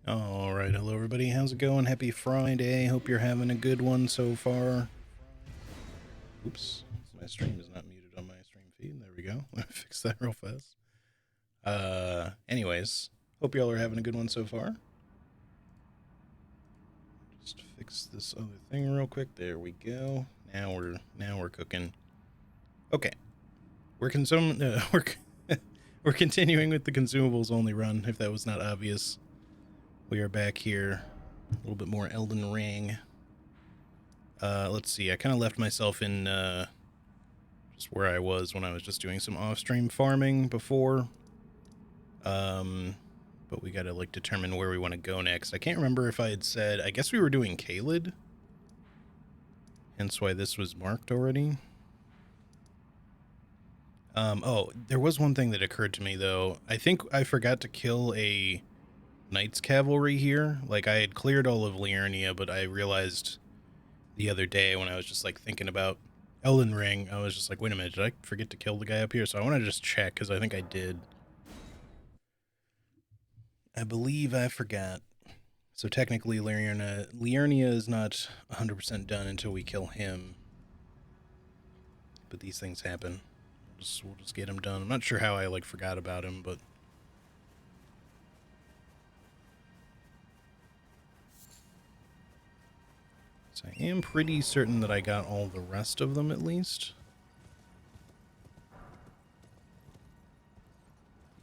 All right, hello everybody. How's it going? Happy Friday. Hope you're having a good one so far. Oops, my stream is not muted on my stream feed. There we go. Fix that real fast. Anyways, hope y'all are having a good one so far. Just fix this other thing real quick. There we go. Now we're cooking. Okay, we're we're continuing with the consumables only run. If that was not obvious, we are back here. A little bit more Elden Ring. Let's see. I kind of left myself in just where I was when I was just doing some off-stream farming before. But we gotta like determine where we want to go next. I can't remember if I had said. I guess we were doing Caelid, hence why this was marked already. Oh, there was one thing that occurred to me though. I think I forgot to kill a Knights Cavalry here. Like I had cleared all of Liurnia, but I realized the other day when I was just like thinking about Elden Ring, I was just like, wait a minute, did I forget to kill the guy up here? So I want to just check because I think I did. I believe I forgot. So technically, Liurnia is not 100% done until we kill him. But these things happen. We'll just get him done. I'm not sure how I like forgot about him, but so I am pretty certain that I got all the rest of them at least.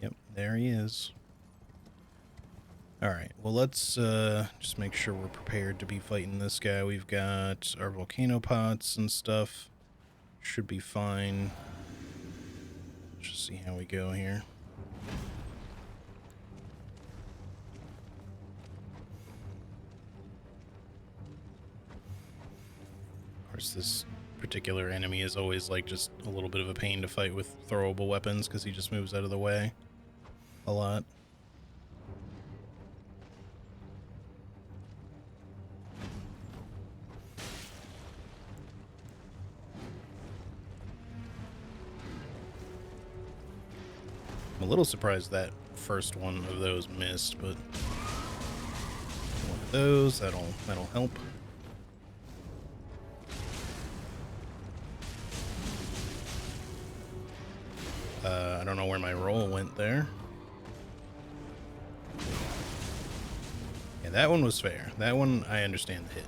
Yep, there he is. Alright, well let's just make sure we're prepared to be fighting this guy. We've got our volcano pots and stuff. Should be fine. Let's just see how we go here. Of course, this particular enemy is always like just a little bit of a pain to fight with throwable weapons because he just moves out of the way a lot. I'm a little surprised that first one of those missed, but one of those, that'll help. I don't know where my roll went there. Yeah, that one was fair. That one, I understand the hit.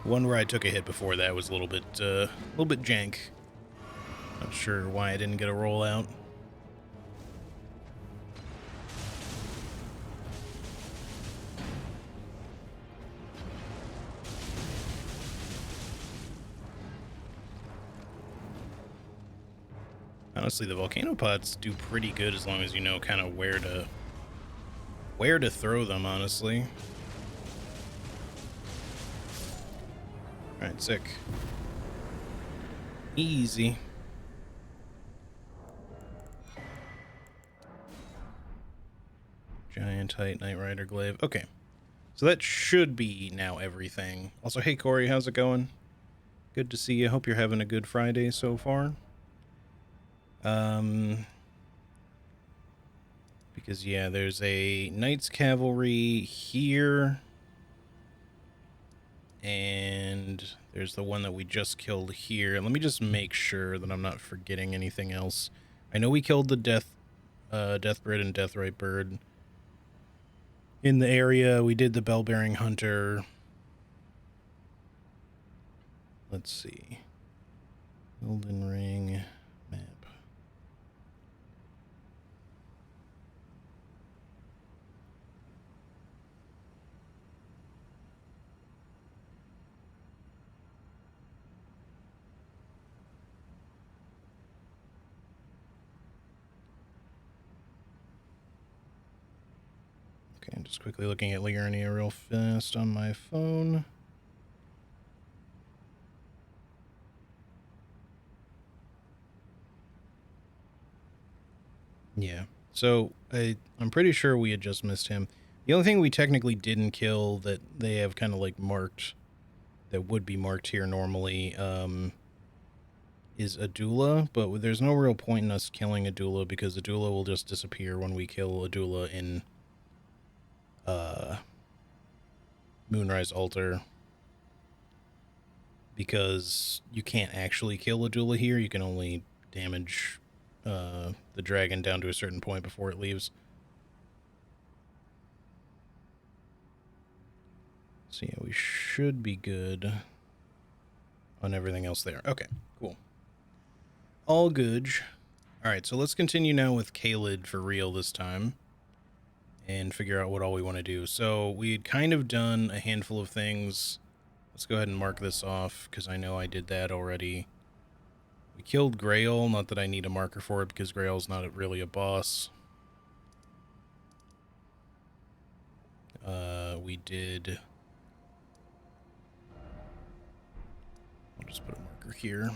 One where I took a hit before that was a little bit jank. Not sure why I didn't get a roll out. Honestly, the volcano pots do pretty good as long as you know kind of where to throw them, honestly. Alright, sick. Easy. Giantite, Knight Rider Glaive. Okay. So that should be now everything. Also, hey Corey, how's it going? Good to see you. Hope you're having a good Friday so far. Because yeah, there's a Knights Cavalry here. And there's the one that we just killed here. Let me just make sure that I'm not forgetting anything else. I know we killed the Deathbird and Deathrite Bird in the area. We did the Bell-bearing Hunter. Let's see. Elden Ring map. Okay, I'm just quickly looking at Liurnia real fast on my phone. Yeah, so I'm pretty sure we had just missed him. The only thing we technically didn't kill that they have kind of like marked, that would be marked here normally, is Adula, but there's no real point in us killing Adula because Adula will just disappear when we kill Adula in Moonrise Altar, because you can't actually kill a Dula here. You can only damage the dragon down to a certain point before it leaves. So yeah, we should be good on everything else there. Okay, cool. All good. Alright, so let's continue now with Kaled for real this time and figure out what all we want to do. So we had kind of done a handful of things. Let's go ahead and mark this off, because I know I did that already. We killed Grail, not that I need a marker for it, because Grail's not really a boss. We did... I'll just put a marker here.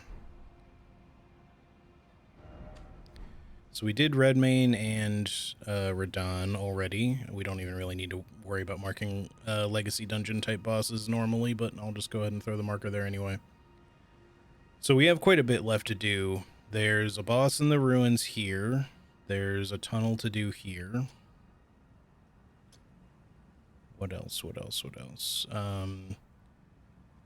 So we did Redmane and Radon already. We don't even really need to worry about marking Legacy Dungeon type bosses normally, but I'll just go ahead and throw the marker there anyway. So we have quite a bit left to do. There's a boss in the ruins here. There's a tunnel to do here. What else? What else? What else?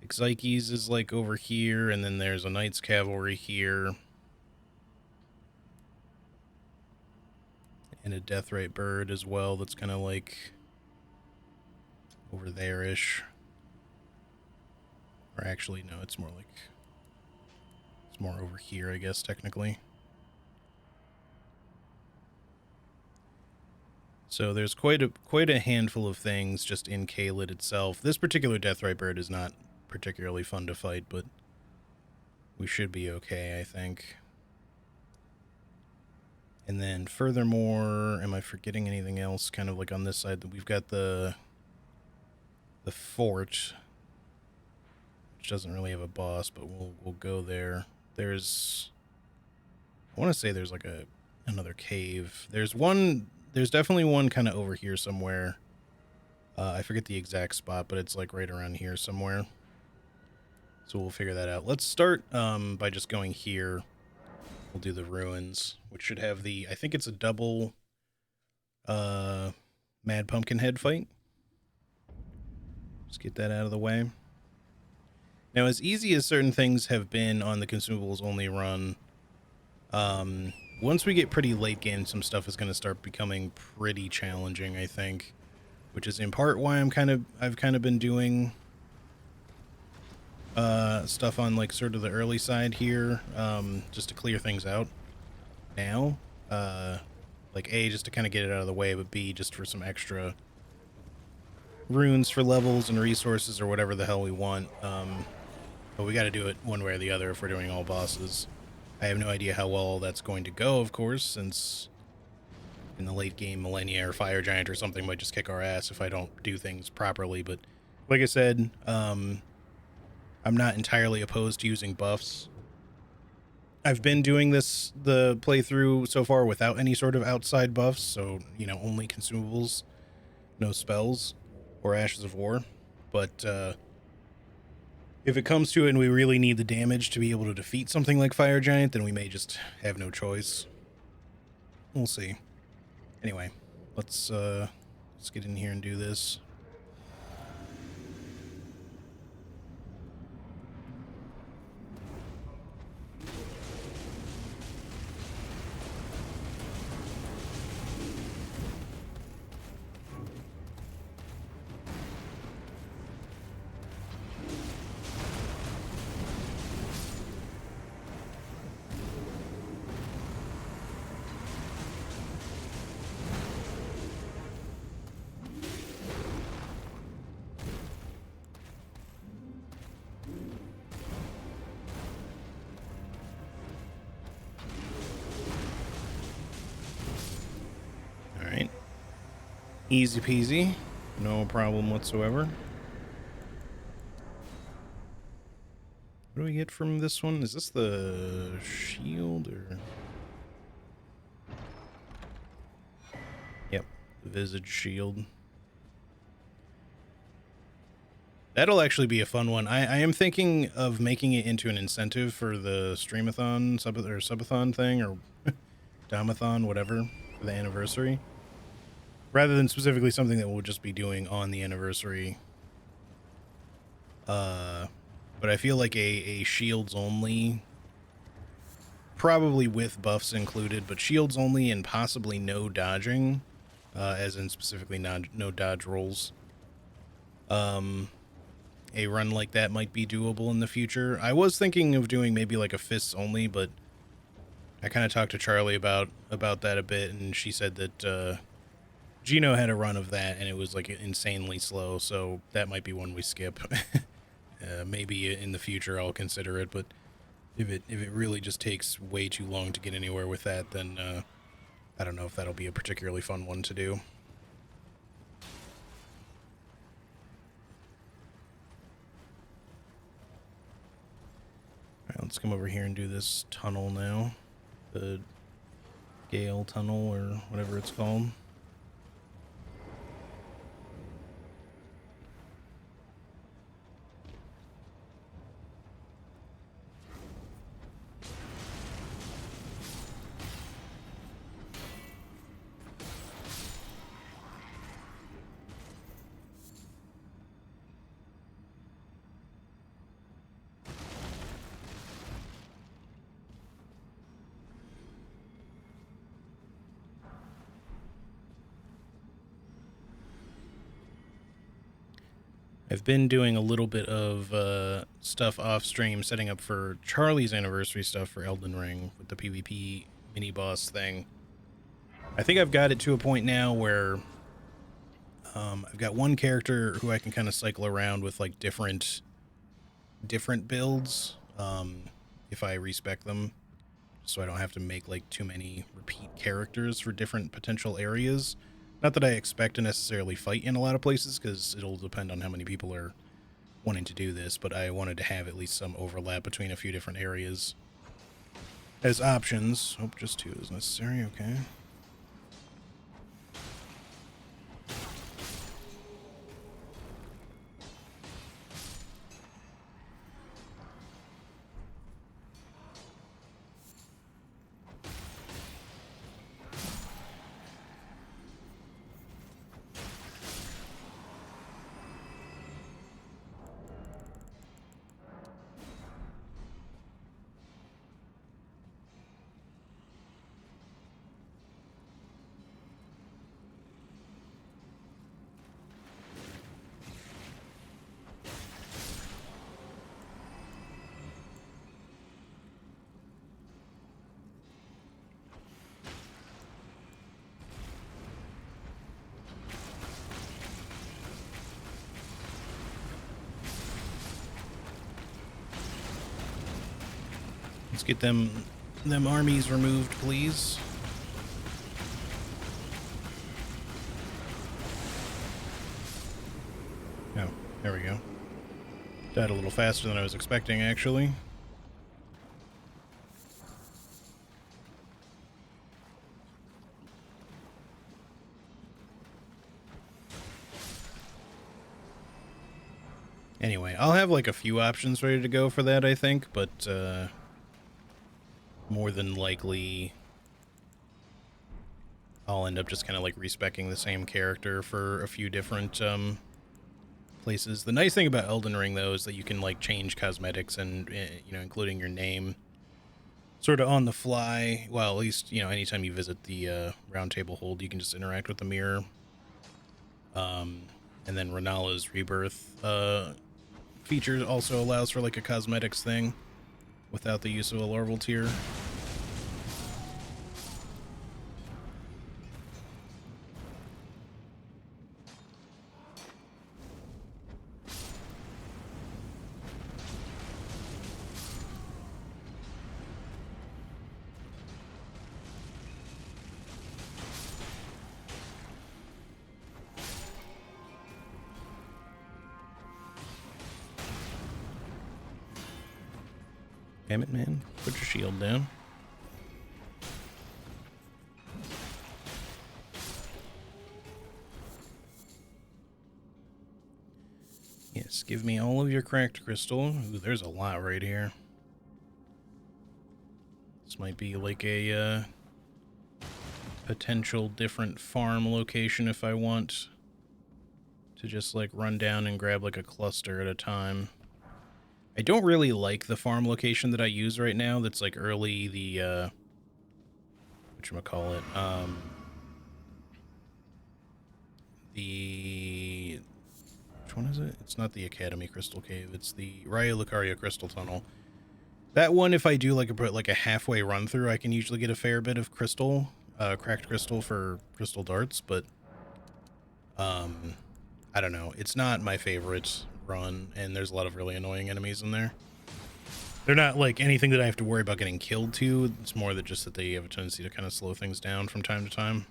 Exikes is like over here, and then there's a Knight's Cavalry here. And a Deathrite Bird as well that's kind of like over there-ish. Or actually, no, it's more like... It's more over here, I guess, technically. So there's quite a handful of things just in Kaled itself. This particular Deathrite Bird is not particularly fun to fight, but we should be okay, I think. And then furthermore, am I forgetting anything else kind of like on this side? That we've got the fort, which doesn't really have a boss, but we'll go there. There's... I want to say there's like another cave. There's definitely one kind of over here somewhere. I forget the exact spot, but it's like right around here somewhere. So we'll figure that out. Let's start by just going here. We'll do the ruins, which should have the... I think it's a double Mad Pumpkinhead fight. Just get that out of the way. Now, as easy as certain things have been on the Consumables only run, once we get pretty late game, some stuff is going to start becoming pretty challenging, I think. Which is in part why I've kind of been doing stuff on like sort of the early side here, just to clear things out now. Like A, just to kind of get it out of the way, but B, just for some extra runes for levels and resources or whatever the hell we want. But we got to do it one way or the other if we're doing all bosses. I have no idea how well that's going to go, of course, since in the late game Millennia or Fire Giant or something might just kick our ass if I don't do things properly. But like I said, I'm not entirely opposed to using buffs. I've been doing the playthrough so far without any sort of outside buffs, so, you know, only consumables, no spells or Ashes of War. But if it comes to it and we really need the damage to be able to defeat something like Fire Giant, then we may just have no choice. We'll see. Anyway, let's get in here and do this. Easy peasy, no problem whatsoever. What do we get from this one? Is this the shield or? Yep, the Visage Shield. That'll actually be a fun one. I am thinking of making it into an incentive for the streamathon, subathon thing, or domathon, whatever, for the anniversary. rather than specifically something that we'll just be doing on the anniversary. But I feel like a shields only, probably with buffs included, but shields only and possibly no dodging, as in specifically no dodge rolls. A run like that might be doable in the future. I was thinking of doing maybe like a fists only, but I kind of talked to Charlie about that a bit, and she said that Gino had a run of that, and it was like insanely slow, so that might be one we skip. Maybe in the future I'll consider it, but if it really just takes way too long to get anywhere with that, then I don't know if that'll be a particularly fun one to do. Alright, let's come over here and do this tunnel now. The Gale Tunnel, or whatever it's called. I've been doing a little bit of stuff off stream, setting up for Charlie's anniversary stuff for Elden Ring with the PvP mini boss thing. I think I've got it to a point now where I've got one character who I can kind of cycle around with like different builds if I respec them, so I don't have to make like too many repeat characters for different potential areas. Not that I expect to necessarily fight in a lot of places, because it'll depend on how many people are wanting to do this, but I wanted to have at least some overlap between a few different areas as options. Oh, just 2 is necessary, okay. Let's get them armies removed, please. Oh, there we go. Died a little faster than I was expecting, actually. Anyway, I'll have like a few options ready to go for that, I think, but more than likely I'll end up just kind of like respecking the same character for a few different places. The nice thing about Elden Ring, though, is that you can like change cosmetics and you know, including your name, sort of on the fly. Well, at least, you know, anytime you visit the Round Table Hold, you can just interact with the mirror. And then Renala's Rebirth feature also allows for like a cosmetics thing without the use of a larval tier. Damn it, man. Put your shield down. Yes, give me all of your cracked crystal. Ooh, there's a lot right here. This might be like a potential different farm location if I want to just like run down and grab like a cluster at a time. I don't really like the farm location that I use right now. That's like early the whatchamacallit, the which one is it? It's not the Academy Crystal Cave. It's the Raya Lucaria Crystal Tunnel. That one, if I do like a halfway run through, I can usually get a fair bit of crystal, cracked crystal for crystal darts, but I don't know. It's not my favorite run, and there's a lot of really annoying enemies in there. They're not like anything that I have to worry about getting killed to. It's more that just that they have a tendency to kind of slow things down from time to time.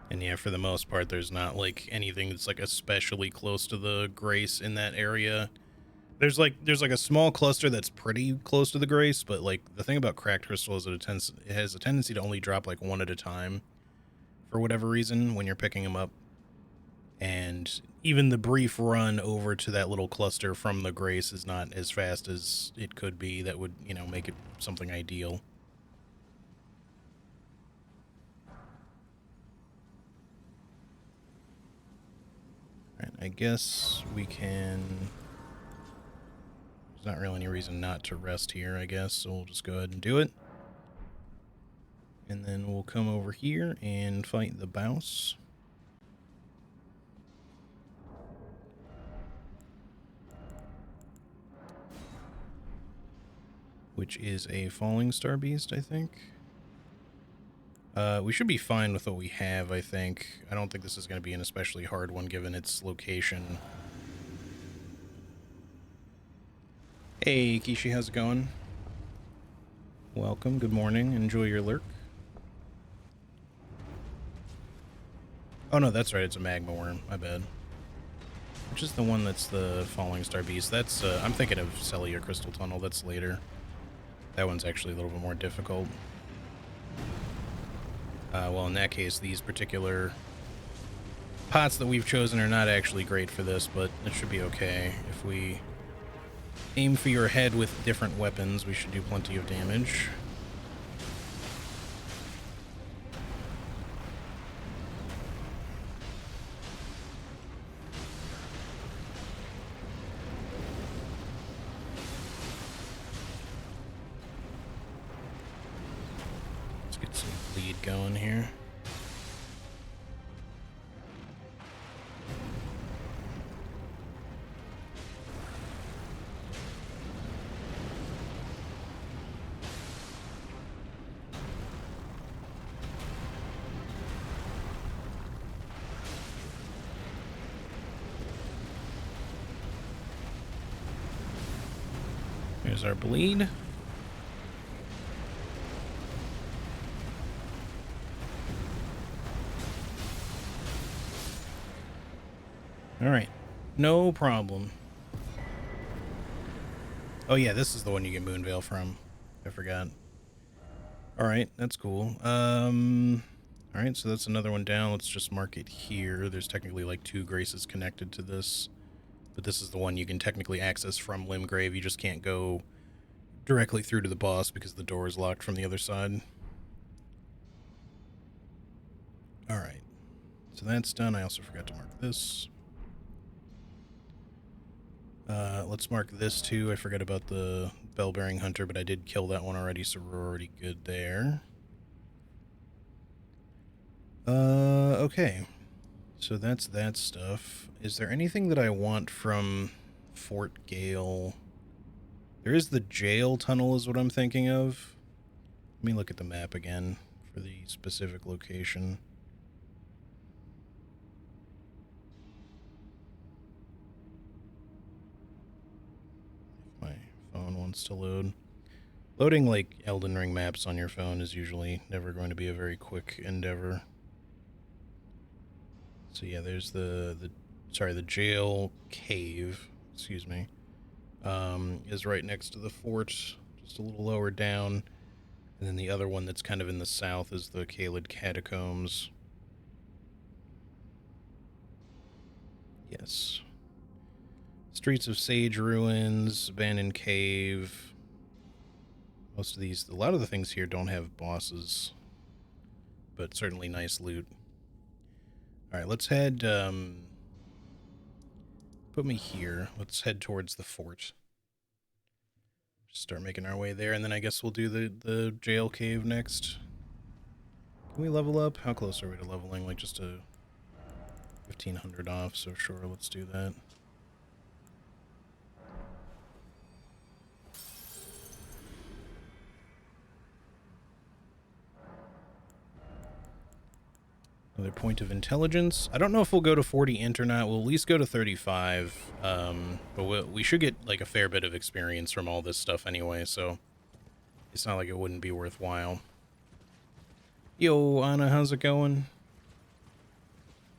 And yeah, for the most part, there's not like anything that's like especially close to the Grace in that area. There's like a small cluster that's pretty close to the Grace, but like the thing about cracked crystal is that it has a tendency to only drop like one at a time for whatever reason when you're picking them up. And even the brief run over to that little cluster from the Grace is not as fast as it could be. That would, you know, make it something ideal. Alright, I guess we can... There's not really any reason not to rest here, I guess, so we'll just go ahead and do it. And then we'll come over here and fight the Bouse. Which is a Falling Star Beast, I think. We should be fine with what we have, I think. I don't think this is going to be an especially hard one given its location. Hey, Kishi, how's it going? Welcome, good morning, enjoy your lurk. Oh no, that's right, it's a magma worm, my bad. Which is the one that's the Falling Star Beast? That's, I'm thinking of Celia Crystal Tunnel, that's later. That one's actually a little bit more difficult. Well, in that case, these particular pots that we've chosen are not actually great for this, but it should be okay. If we aim for your head with different weapons, we should do plenty of damage. Let's get some bleed going here. Here's our bleed. Alright, no problem. Oh yeah, this is the one you get Moonveil from. I forgot. Alright, that's cool. Alright, so that's another one down. Let's just mark it here. There's technically like 2 Graces connected to this. But this is the one you can technically access from Limgrave. You just can't go directly through to the boss because the door is locked from the other side. Alright, so that's done. I also forgot to mark this. Let's mark this too. I forgot about the Bell-Bearing Hunter, but I did kill that one already, so we're already good there. Okay. So that's that stuff. Is there anything that I want from Fort Gale? There is the jail tunnel is what I'm thinking of. Let me look at the map again for the specific location. If my phone wants to load. Loading, like, Elden Ring maps on your phone is usually never going to be a very quick endeavor. So yeah, there's the jail cave, excuse me, is right next to the fort, just just a little lower down. And then the other one that's kind of in the south is the Caelid Catacombs. Yes. Streets of Sage Ruins, Abandoned Cave. Most of these, a lot of the things here don't have bosses, but certainly nice loot. Alright, let's head, put me here. Let's head towards the fort. Just start making our way there, and then I guess we'll do the jail cave next. Can we level up? How close are we to leveling? Like just a 1500 off, so sure, let's do that. Another point of intelligence. I don't know if we'll go to 40 int or not. We'll at least go to 35. But we should get like a fair bit of experience from all this stuff anyway, so it's not like it wouldn't be worthwhile. Yo, Anna, how's it going?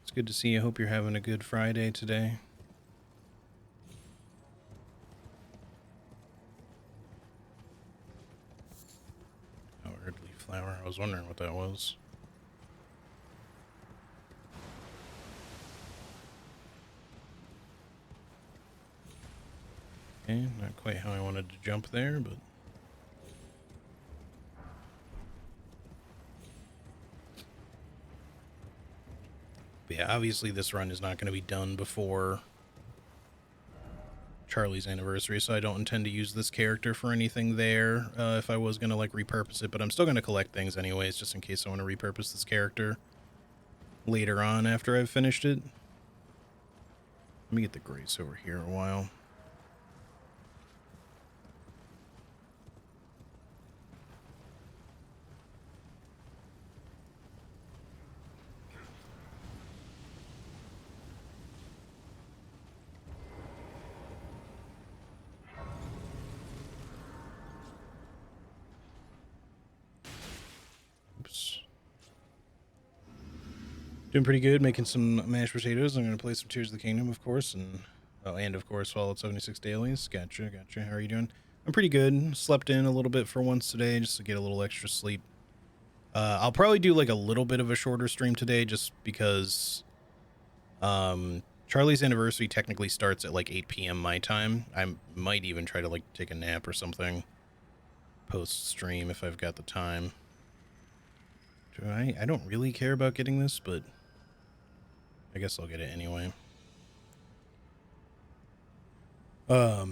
It's good to see you. Hope you're having a good Friday today. Oh, earthly flower. I was wondering what that was. Okay, not quite how I wanted to jump there, but... yeah, obviously this run is not going to be done before Charlie's anniversary, so I don't intend to use this character for anything there if I was going to, like, repurpose it, but I'm still going to collect things anyways, just in case I want to repurpose this character later on after I've finished it. Let me get the Grace over here a while. Doing pretty good, making some mashed potatoes. I'm going to play some Tears of the Kingdom, of course, and of course, Fallout 76 Dailies. Gotcha. How are you doing? I'm pretty good. Slept in a little bit for once today, just to get a little extra sleep. I'll probably do, like, a little bit of a shorter stream today, just because Charlie's anniversary technically starts at, like, 8 p.m. my time. I might even try to, like, take a nap or something post-stream if I've got the time. I don't really care about getting this, but I guess I'll get it anyway. But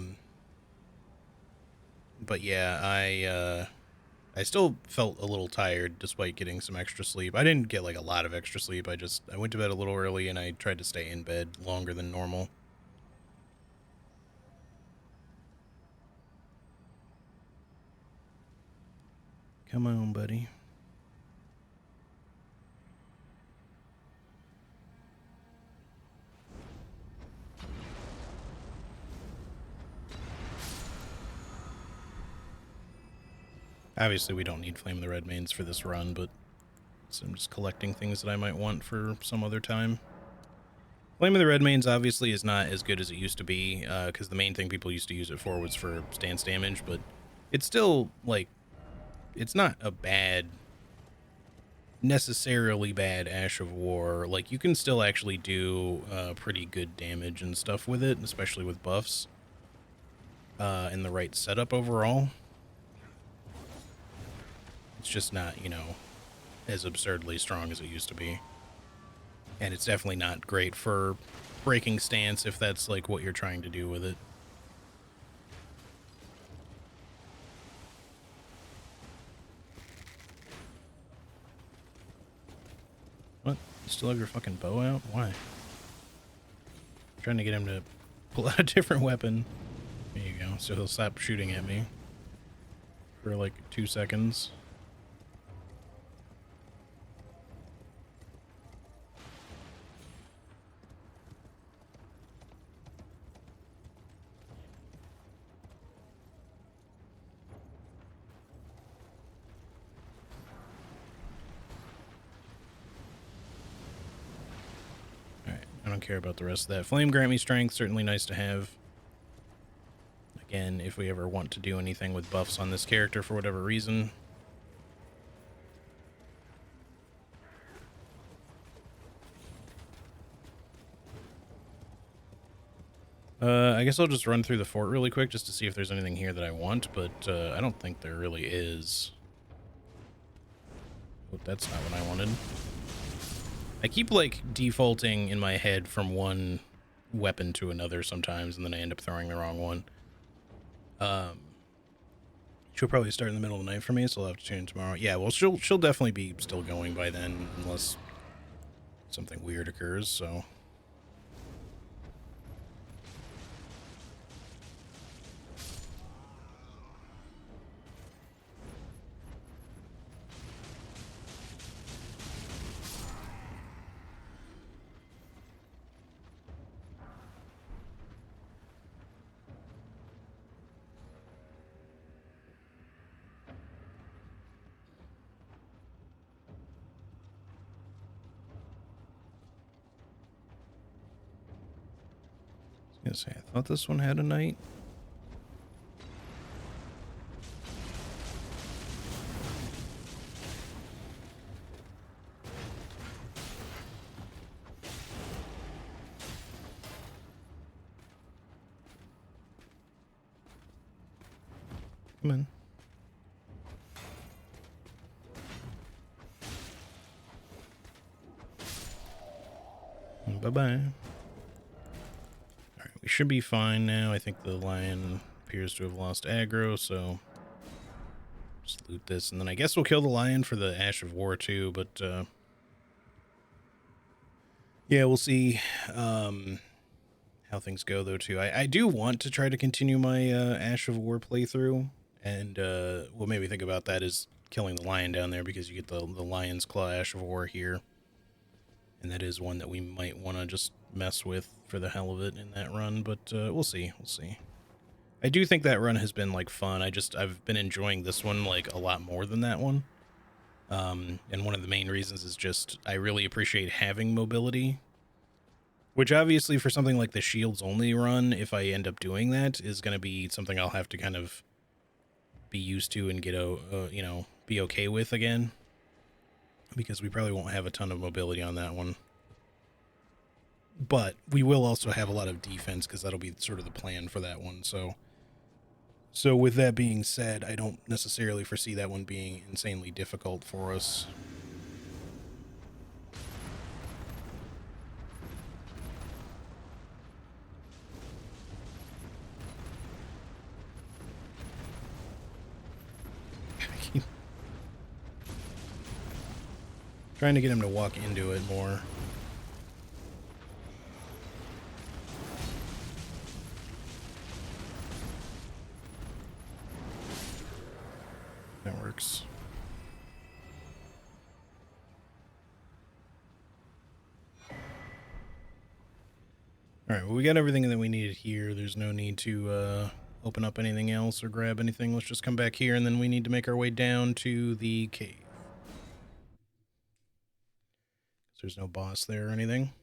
yeah, I still felt a little tired despite getting some extra sleep. I didn't get, like, a lot of extra sleep. I went to bed a little early and I tried to stay in bed longer than normal. Come on, buddy. Obviously, we don't need Flame of the Red Mains for this run, but so I'm just collecting things that I might want for some other time. Flame of the Red Mains obviously is not as good as it used to be, because the main thing people used to use it for was for stance damage, but it's still, like, it's not a necessarily bad Ash of War. Like, you can still actually do pretty good damage and stuff with it, especially with buffs and the right setup overall. It's just not, you know, as absurdly strong as it used to be. And it's definitely not great for breaking stance if that's, like, what you're trying to do with it. What? You still have your fucking bow out? Why? I'm trying to get him to pull out a different weapon. There you go. So he'll stop shooting at me for, like, 2 seconds. I don't care about the rest of that. Flame grant me strength, certainly nice to have. I Again, if we ever want to do anything with buffs on this character for whatever reason. I guess I'll just run through the fort really quick just to see if there's anything here that I want, but I don't think there really is. Oh, that's not what I wanted. I keep, like, defaulting in my head from one weapon to another sometimes, and then I end up throwing the wrong one. She'll probably start in the middle of the night for me, so I'll have to tune in tomorrow. Yeah, well, she'll definitely be still going by then, unless something weird occurs, so... I was gonna say, I thought this one had a knight. Come in. Bye-bye. Alright, we should be fine now. I think the lion appears to have lost aggro, so... just loot this, and then I guess we'll kill the lion for the Ash of War too, but, yeah, we'll see, how things go, though, too. I do want to try to continue my, Ash of War playthrough, and, what made me think about that is killing the lion down there, because you get the Lion's Claw Ash of War here. And that is one that we might want to just mess with for the hell of it in that run, but we'll see. We'll see. I do think that run has been, like, fun. I've been enjoying this one, like, a lot more than that one. And one of the main reasons is just I really appreciate having mobility, which obviously for something like the Shields only run, if I end up doing that, is going to be something I'll have to kind of be used to and get, you know, be okay with again. Because we probably won't have a ton of mobility on that one. But we will also have a lot of defense, because that'll be sort of the plan for that one. So with that being said, I don't necessarily foresee that one being insanely difficult for us. Trying to get him to walk into it more. That works. Alright, well, we got everything that we needed here. There's no need to open up anything else or grab anything. Let's just come back here, and then we need to make our way down to the cave. There's no boss there or anything.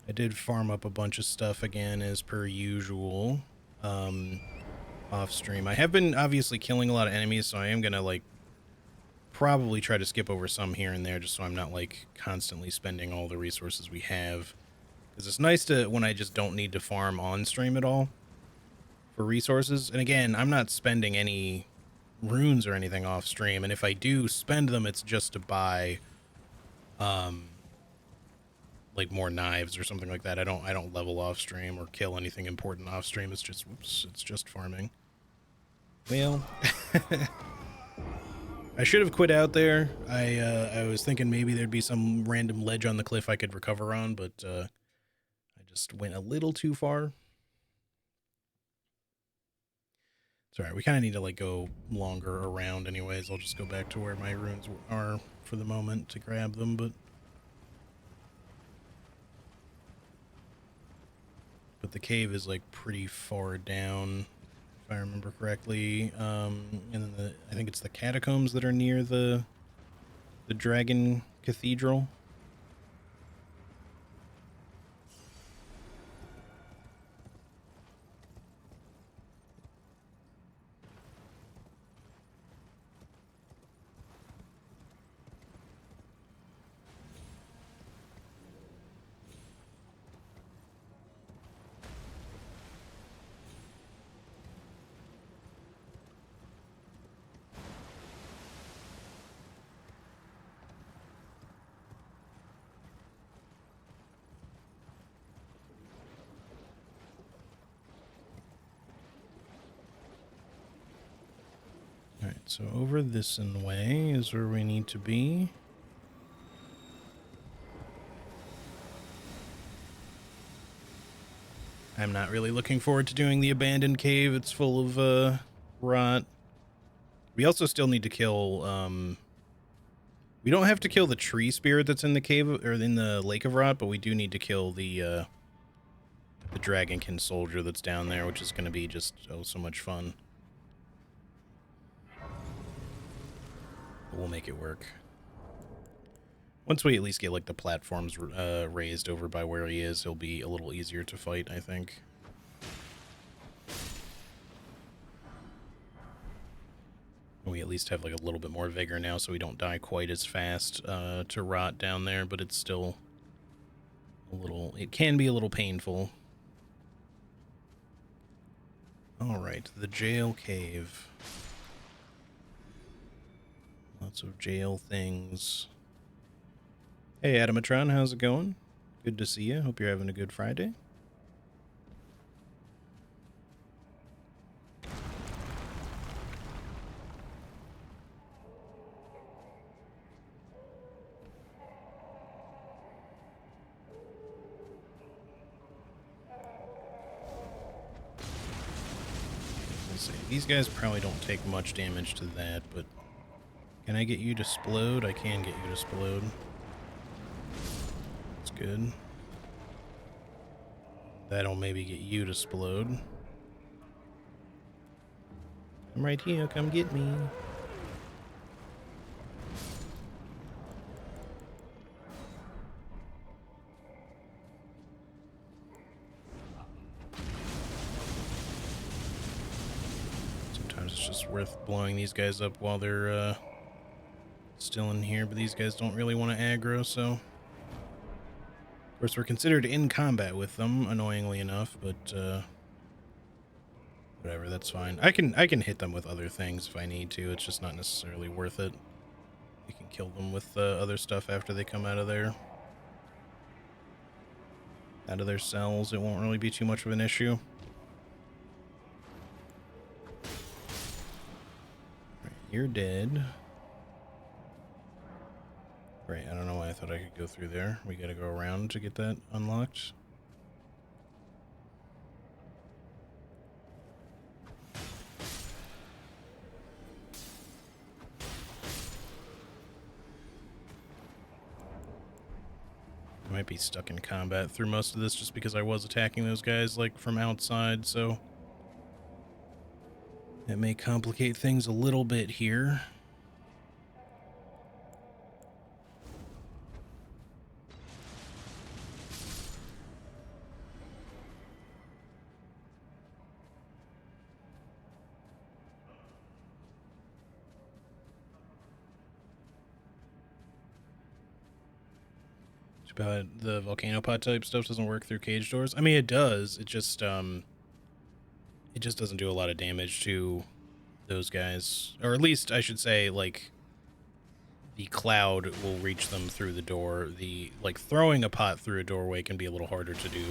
I did farm up a bunch of stuff again, as per usual, off stream. I have been obviously killing a lot of enemies, so I am gonna, like, probably try to skip over some here and there, just so I'm not, like, constantly spending all the resources we have. Because it's nice to, when I just don't need to farm on stream at all for resources. And again, I'm not spending any runes or anything off stream, and if I do spend them, it's just to buy, like, more knives or something like that. I don't level off stream or kill anything important off stream. It's just, whoops, it's just farming. Well, I should have quit out there. I was thinking maybe there'd be some random ledge on the cliff I could recover on, but I just went a little too far. Sorry, we kind of need to, like, go longer around anyways. I'll just go back to where my runes are for the moment to grab them, but the cave is, like, pretty far down, if I remember correctly. And then I think it's the catacombs that are near the dragon cathedral. So over this in way is where we need to be. I'm not really looking forward to doing the abandoned cave. It's full of rot. We also still need to kill we don't have to kill the tree spirit that's in the cave or in the lake of rot, but we do need to kill the dragonkin soldier that's down there, which is going to be just so much fun. But we'll make it work. Once we at least get like the platforms raised over by where he is, he'll be a little easier to fight, I think. We at least have like a little bit more vigor now, so we don't die quite as fast to rot down there, but it's still a little, it can be a little painful. Alright, the jail cave. Lots of jail things. Hey Adamatron, how's it going? Good to see you. Hope you're having a good Friday. These guys probably don't take much damage to that, but can I get you to explode? I can get you to explode. That's good. That'll maybe get you to explode. I'm right here, come get me. Sometimes it's just worth blowing these guys up while they're still in here, but these guys don't really want to aggro, so... Of course, we're considered in combat with them, annoyingly enough, but whatever, that's fine. I can hit them with other things if I need to. It's just not necessarily worth it. We can kill them with other stuff after they come out of their cells. It won't really be too much of an issue. Right, you're dead. Right, I don't know why I thought I could go through there. We gotta go around to get that unlocked. I might be stuck in combat through most of this just because I was attacking those guys, like, from outside, so... It may complicate things a little bit here. But the volcano pod type stuff doesn't work through cage doors. I mean, it does. It just doesn't do a lot of damage to those guys. Or at least, I should say, like, the cloud will reach them through the door. Like, throwing a pot through a doorway can be a little harder to do.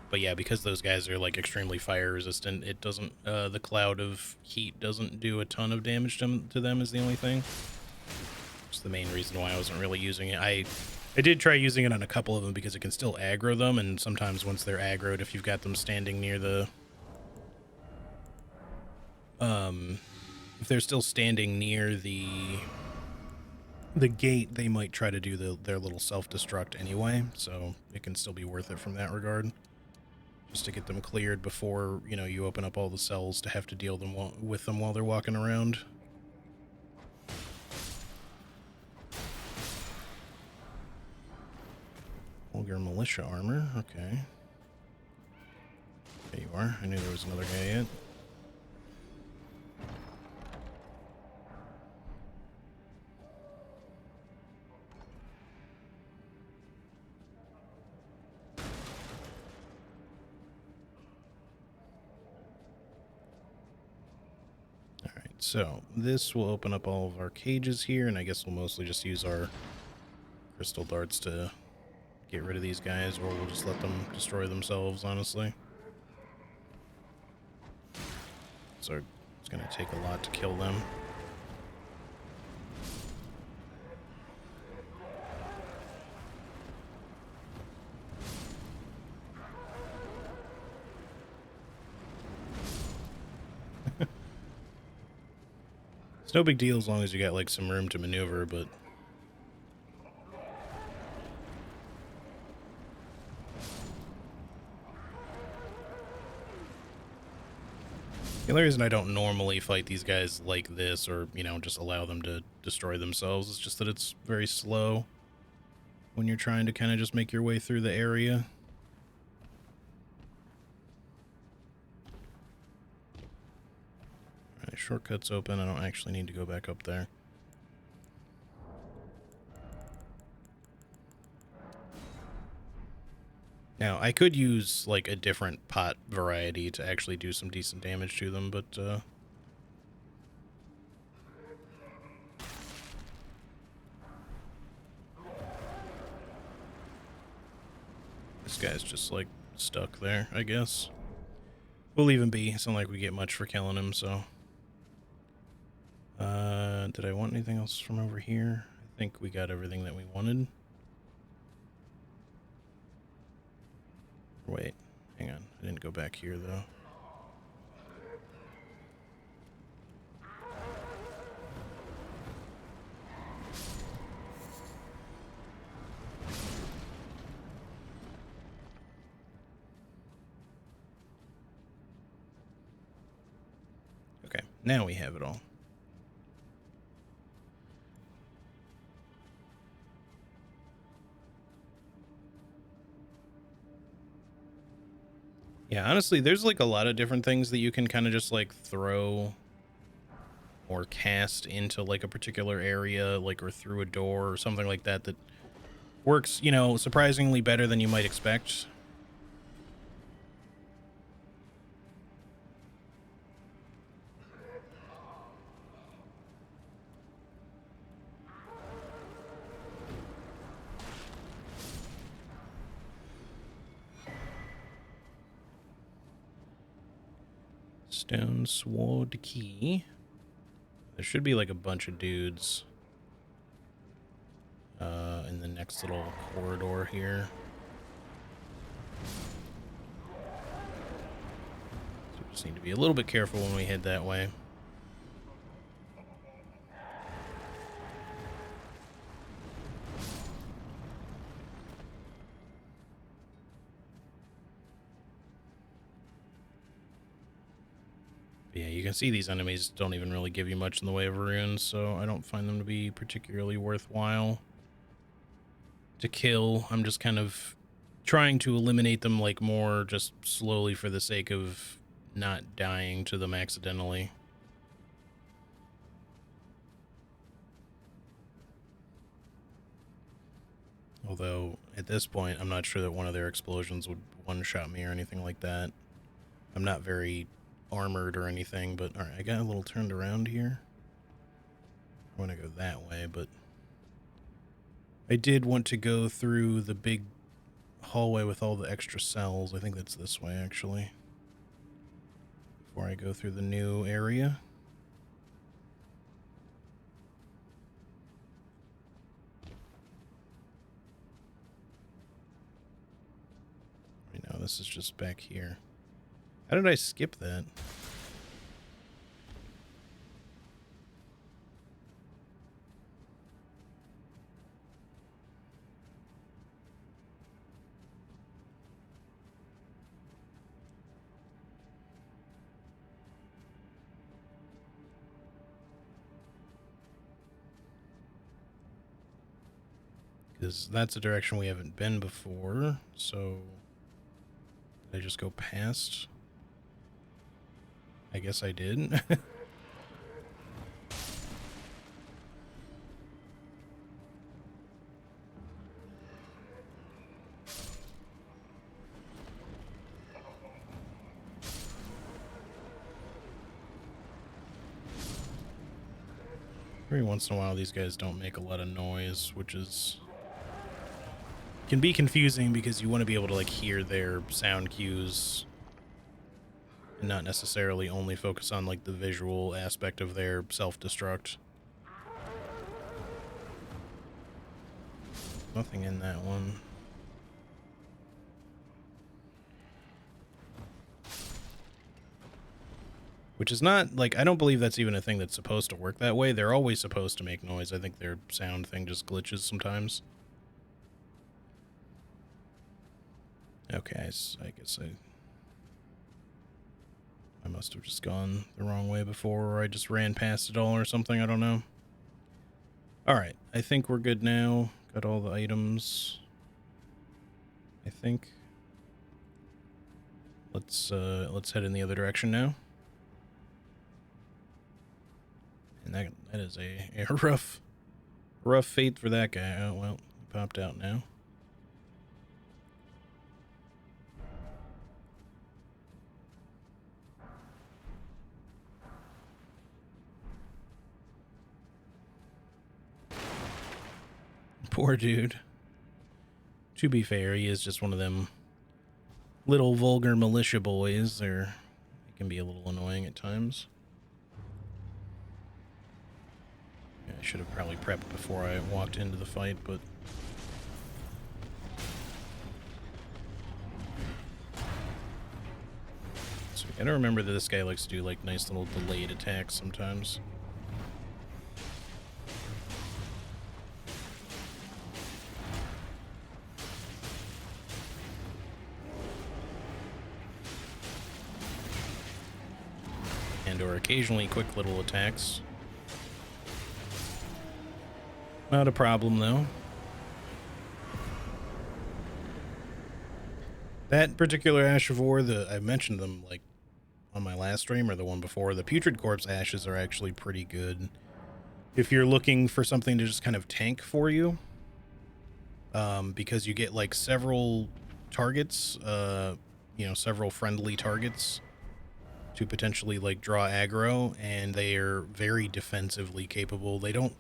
But yeah, because those guys are, like, extremely fire resistant, it doesn't, the cloud of heat doesn't do a ton of damage to them is the only thing. It's the main reason why I wasn't really using it. I did try using it on a couple of them because it can still aggro them, and sometimes once they're aggroed, if you've got them standing near the... if they're still standing near the gate, they might try to do their little self-destruct anyway, so it can still be worth it from that regard. Just to get them cleared before, you know, you open up all the cells to have to deal with them while they're walking around. Vulgar militia armor, okay. There you are. I knew there was another guy yet. So, this will open up all of our cages here, and I guess we'll mostly just use our crystal darts to get rid of these guys, or we'll just let them destroy themselves, honestly. So it's going to take a lot to kill them. It's no big deal as long as you got, like, some room to maneuver, but... The only reason I don't normally fight these guys like this, or, you know, just allow them to destroy themselves, is just that it's very slow when you're trying to kind of just make your way through the area. Alright, shortcut's open. I don't actually need to go back up there. Now, I could use, like, a different pot variety to actually do some decent damage to them, but, this guy's just, like, stuck there, I guess. We'll leave him be. It's not like we get much for killing him, so... did I want anything else from over here? I think we got everything that we wanted. Wait, hang on. I didn't go back here, though. Okay, now we have it all. Yeah, honestly, there's, like, a lot of different things that you can kind of just, like, throw or cast into, like, a particular area, like, or through a door or something like that that works, you know, surprisingly better than you might expect. Stone sword key. There should be, like, a bunch of dudes in the next little corridor here. So we just need to be a little bit careful when we head that way. But yeah, you can see these enemies don't even really give you much in the way of runes, so I don't find them to be particularly worthwhile to kill. I'm just kind of trying to eliminate them, like, more just slowly for the sake of not dying to them accidentally. Although, at this point, I'm not sure that one of their explosions would one-shot me or anything like that. I'm not very armored or anything, but alright, I got a little turned around here. I want to go that way, but I did want to go through the big hallway with all the extra cells. I think that's this way, actually, before I go through the new area. Right now, this is just back here. How did I skip that? Because that's a direction we haven't been before, so... Did I just go past? I guess I did. Every once in a while, these guys don't make a lot of noise, which is can be confusing because you want to be able to like hear their sound cues and not necessarily only focus on like the visual aspect of their self-destruct. Nothing in that one. Which is not, like, I don't believe that's even a thing that's supposed to work that way. They're always supposed to make noise. I think their sound thing just glitches sometimes. Okay, I guess I must have just gone the wrong way before, or I just ran past it all or something. I don't know. Alright, I think we're good now. Got all the items. I think. Let's head in the other direction now. And that is a rough fate for that guy. Oh, well, he popped out now. Poor dude. To be fair, he is just one of them little vulgar militia boys. They can be a little annoying at times. Yeah, I should have probably prepped before I walked into the fight, but... So I gotta remember that this guy likes to do like nice little delayed attacks sometimes. And or occasionally quick little attacks. Not a problem though. That particular Ash of War, I mentioned them like on my last stream or the one before, the Putrid Corpse ashes are actually pretty good if you're looking for something to just kind of tank for you. Because you get like several targets, you know, several friendly targets to potentially like draw aggro, and they are very defensively capable. They don't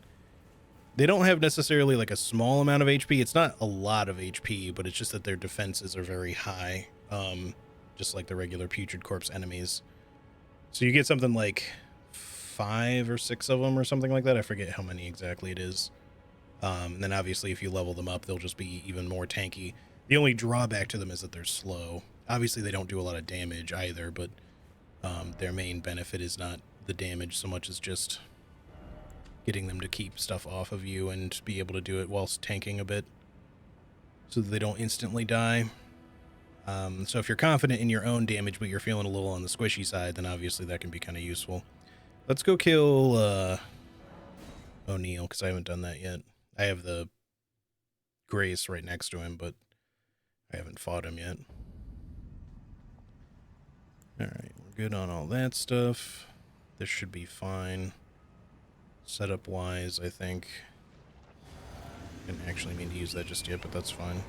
have necessarily like a small amount of HP. It's not a lot of HP, but it's just that their defenses are very high, just like the regular Putrid Corpse enemies. So you get something like 5 or 6 of them or something like that. I forget how many exactly it is. And then obviously if you level them up, they'll just be even more tanky. The only drawback to them is that they're slow. Obviously they don't do a lot of damage either, but their main benefit is not the damage so much as just getting them to keep stuff off of you and be able to do it whilst tanking a bit so that they don't instantly die. So if you're confident in your own damage but you're feeling a little on the squishy side, then obviously that can be kind of useful. Let's go kill O'Neill, because I haven't done that yet. I have the Grace right next to him, but I haven't fought him yet. Alright, we're good on all that stuff. This should be fine. Setup-wise, I think. Didn't actually mean to use that just yet, but that's fine.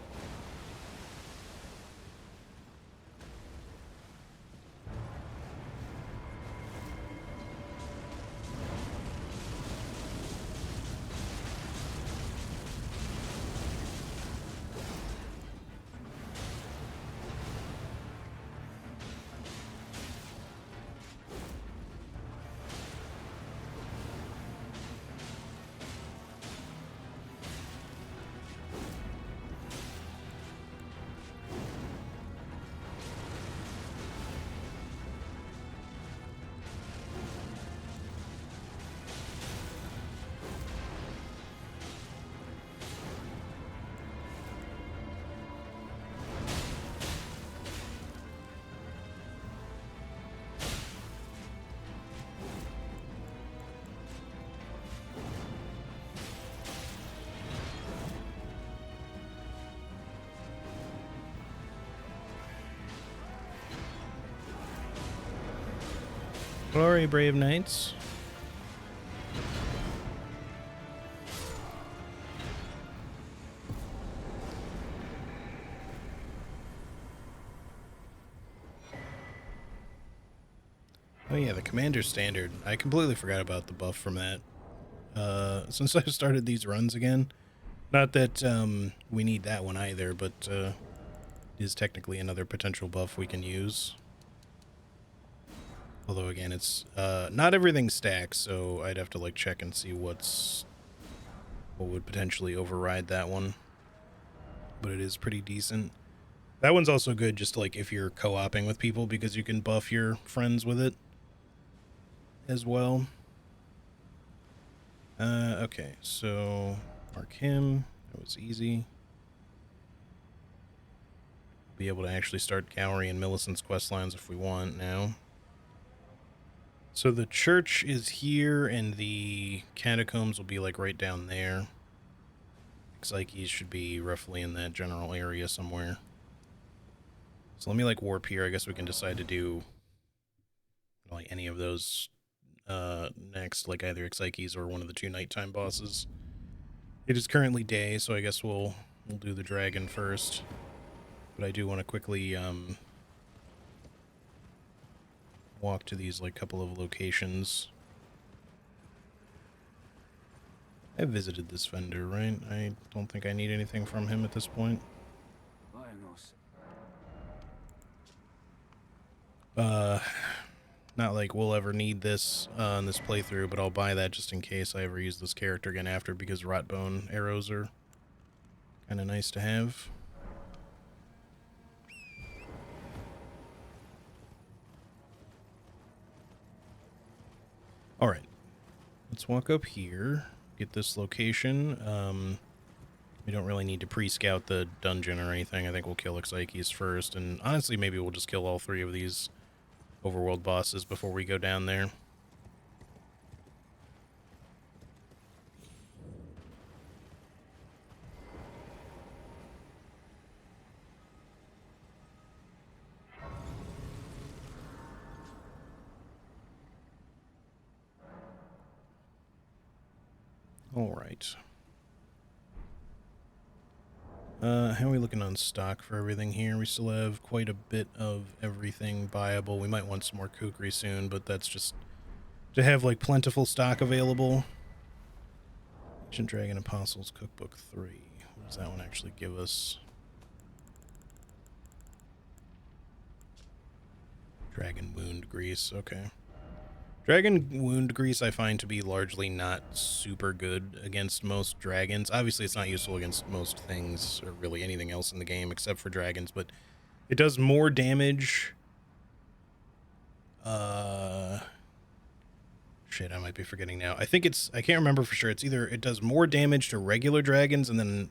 Glory, brave knights. Oh yeah, the Commander Standard. I completely forgot about the buff from that. Since I started these runs again, Not that we need that one either, but is technically another potential buff we can use. Although again, it's not everything stacks, so I'd have to like check and see what would potentially override that one. But it is pretty decent. That one's also good just like if you're co-oping with people, because you can buff your friends with it as well. Okay, so mark him. That was easy. Be able to actually start Gowry and Millicent's quest lines if we want now. So the church is here, and the catacombs will be like right down there. Looks like he should be roughly in that general area somewhere. So let me like warp here. I guess we can decide to do like any of those next, like either Ixikes or one of the 2 nighttime bosses. It is currently day, so I guess we'll do the dragon first. But I do want to quickly walk to these like couple of locations. I visited this vendor, right? I don't think I need anything from him at this point. Not like we'll ever need this in this playthrough, but I'll buy that just in case I ever use this character again after, because Rotbone arrows are kind of nice to have. Alright, let's walk up here, get this location. We don't really need to pre-scout the dungeon or anything. I think we'll kill Ixikes first, and honestly maybe we'll just kill all 3 of these overworld bosses before we go down there. Alright. How are we looking on stock for everything here? We still have quite a bit of everything buyable. We might want some more kukri soon, but that's just to have like plentiful stock available. Ancient Dragon Apostles Cookbook 3. What does that one actually give us? Dragon Wound Grease, okay. Dragon Wound Grease I find to be largely not super good against most dragons. Obviously it's not useful against most things, or really anything else in the game except for dragons, but it does more damage. Shit, I might be forgetting now. I think I can't remember for sure. It's either it does more damage to regular dragons, and then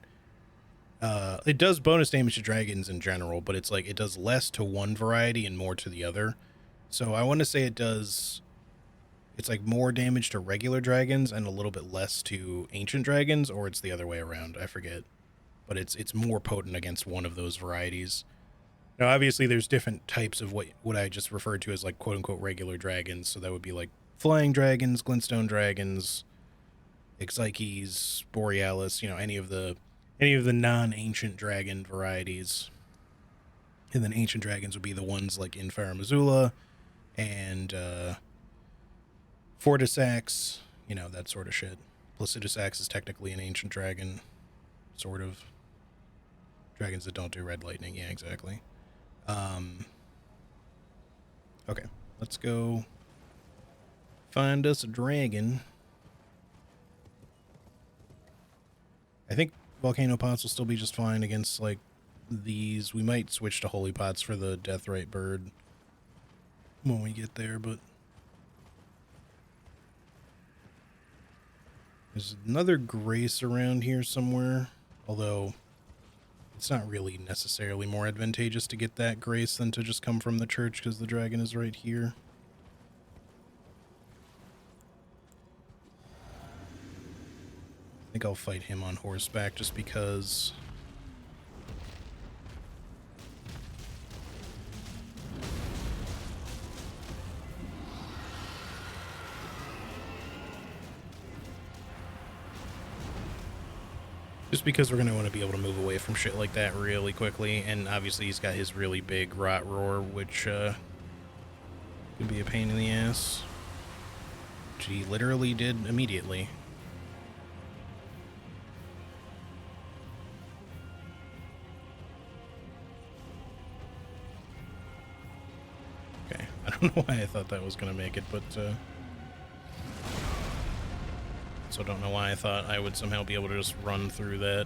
it does bonus damage to dragons in general, but it's like it does less to one variety and more to the other. So I want to say it's like more damage to regular dragons and a little bit less to ancient dragons, or it's the other way around. I forget. But it's more potent against one of those varieties. Now, obviously, there's different types of what I just referred to as like quote-unquote regular dragons. So that would be like flying dragons, glintstone dragons, Ixikes, Borealis, any of the non-ancient dragon varieties. And then ancient dragons would be the ones like in Farum Azula and Fortisax, that sort of shit. Placidusax is technically an ancient dragon, sort of. Dragons that don't do red lightning, yeah, exactly. Okay, let's go find us a dragon. I think volcano pots will still be just fine against like these. We might switch to holy pots for the deathrite bird when we get there, but there's another grace around here somewhere, although it's not really necessarily more advantageous to get that grace than to just come from the church, because the dragon is right here. I think I'll fight him on horseback just because... Just because we're going to want to be able to move away from shit like that really quickly. And obviously he's got his really big rot roar, which could be a pain in the ass. Which he literally did immediately. don't know why I thought that was going to make it, but so don't know why I thought I would somehow be able to just run through that.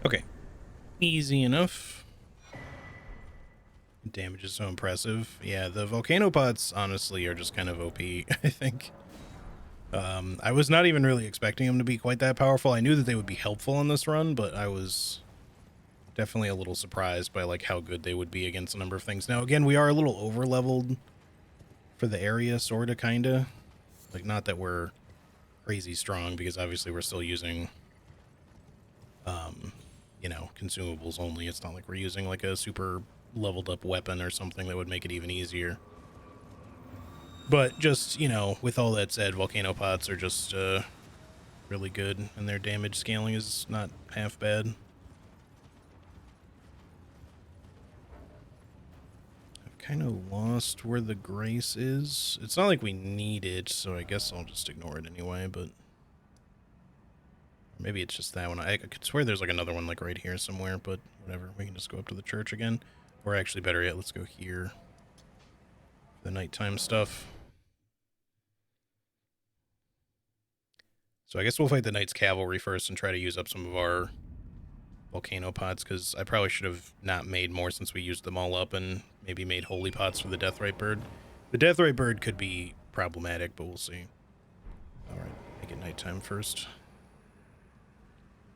Okay, easy enough. Damage is so impressive. Yeah, the volcano pots honestly are just kind of OP, I think. I was not even really expecting them to be quite that powerful. I knew that they would be helpful on this run, but I was definitely a little surprised by like how good they would be against a number of things. Now, again, we are a little over leveled for the area, sorta, kinda. Like, not that we're crazy strong, because obviously we're still using, you know, consumables only. It's not like we're using like a super leveled up weapon or something that would make it even easier. But just, you know, with all that said, volcano pots are just really good, and their damage scaling is not half bad. I've kind of lost where the grace is. It's not like we need it, so I guess I'll just ignore it anyway, but maybe it's just that one. I could swear there's like another one like right here somewhere, but whatever. We can just go up to the church again. Or actually, better yet, let's go here. The nighttime stuff. So I guess we'll fight the Knight's Cavalry first and try to use up some of our volcano pots, because I probably should have not made more since we used them all up, and maybe made holy pots for the Deathrite Bird. The Deathrite Bird could be problematic, but we'll see. Alright, make it nighttime first.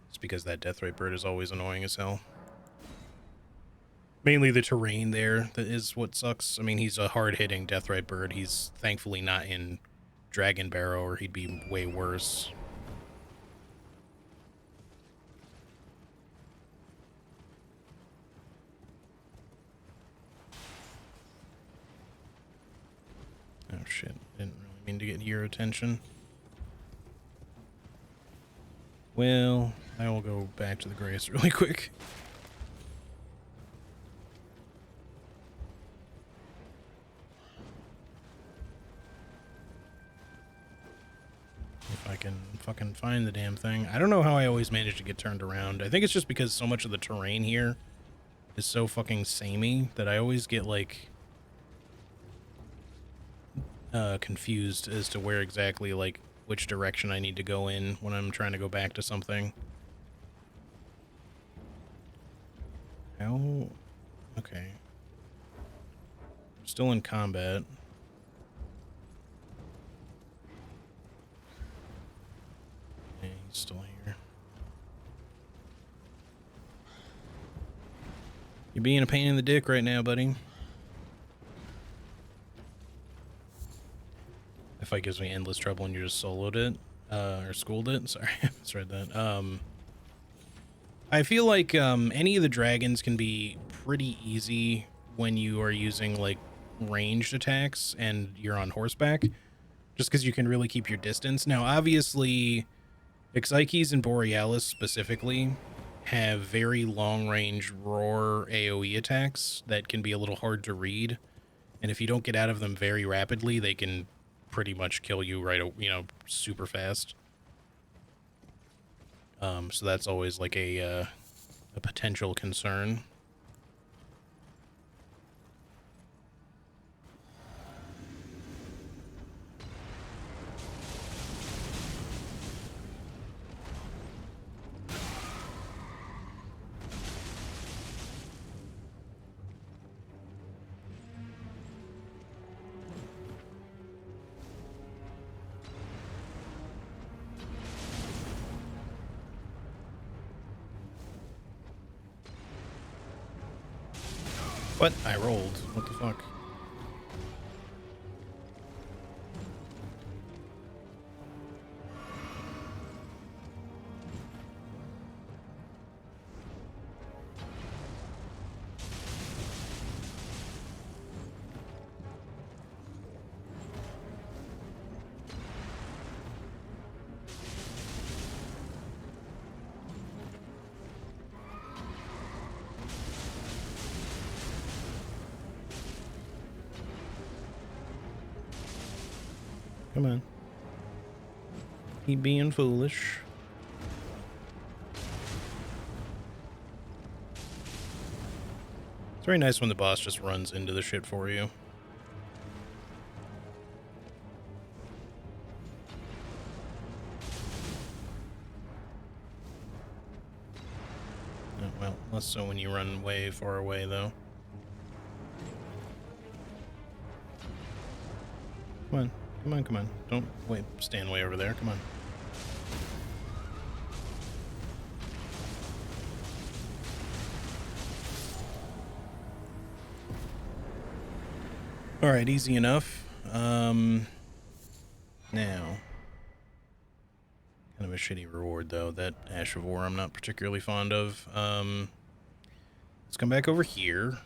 It's because that Deathrite Bird is always annoying as hell. Mainly the terrain there that is what sucks. I mean, he's a hard-hitting Deathrite Bird. He's thankfully not in Dragon Barrow, or he'd be way worse. Oh shit, didn't really mean to get your attention. Well, I will go back to the Grace really quick. If I can fucking find the damn thing. I don't know how I always manage to get turned around. I think it's just because so much of the terrain here is so fucking samey that I always get, like, confused as to where exactly, like, which direction I need to go in when I'm trying to go back to something. How? Okay. Still in combat. Yeah, he's still here. You're being a pain in the dick right now, buddy. That fight gives me endless trouble and you just soloed it. Or schooled it. Sorry, I misread that. I feel like any of the dragons can be pretty easy when you are using like ranged attacks and you're on horseback, just because you can really keep your distance. Now, obviously, Ixikes and Borealis specifically have very long-range roar AoE attacks that can be a little hard to read, and if you don't get out of them very rapidly, they can pretty much kill you right, you know, super fast. So that's always like a potential concern. What? I rolled. What the fuck? Come on. He being foolish. It's very nice when the boss just runs into the shit for you. Oh, well, less so when you run way far away, though. Come on. Come on, come on. Don't wait. Stand way over there. Come on. Alright, easy enough. Now. Kind of a shitty reward, though. That Ash of War I'm not particularly fond of. Let's come back over here.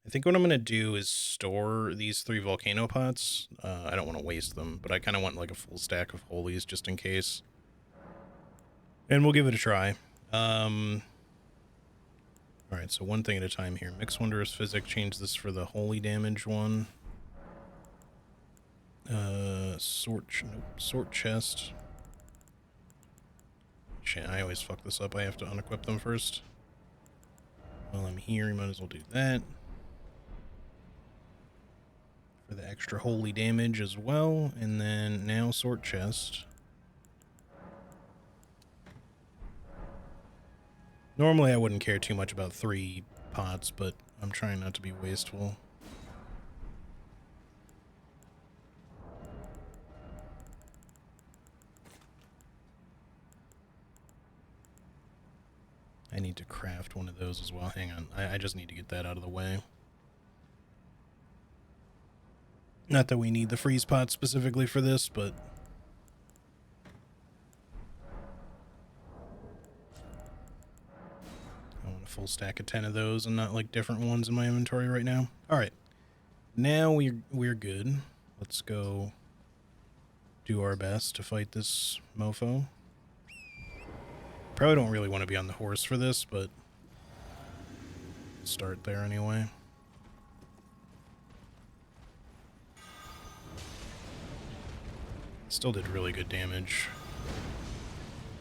I think what I'm going to do is store these 3 volcano pots. I don't want to waste them, but I kind of want like a full stack of holies just in case. And we'll give it a try. Alright, so one thing at a time here. Mix Wondrous Physic, change this for the holy damage one. Sort chest. Shit, I always fuck this up. I have to unequip them first. While I'm here, you might as well do that. For the extra holy damage as well. And then now sort chest. Normally I wouldn't care too much about 3 pots, but I'm trying not to be wasteful. I need to craft one of those as well. Hang on. I just need to get that out of the way. Not that we need the freeze pot specifically for this, but... I want a full stack of 10 of those and not like different ones in my inventory right now. Alright. Now we're good. Let's go do our best to fight this mofo. Probably don't really want to be on the horse for this, but start there anyway. Still did really good damage,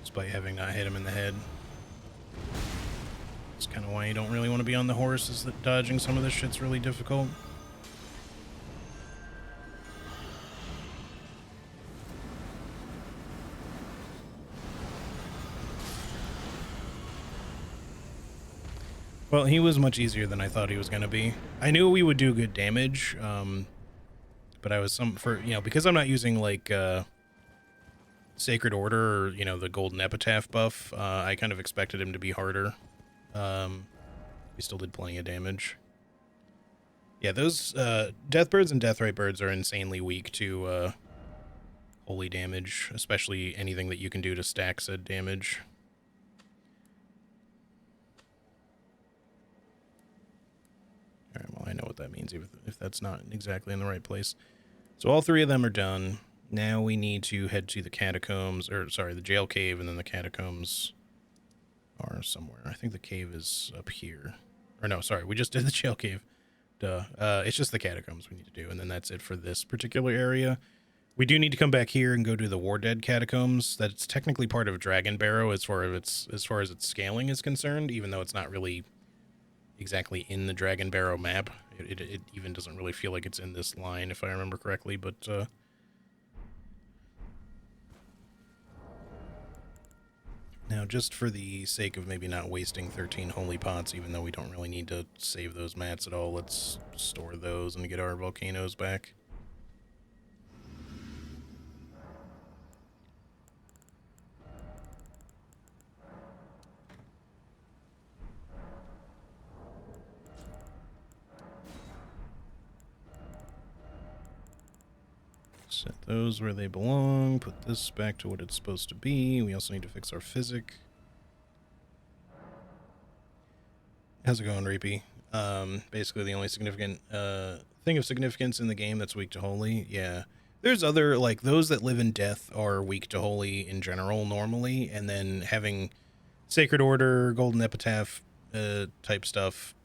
despite having not hit him in the head. That's kind of why you don't really want to be on the horse, is that dodging some of this shit's really difficult. Well, he was much easier than I thought he was going to be. I knew we would do good damage, but I was because I'm not using like Sacred Order or, the Golden Epitaph buff, I kind of expected him to be harder. We still did plenty of damage. Yeah, those Deathbirds and Deathrite Birds are insanely weak to holy damage, especially anything that you can do to stack said damage. Alright, well, I know what that means, even if that's not exactly in the right place. So all 3 of them are done. Now we need to head to the catacombs, or sorry, the jail cave, and then the catacombs are somewhere. I think the cave is up here. Or no, sorry, we just did the jail cave. Duh. It's just the catacombs we need to do, and then that's it for this particular area. We do need to come back here and go to the War Dead catacombs. That's technically part of Dragon Barrow as far as its scaling is concerned, even though it's not really exactly in the Dragon Barrow map. It even doesn't really feel like it's in this line, if I remember correctly, but now, just for the sake of maybe not wasting 13 holy pots, even though we don't really need to save those mats at all, let's store those and get our volcanoes back. Set those where they belong. Put this back to what it's supposed to be. We also need to fix our physic. How's it going, Reapy? Basically the only significant thing of significance in the game that's weak to holy. Yeah. There's other, like, those that live in death are weak to holy in general normally, and then having Sacred Order, Golden Epitaph type stuff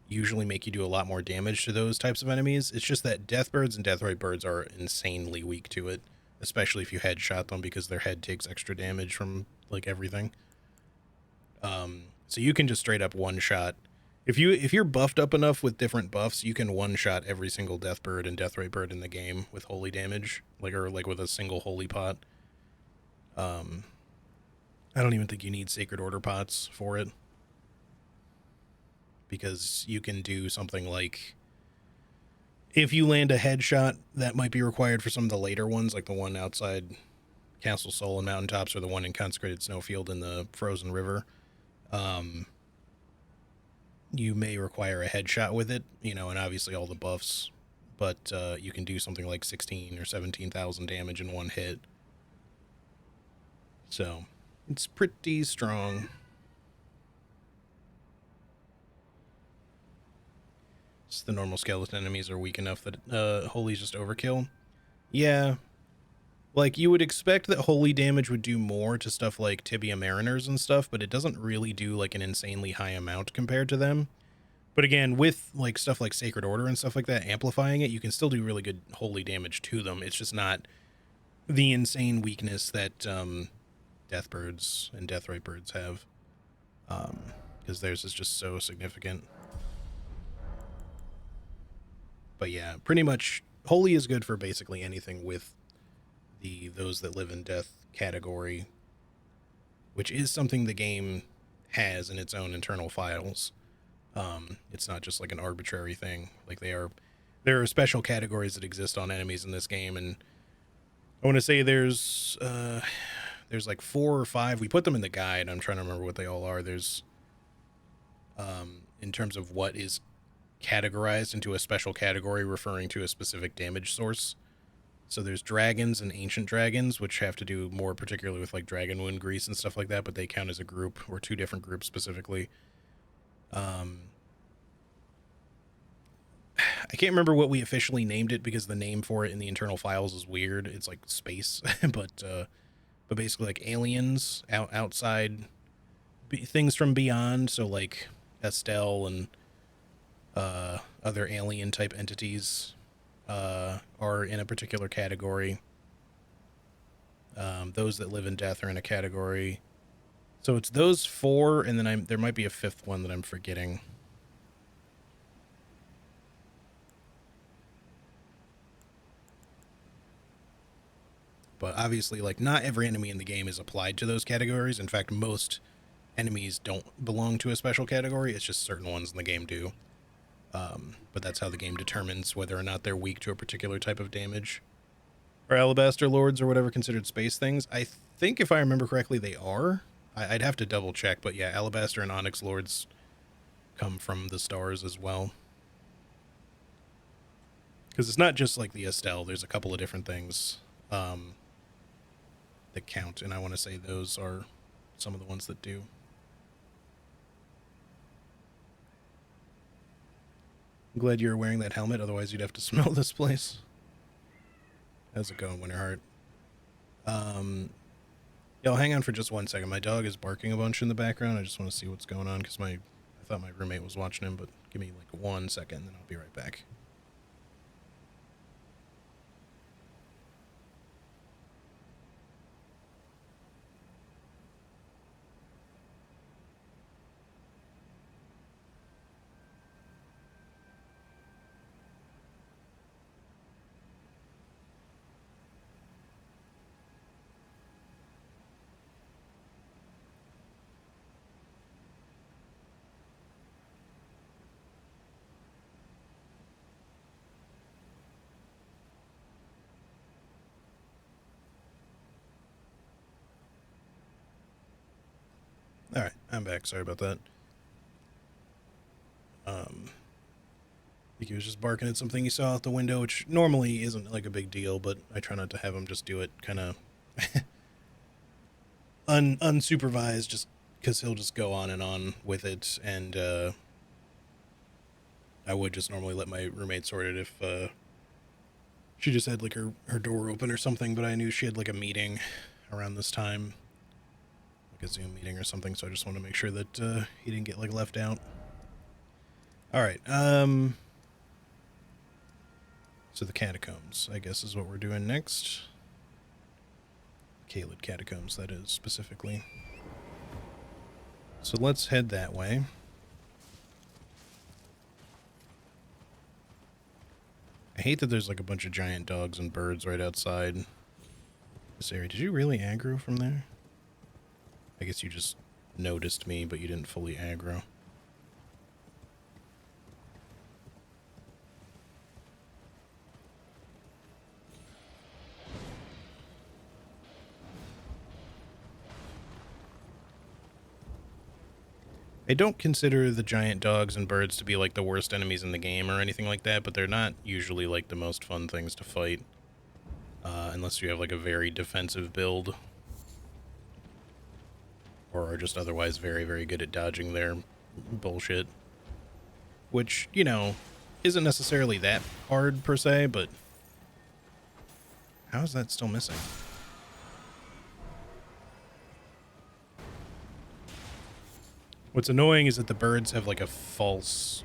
usually make you do a lot more damage to those types of enemies. It's just that Deathbirds and Deathrite Birds are insanely weak to it, especially if you headshot them because their head takes extra damage from, like, everything. So you can just straight up one-shot. If you're buffed up enough with different buffs, you can one-shot every single Deathbird and Deathrite Bird in the game with holy damage, or with a single holy pot. I don't even think you need Sacred Order pots for it, because you can do something like, if you land a headshot that might be required for some of the later ones, like the one outside Castle Sol and Mountaintops, or the one in Consecrated Snowfield in the Frozen River, you may require a headshot with it, and obviously all the buffs, but you can do something like 16 or 17,000 damage in one hit. So it's pretty strong. Just the normal skeleton enemies are weak enough that holy's just overkill. Yeah. Like, you would expect that holy damage would do more to stuff like Tibia Mariners and stuff, but it doesn't really do, like, an insanely high amount compared to them. But again, with, like, stuff like Sacred Order and stuff like that, amplifying it, you can still do really good holy damage to them. It's just not the insane weakness that Deathbirds and Deathrite Birds have. Because theirs is just so significant. But yeah, pretty much, holy is good for basically anything with the those that live in death category, which is something the game has in its own internal files. It's not just like an arbitrary thing. Like, there are special categories that exist on enemies in this game, and I want to say there's like 4 or 5. We put them in the guide. I'm trying to remember what they all are. There's in terms of what is categorized into a special category referring to a specific damage source. So there's dragons and ancient dragons, which have to do more particularly with, like, dragon wound grease and stuff like that, but they count as a group, or 2 different groups specifically. I can't remember what we officially named it, because the name for it in the internal files is weird. It's like space, but basically, like, aliens outside things from beyond. So, like, Estelle and other alien type entities are in a particular category. Those that live in death are in a category. So it's those 4, and then there might be a 5th one that I'm forgetting. But obviously, like, not every enemy in the game is applied to those categories. In fact, most enemies don't belong to a special category. It's just certain ones in the game do. But that's how the game determines whether or not they're weak to a particular type of damage. Are Alabaster Lords or whatever considered space things? I think, if I remember correctly, they are. I'd have to double check, but yeah, Alabaster and Onyx Lords come from the stars as well. Because it's not just like the Estelle. There's a couple of different things that count, and I want to say those are some of the ones that do. I'm glad you're wearing that helmet, otherwise you'd have to smell this place. How's it going, Winterheart? Yeah, I'll hang on for just 1 second. My dog is barking a bunch in the background. I just want to see what's going on, because I thought my roommate was watching him, but give me like 1 second, then I'll be right back. Alright, I'm back. Sorry about that. think he was just barking at something he saw out the window, which normally isn't like a big deal, but I try not to have him just do it kind of unsupervised, just because he'll just go on and on with it. And I would just normally let my roommate sort it if she just had like her door open or something, but I knew she had like a meeting around this time, like a Zoom meeting or something, so I just want to make sure that he didn't get like left out. All right. So the catacombs, I guess, is what we're doing next. Caelid catacombs, that is, specifically. So let's head that way. I hate that there's like a bunch of giant dogs and birds right outside this area. Did you really aggro from there? I guess you just noticed me, but you didn't fully aggro. I don't consider the giant dogs and birds to be like the worst enemies in the game or anything like that, but they're not usually like the most fun things to fight. Unless you have like a very defensive build. Or are just otherwise very, very good at dodging their bullshit. Which, you know, isn't necessarily that hard per se, but how is that still missing? What's annoying is that the birds have like a false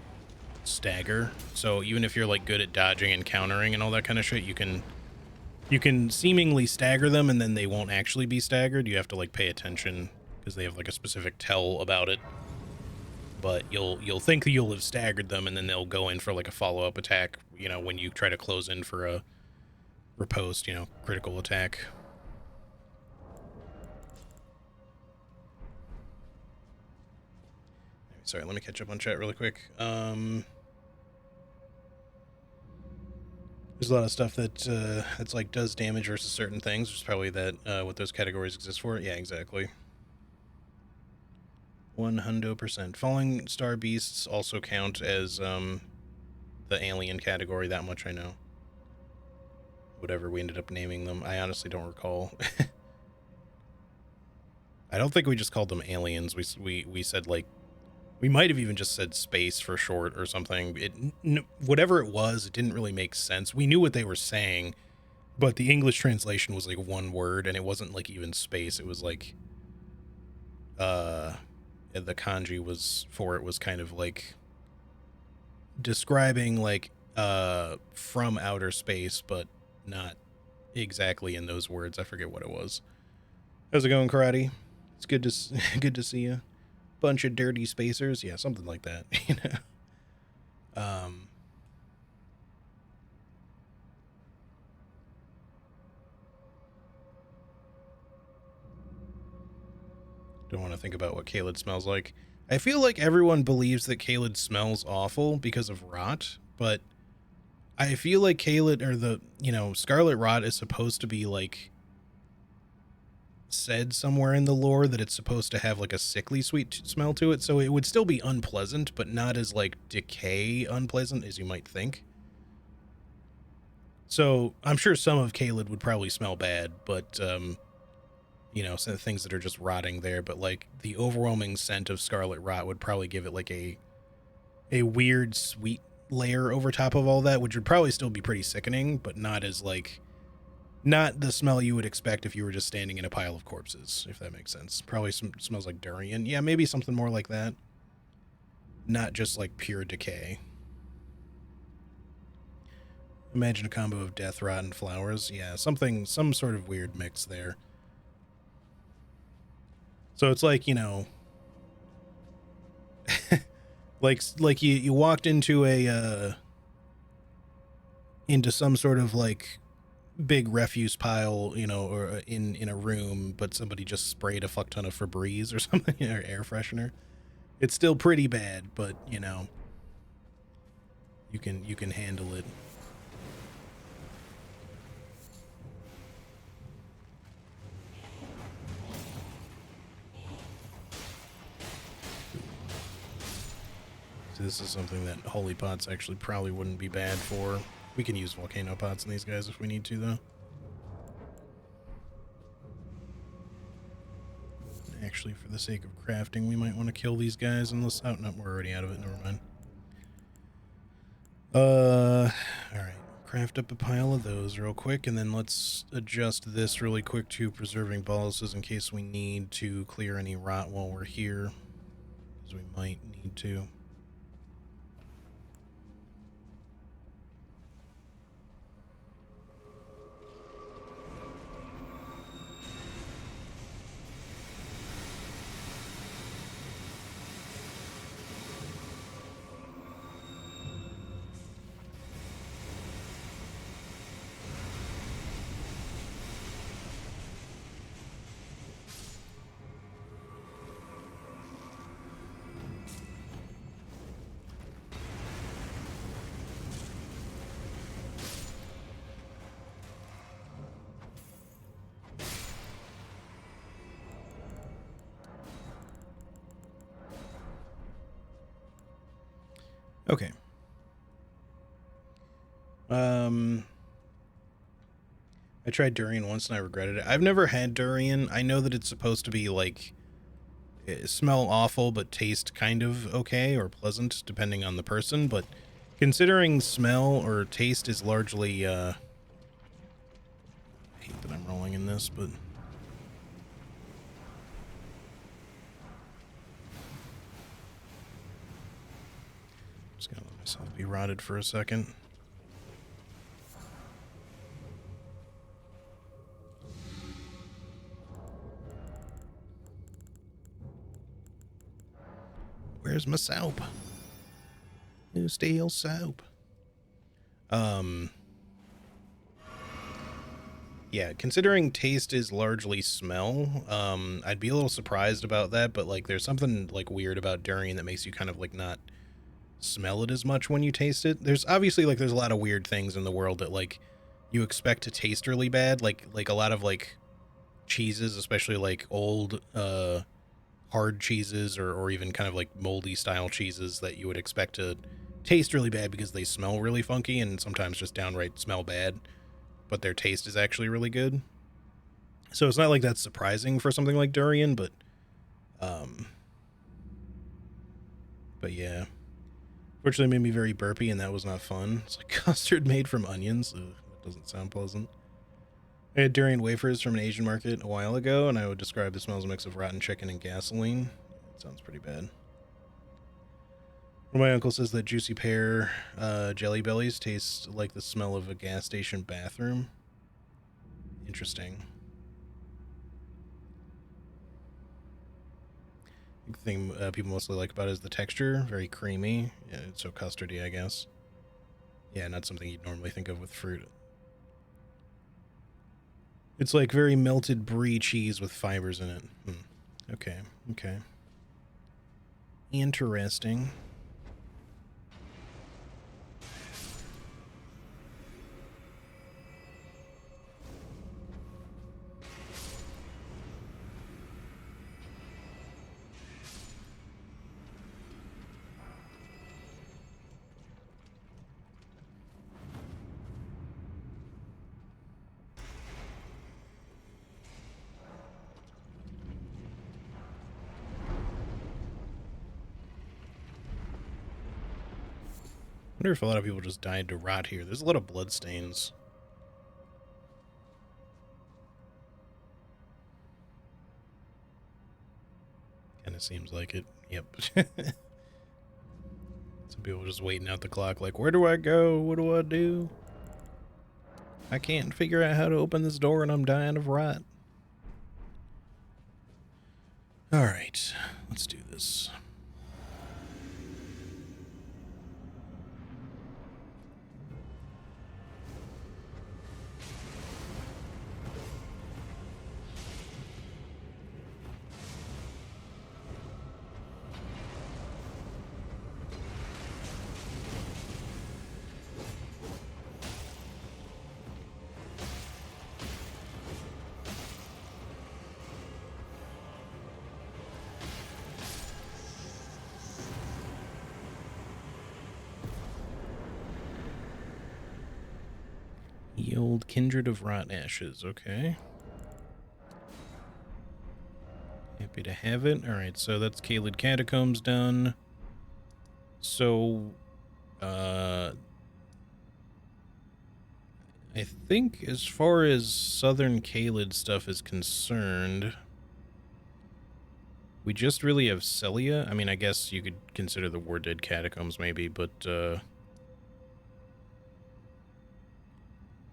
stagger. So even if you're like good at dodging and countering and all that kind of shit, you can seemingly stagger them and then they won't actually be staggered. You have to like pay attention because they have like a specific tell about it. But you'll think that you'll have staggered them and then they'll go in for like a follow-up attack, you know, when you try to close in for a riposte, you know, critical attack. Sorry, let me catch up on chat really quick. There's a lot of stuff that that's like does damage versus certain things, which is probably that what those categories exist for. Yeah, exactly. 100%. Falling star beasts also count as the alien category. That much I know. Whatever we ended up naming them, I honestly don't recall. I don't think we just called them aliens. We said like. We might have even just said space for short or something. Whatever it was, it didn't really make sense. We knew what they were saying, but the English translation was like one word, and it wasn't like even space. It was like, the kanji was for it was kind of like describing like from outer space, but not exactly in those words. I forget what it was. How's it going, Karate? It's good to see you. Bunch of dirty spacers, yeah, something like that. You know. Don't want to think about what Caelid smells like. I feel like everyone believes that Caelid smells awful because of rot, but I feel like Caelid, or the, you know, scarlet rot is supposed to be like said somewhere in the lore that it's supposed to have like a sickly sweet smell to it, so it would still be unpleasant, but not as like decay unpleasant as you might think. So I'm sure some of Caelid would probably smell bad, but you know, some things that are just rotting there, but like the overwhelming scent of scarlet rot would probably give it like a weird sweet layer over top of all that, which would probably still be pretty sickening, but not as like, not the smell you would expect if you were just standing in a pile of corpses, if that makes sense. Probably smells like durian. Yeah, maybe something more like that. Not just like pure decay. Imagine a combo of death rot and flowers. Yeah, some sort of weird mix there. So it's like, you know, like you walked into a into some sort of like big refuse pile, you know, or in a room, but somebody just sprayed a fuck ton of Febreze or something, or air freshener. It's still pretty bad, but you know, you can handle it. So this is something that holy pots actually probably wouldn't be bad for. We can use volcano pots in these guys if we need to, though. Actually, for the sake of crafting, we might want to kill these guys unless... Oh, no, we're already out of it. Never mind. Alright. Craft up a pile of those real quick, and then let's adjust this really quick to preserving boluses in case we need to clear any rot while we're here, because we might need to. Okay. I tried durian once and I regretted it. I've never had durian. I know that it's supposed to be like smell awful but taste kind of okay or pleasant depending on the person, but considering smell or taste is largely I hate that I'm rolling in this, but just gonna let myself be rotted for a second. Where's my soap? New steel soap. Yeah, considering taste is largely smell, I'd be a little surprised about that, but like there's something like weird about durian that makes you kind of like not smell it as much when you taste it. There's obviously like there's a lot of weird things in the world that like you expect to taste really bad, like a lot of like cheeses, especially like old hard cheeses or even kind of like moldy style cheeses that you would expect to taste really bad because they smell really funky and sometimes just downright smell bad, but their taste is actually really good. So it's not like that's surprising for something like durian, but yeah. Fortunately, it made me very burpy, and that was not fun. It's like custard made from onions. Ugh, that doesn't sound pleasant. I had durian wafers from an Asian market a while ago, and I would describe the smell as a mix of rotten chicken and gasoline. It sounds pretty bad. My uncle says that juicy pear jelly bellies taste like the smell of a gas station bathroom. Interesting. The thing people mostly like about it is the texture. Very creamy. Yeah, it's so custardy, I guess. Yeah, not something you'd normally think of with fruit. It's like very melted brie cheese with fibers in it. Okay, okay. Interesting. I wonder if a lot of people just died to rot here. There's a lot of blood stains. Kind of seems like it. Yep. Some people just waiting out the clock like, where do I go? What do I do? I can't figure out how to open this door and I'm dying of rot. Alright, let's do this. The old Kindred of Rot Ashes, okay. Happy to have it. Alright, so that's Caelid Catacombs done. So, I think as far as Southern Caelid stuff is concerned, we just really have Celia. I mean, I guess you could consider the War Dead Catacombs maybe, but,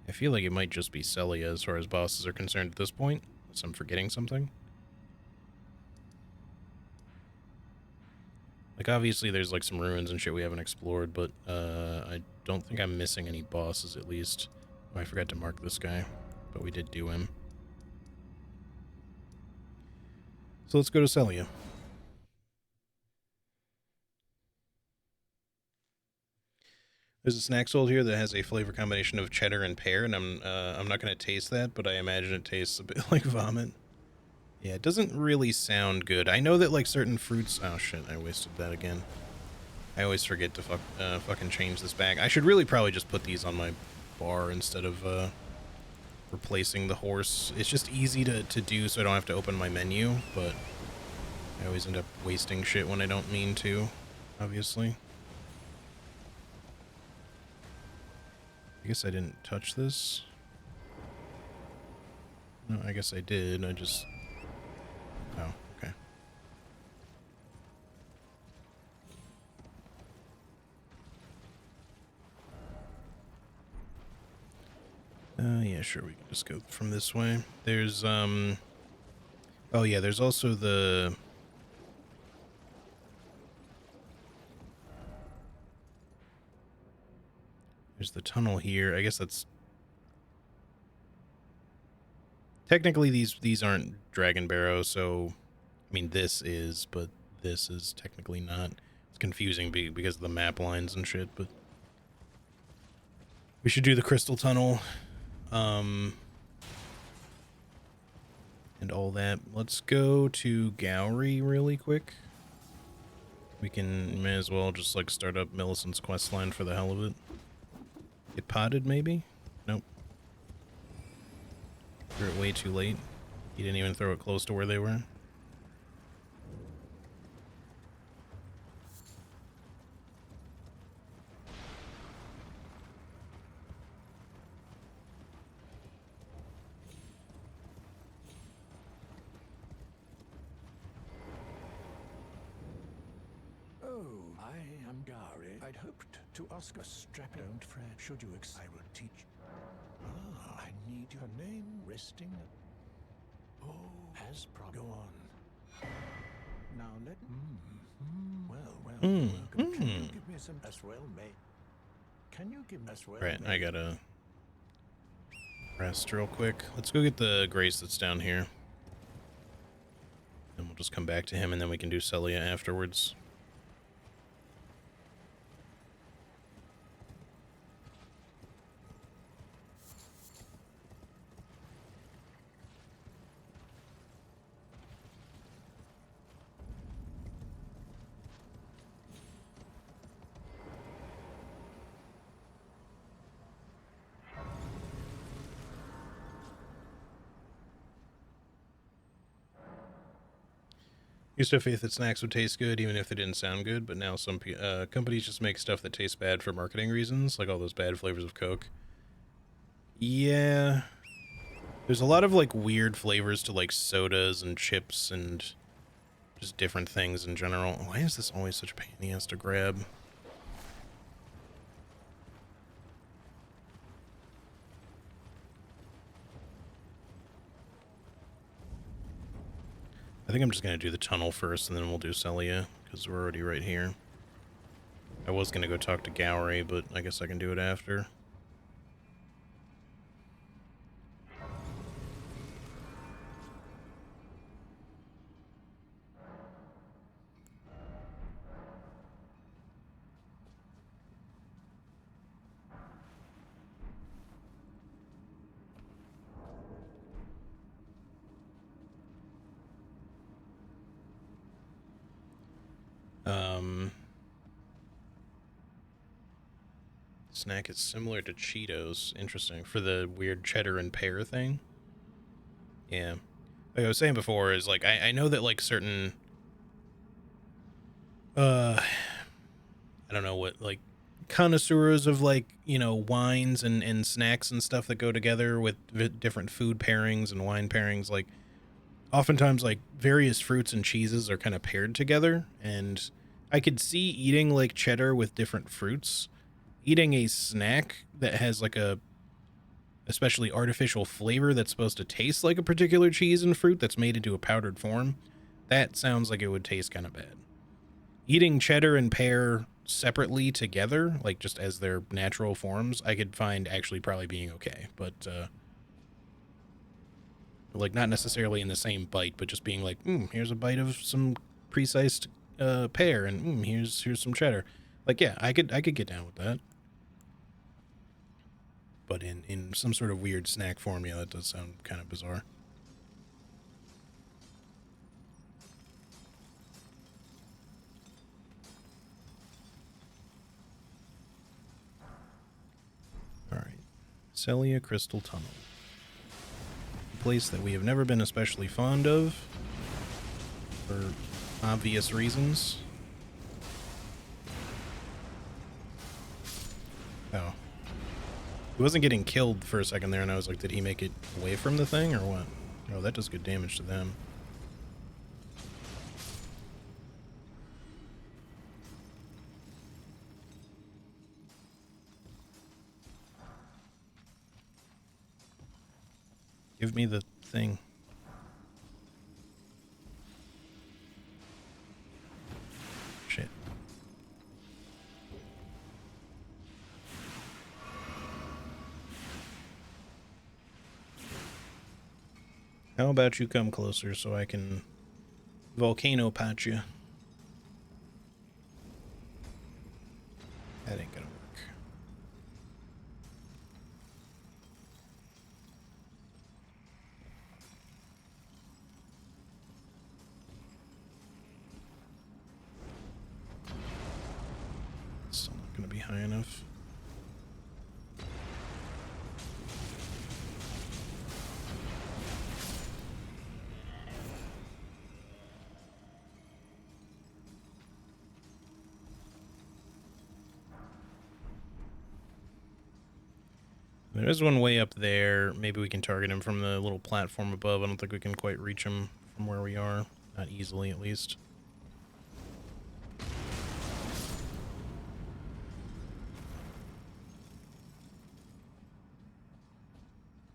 I feel like it might just be Celia as far as bosses are concerned at this point, unless I'm forgetting something. Like, obviously there's, like, some ruins and shit we haven't explored, but, I don't think I'm missing any bosses, at least. Oh, I forgot to mark this guy, but we did do him. So let's go to Celia. There's a snack sold here that has a flavor combination of cheddar and pear, and I'm not going to taste that, but I imagine it tastes a bit like vomit. Yeah, it doesn't really sound good. I know that, like, certain fruits... Oh, shit, I wasted that again. I always forget to fucking change this back. I should really probably just put these on my bar instead of, replacing the horse. It's just easy to do so I don't have to open my menu, but I always end up wasting shit when I don't mean to, obviously. I guess I didn't touch this. No, I guess I did. I just... Oh, okay. Yeah, sure, we can just go from this way. There's, oh yeah, there's also the... There's the tunnel here. I guess that's... Technically, these aren't Dragon Barrow, so... I mean, this is, but this is technically not. It's confusing because of the map lines and shit, but... We should do the Crystal Tunnel. And all that. Let's go to Gowrie really quick. We may as well just, like, start up Millicent's questline for the hell of it. Get potted, maybe? Nope. Threw it way too late. He didn't even throw it close to where they were. I'd hoped to ask a strapping. Don't fret. Should you I will teach. I need your name resting. Oh, has problem. Go on. Now let. Well. Welcome. Can you give me some as well, mate? Can you give me as well? Right, I gotta rest real quick. Let's go get the Grace that's down here. And we'll just come back to him, and then we can do Celia afterwards. Used to have faith that snacks would taste good even if they didn't sound good, but now some companies just make stuff that tastes bad for marketing reasons, like all those bad flavors of Coke. Yeah. There's a lot of, like, weird flavors to, like, sodas and chips and just different things in general. Why is this always such a pain in the ass to grab? I think I'm just going to do the tunnel first, and then we'll do Celia, because we're already right here. I was going to go talk to Gowrie, but I guess I can do it after. snack is similar to Cheetos. Interesting. For the weird cheddar and pear thing. Yeah. Like I was saying before, is like I know that like certain I don't know what, like, connoisseurs of, like, you know, wines and snacks and stuff that go together with different food pairings and wine pairings, like, oftentimes, like, various fruits and cheeses are kind of paired together, and I could see eating, like, cheddar with different fruits. Eating a snack that has, like, a especially artificial flavor that's supposed to taste like a particular cheese and fruit that's made into a powdered form, that sounds like it would taste kind of bad. Eating cheddar and pear separately together, like just as their natural forms, I could find actually probably being okay. But like not necessarily in the same bite, but just being like, here's a bite of some pre-sliced pear, and here's some cheddar. Like, yeah, I could get down with that. But in some sort of weird snack form, yeah, that does sound kind of bizarre. Alright. Celia Crystal Tunnel. A place that we have never been especially fond of, for obvious reasons. Oh. He wasn't getting killed for a second there, and I was like, did he make it away from the thing, or what? Oh, that does good damage to them. Give me the thing. Shit. How about you come closer so I can volcano pot you? That ain't gonna work. Still not gonna be high enough. There is one way up there. Maybe we can target him from the little platform above. I don't think we can quite reach him from where we are. Not easily, at least.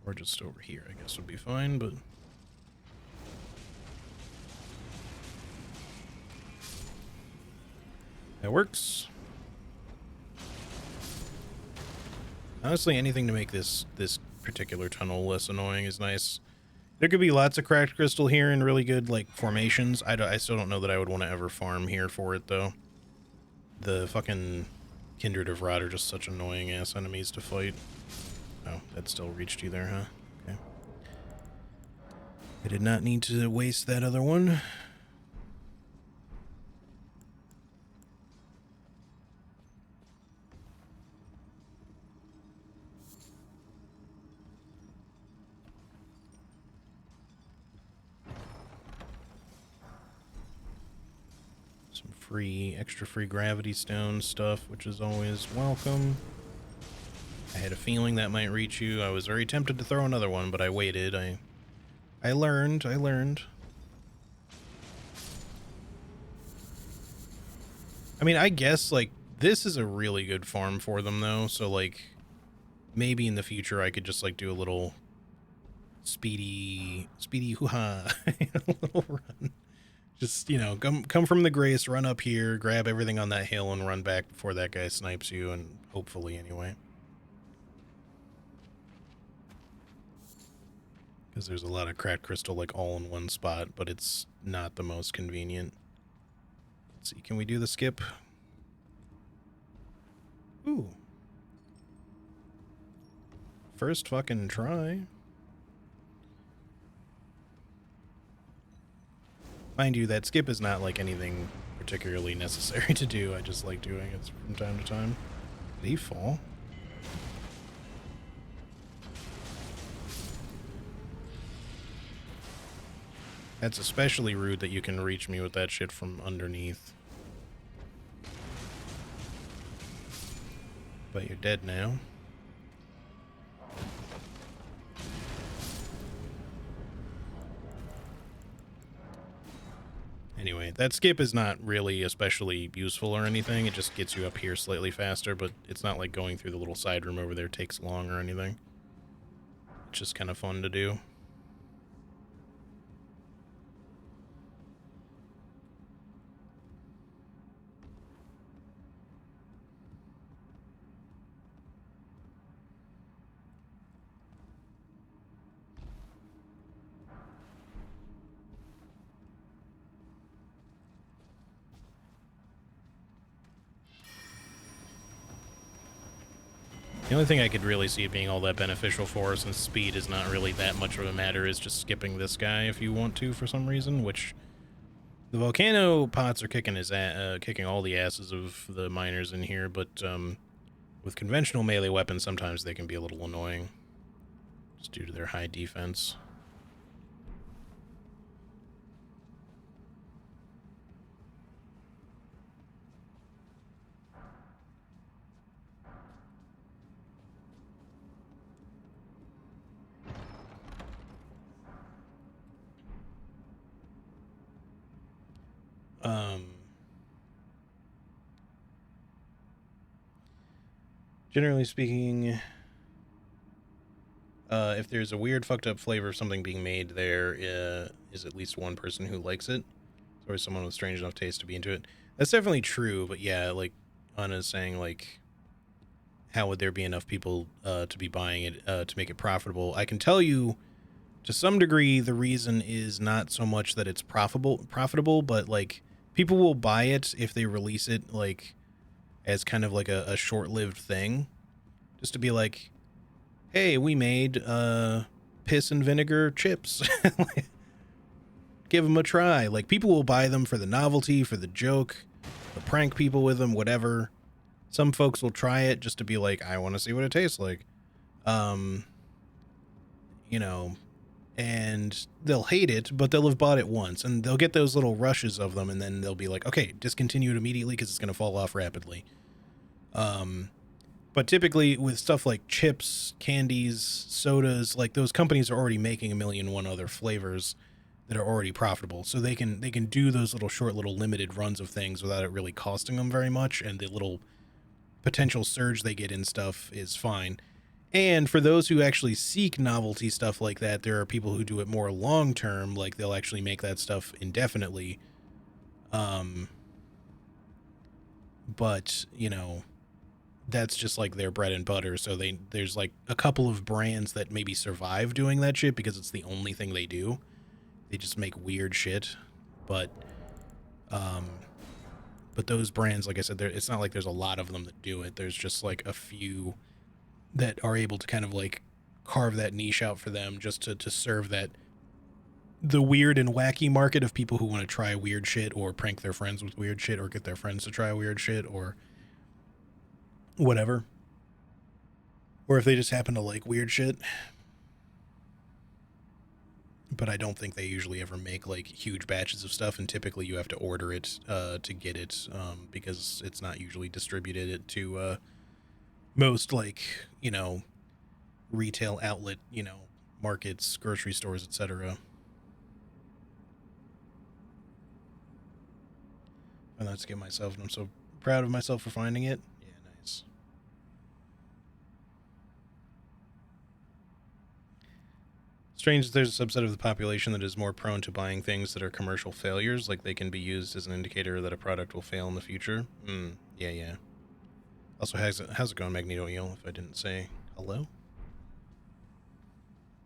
Or just over here, I guess would be fine, but... that works. Honestly, anything to make this particular tunnel less annoying is nice. There could be lots of cracked crystal here and really good, like, formations. I still don't know that I would want to ever farm here for it, though. The fucking Kindred of Rot are just such annoying-ass enemies to fight. Oh, that still reached you there, huh? Okay. I did not need to waste that other one. Some extra free gravity stone stuff, which is always welcome. I had a feeling that might reach you. I was very tempted to throw another one, but I waited. I learned. I mean, I guess, like, this is a really good farm for them, though, so, like, maybe in the future I could just, like, do a little speedy hoo-ha, a little run. Just, you know, come from the grace, run up here, grab everything on that hill, and run back before that guy snipes you, and hopefully, anyway. Because there's a lot of cracked crystal, like, all in one spot, but it's not the most convenient. Let's see, can we do the skip? Ooh. First fucking try. Mind you, that skip is not, like, anything particularly necessary to do. I just like doing it from time to time. Did he fall? That's especially rude that you can reach me with that shit from underneath. But you're dead now. Anyway, that skip is not really especially useful or anything. It just gets you up here slightly faster, but it's not like going through the little side room over there takes long or anything. It's just kind of fun to do. The only thing I could really see it being all that beneficial for, since speed is not really that much of a matter, is just skipping this guy if you want to for some reason, which the volcano pots are kicking kicking all the asses of the miners in here, but with conventional melee weapons, sometimes they can be a little annoying, just due to their high defense. Generally speaking, if there's a weird, fucked up flavor of something being made, there is at least one person who likes it, or someone with strange enough taste to be into it. That's definitely true, but yeah, like Anna's saying, like, how would there be enough people to be buying it to make it profitable? I can tell you, to some degree, the reason is not so much that it's profitable, but like people will buy it if they release it like as kind of like a short-lived thing, just to be like, hey, we made piss and vinegar chips. Give them a try. Like, people will buy them for the novelty, for the joke, they'll prank people with them, whatever. Some folks will try it just to be like, I want to see what it tastes like. You know, and they'll hate it, but they'll have bought it once, and they'll get those little rushes of them, and then they'll be like, okay, discontinue it immediately because it's going to fall off rapidly. But typically with stuff like chips, candies, sodas, like those companies are already making 1,000,001 other flavors that are already profitable. So they can do those little short little limited runs of things without it really costing them very much, and the little potential surge they get in stuff is fine. And for those who actually seek novelty stuff like that, there are people who do it more long term, like they'll actually make that stuff indefinitely. But, you know, that's just like their bread and butter. So there's like a couple of brands that maybe survive doing that shit because it's the only thing they do. They just make weird shit. But those brands, like I said, it's not like there's a lot of them that do it. There's just like a few that are able to kind of like carve that niche out for them just to serve that the weird and wacky market of people who want to try weird shit or prank their friends with weird shit or get their friends to try weird shit or whatever. Or if they just happen to like weird shit. But I don't think they usually ever make like huge batches of stuff, and typically you have to order it to get it because it's not usually distributed to most, like, you know, retail outlet, you know, markets, grocery stores, etc. And let's get myself, and I'm so proud of myself for finding it. Yeah, nice. Strange that there's a subset of the population that is more prone to buying things that are commercial failures, like they can be used as an indicator that a product will fail in the future. Yeah, yeah. Also, how's it going, Magneto Eel, if I didn't say hello?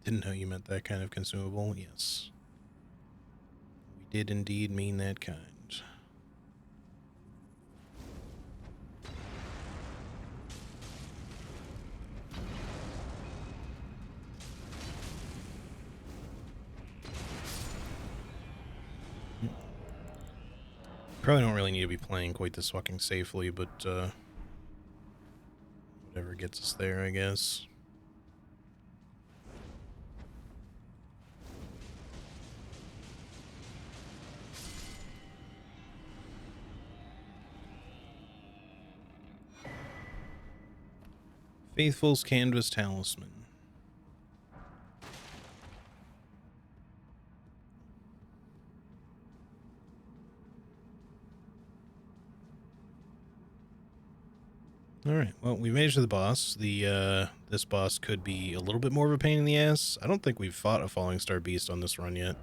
Didn't know you meant that kind of consumable. Yes. We did indeed mean that kind. Probably don't really need to be playing quite this fucking safely, but whatever gets us there, I guess. Faithful's Canvas Talisman. Alright, well, we made it to the boss. This boss could be a little bit more of a pain in the ass. I don't think we've fought a Falling Star Beast on this run yet.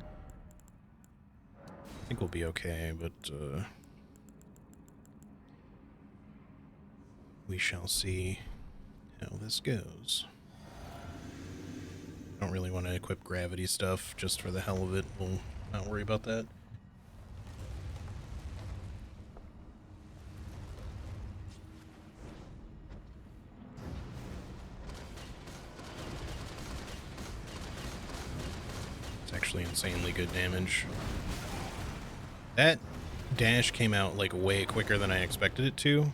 I think we'll be okay, but, we shall see how this goes. I don't really want to equip gravity stuff just for the hell of it. We'll not worry about that. Actually insanely good damage. That dash came out like way quicker than I expected it to.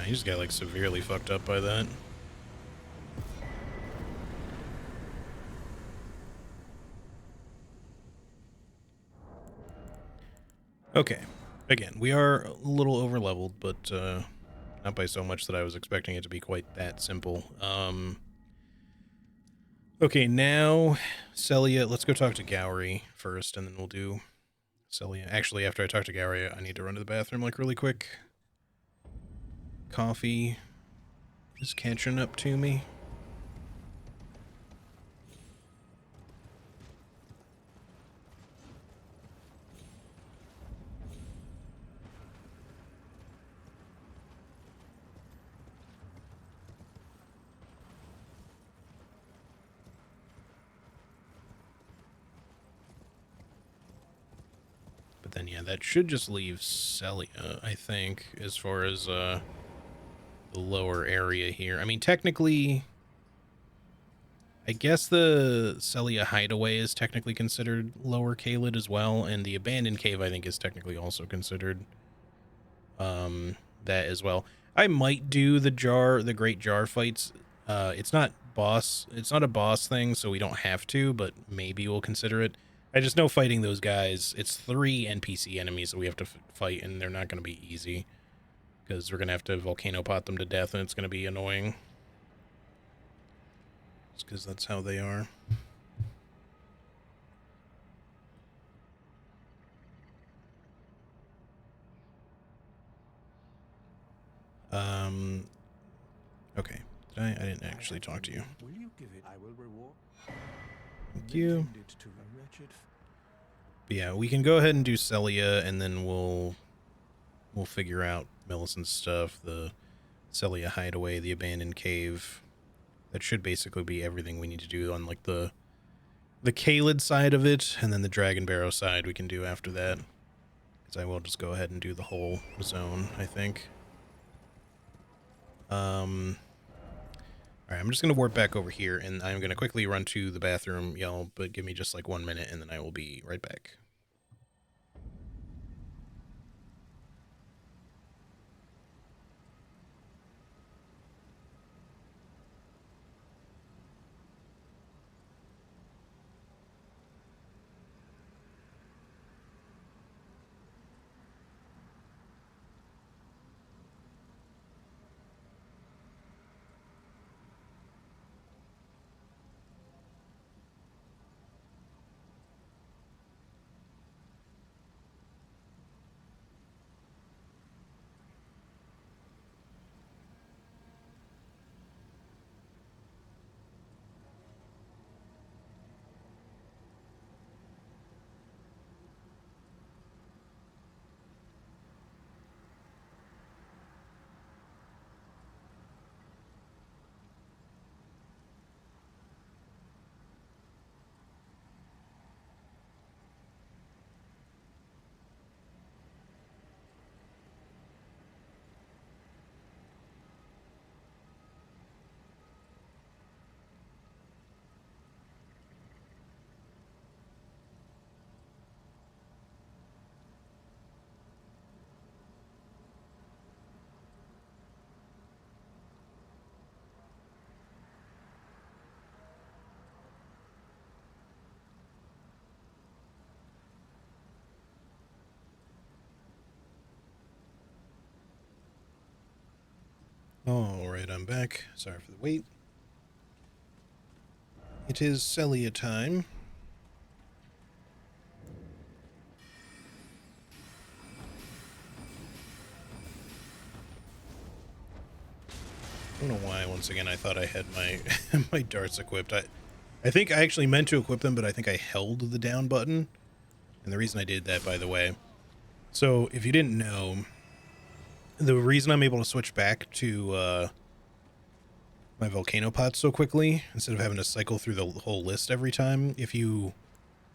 He just got like severely fucked up by that. Okay. Again, we are a little over leveled, but not by so much that I was expecting it to be quite that simple. Okay, now Celia, let's go talk to Gowry first, and then we'll do Celia. Actually, after I talk to Gowry, I need to run to the bathroom like really quick. Coffee is catching up to me. But then, yeah, that should just leave Celia, I think, as far as the lower area here. I mean, technically, I guess the Celia Hideaway is technically considered Lower Caelid as well, and the Abandoned Cave, I think, is technically also considered that as well. I might do the Great Jar fights. It's not a boss thing, so we don't have to, but maybe we'll consider it. I just know fighting those guys, it's 3 NPC enemies that we have to fight, and they're not going to be easy, because we're going to have to volcano pot them to death, and it's going to be annoying. Just because that's how they are. Okay. I didn't actually talk to you. Will you give it? I will reward. Thank you. To a wretched. But yeah, we can go ahead and do Celia, and then we'll figure out Millicent's stuff, the Celia Hideaway, the Abandoned Cave. That should basically be everything we need to do on like the Caelid side of it, and then the Dragon Barrow side we can do after that. Because I will just go ahead and do the whole zone, I think. Alright, I'm just going to warp back over here, and I'm going to quickly run to the bathroom, y'all, but give me just like 1 minute, and then I will be right back. Alright, I'm back. Sorry for the wait. It is Celia time. I don't know why, once again, I thought I had my my darts equipped. I think I actually meant to equip them, but I think I held the down button. And the reason I did that, by the way. So, if you didn't know, the reason I'm able to switch back to my volcano pots so quickly, instead of having to cycle through the whole list every time, if you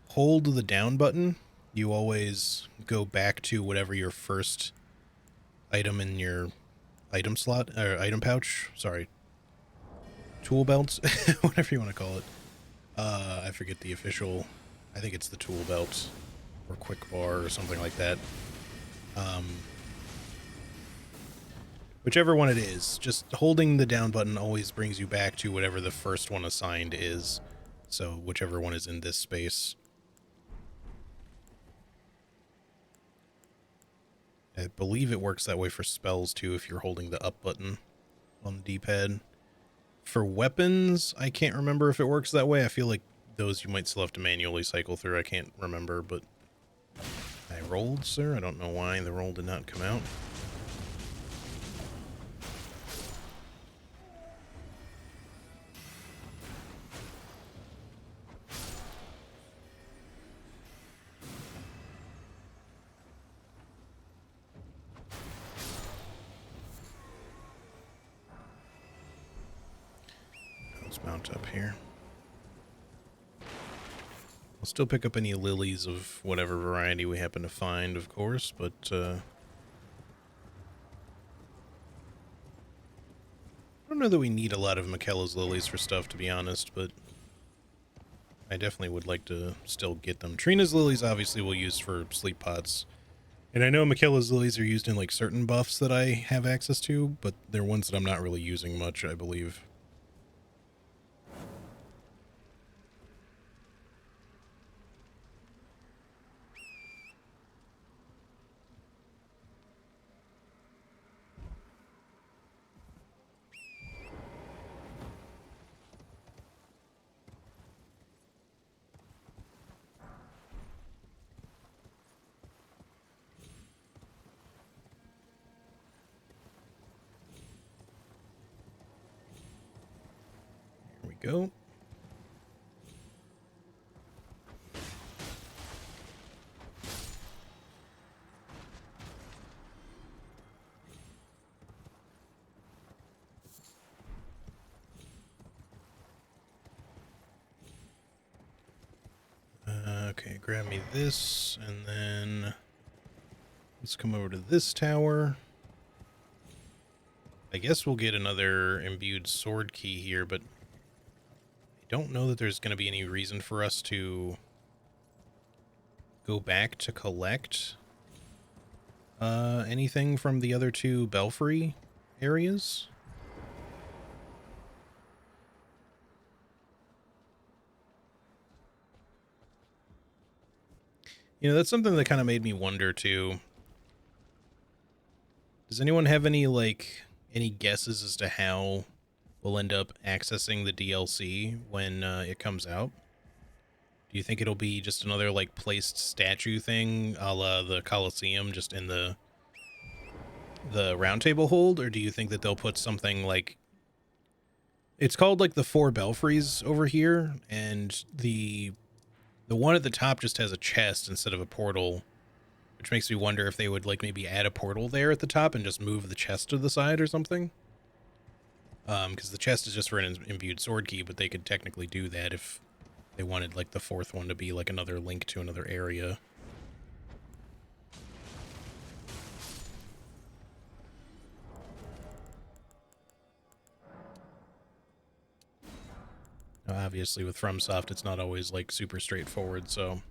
hold the down button, you always go back to whatever your first item in your item slot, or item pouch, sorry, tool belt, whatever you want to call it. I forget the official, I think it's the tool belt, or quick bar, or something like that. Whichever one it is, just holding the down button always brings you back to whatever the first one assigned is. So whichever one is in this space. I believe it works that way for spells too if you're holding the up button on the D-pad. For weapons, I can't remember if it works that way. I feel like those you might still have to manually cycle through. I can't remember, but I rolled, sir. I don't know why the roll did not come out. Let's mount up here. We'll still pick up any lilies of whatever variety we happen to find, of course, but I don't know that we need a lot of Michaela's lilies for stuff, to be honest, but I definitely would like to still get them. Trina's lilies obviously we'll use for sleep pots. And I know Michaela's lilies are used in like certain buffs that I have access to, but they're ones that I'm not really using much, I believe. Here we go. Okay, grab me this, and then let's come over to this tower. I guess we'll get another imbued sword key here, but I don't know that there's going to be any reason for us to go back to collect anything from the other two belfry areas. You know, that's something that kind of made me wonder too. Does anyone have any any guesses as to how we'll end up accessing the DLC when it comes out? Do you think it'll be just another like placed statue thing, a la the Colosseum, just in the round table hold, or do you think that they'll put something like, it's called like the four belfries over here, and the one at the top just has a chest instead of a portal, which makes me wonder if they would like maybe add a portal there at the top and just move the chest to the side or something. Because the chest is just for an imbued sword key, but they could technically do that if they wanted like the fourth one to be like another link to another area. Now, obviously with FromSoft, it's not always like super straightforward, so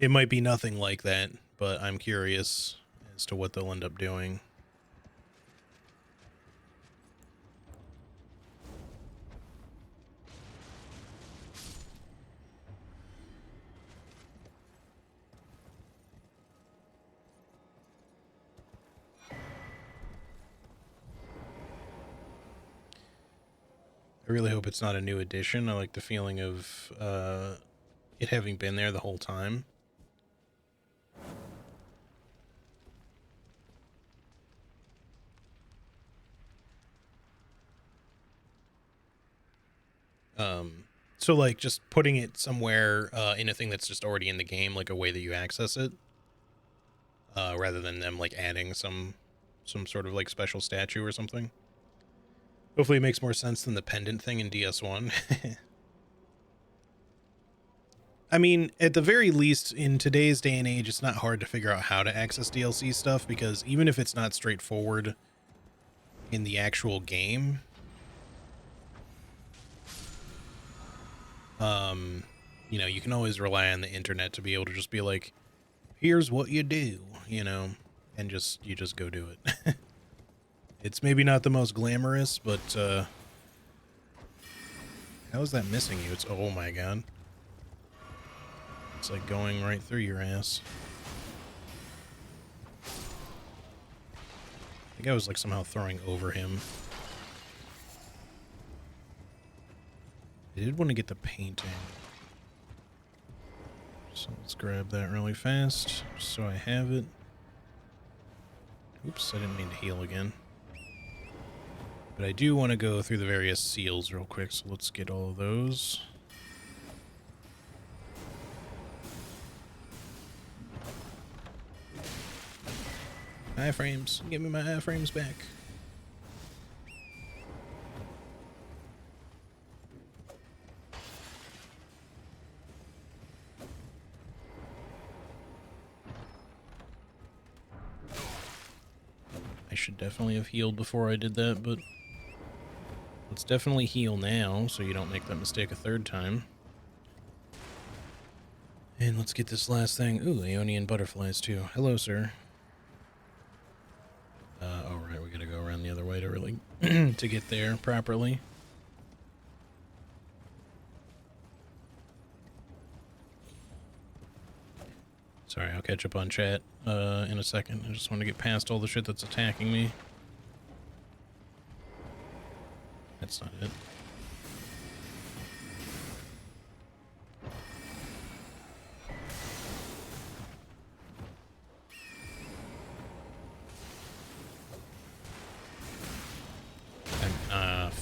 it might be nothing like that, but I'm curious as to what they'll end up doing. really hope it's not a new addition. I like the feeling of it having been there the whole time. So like just putting it somewhere in a thing that's just already in the game, like a way that you access it, rather than them like adding some sort of like special statue or something. Hopefully it makes more sense than the pendant thing in DS1. I mean, at the very least, in today's day and age, it's not hard to figure out how to access DLC stuff, because even if it's not straightforward in the actual game, you know, you can always rely on the internet to be able to just be like, here's what you do, you know, and you just go do it. It's maybe not the most glamorous, but how is that missing you? It's, oh my god. It's like going right through your ass. I think I was like somehow throwing over him. I did want to get the painting. So let's grab that really fast, so I have it. Oops, I didn't mean to heal again. But I do want to go through the various seals real quick, so let's get all of those. Iframes. Give me my iframes back. I should definitely have healed before I did that, but let's definitely heal now so you don't make that mistake a third time. And let's get this last thing. Ooh, Aeonian butterflies too. Hello, sir. Alright, we gotta go around the other way to really to get there properly. Sorry, I'll catch up on chat in a second. I just want to get past all the shit that's attacking me. That's not it.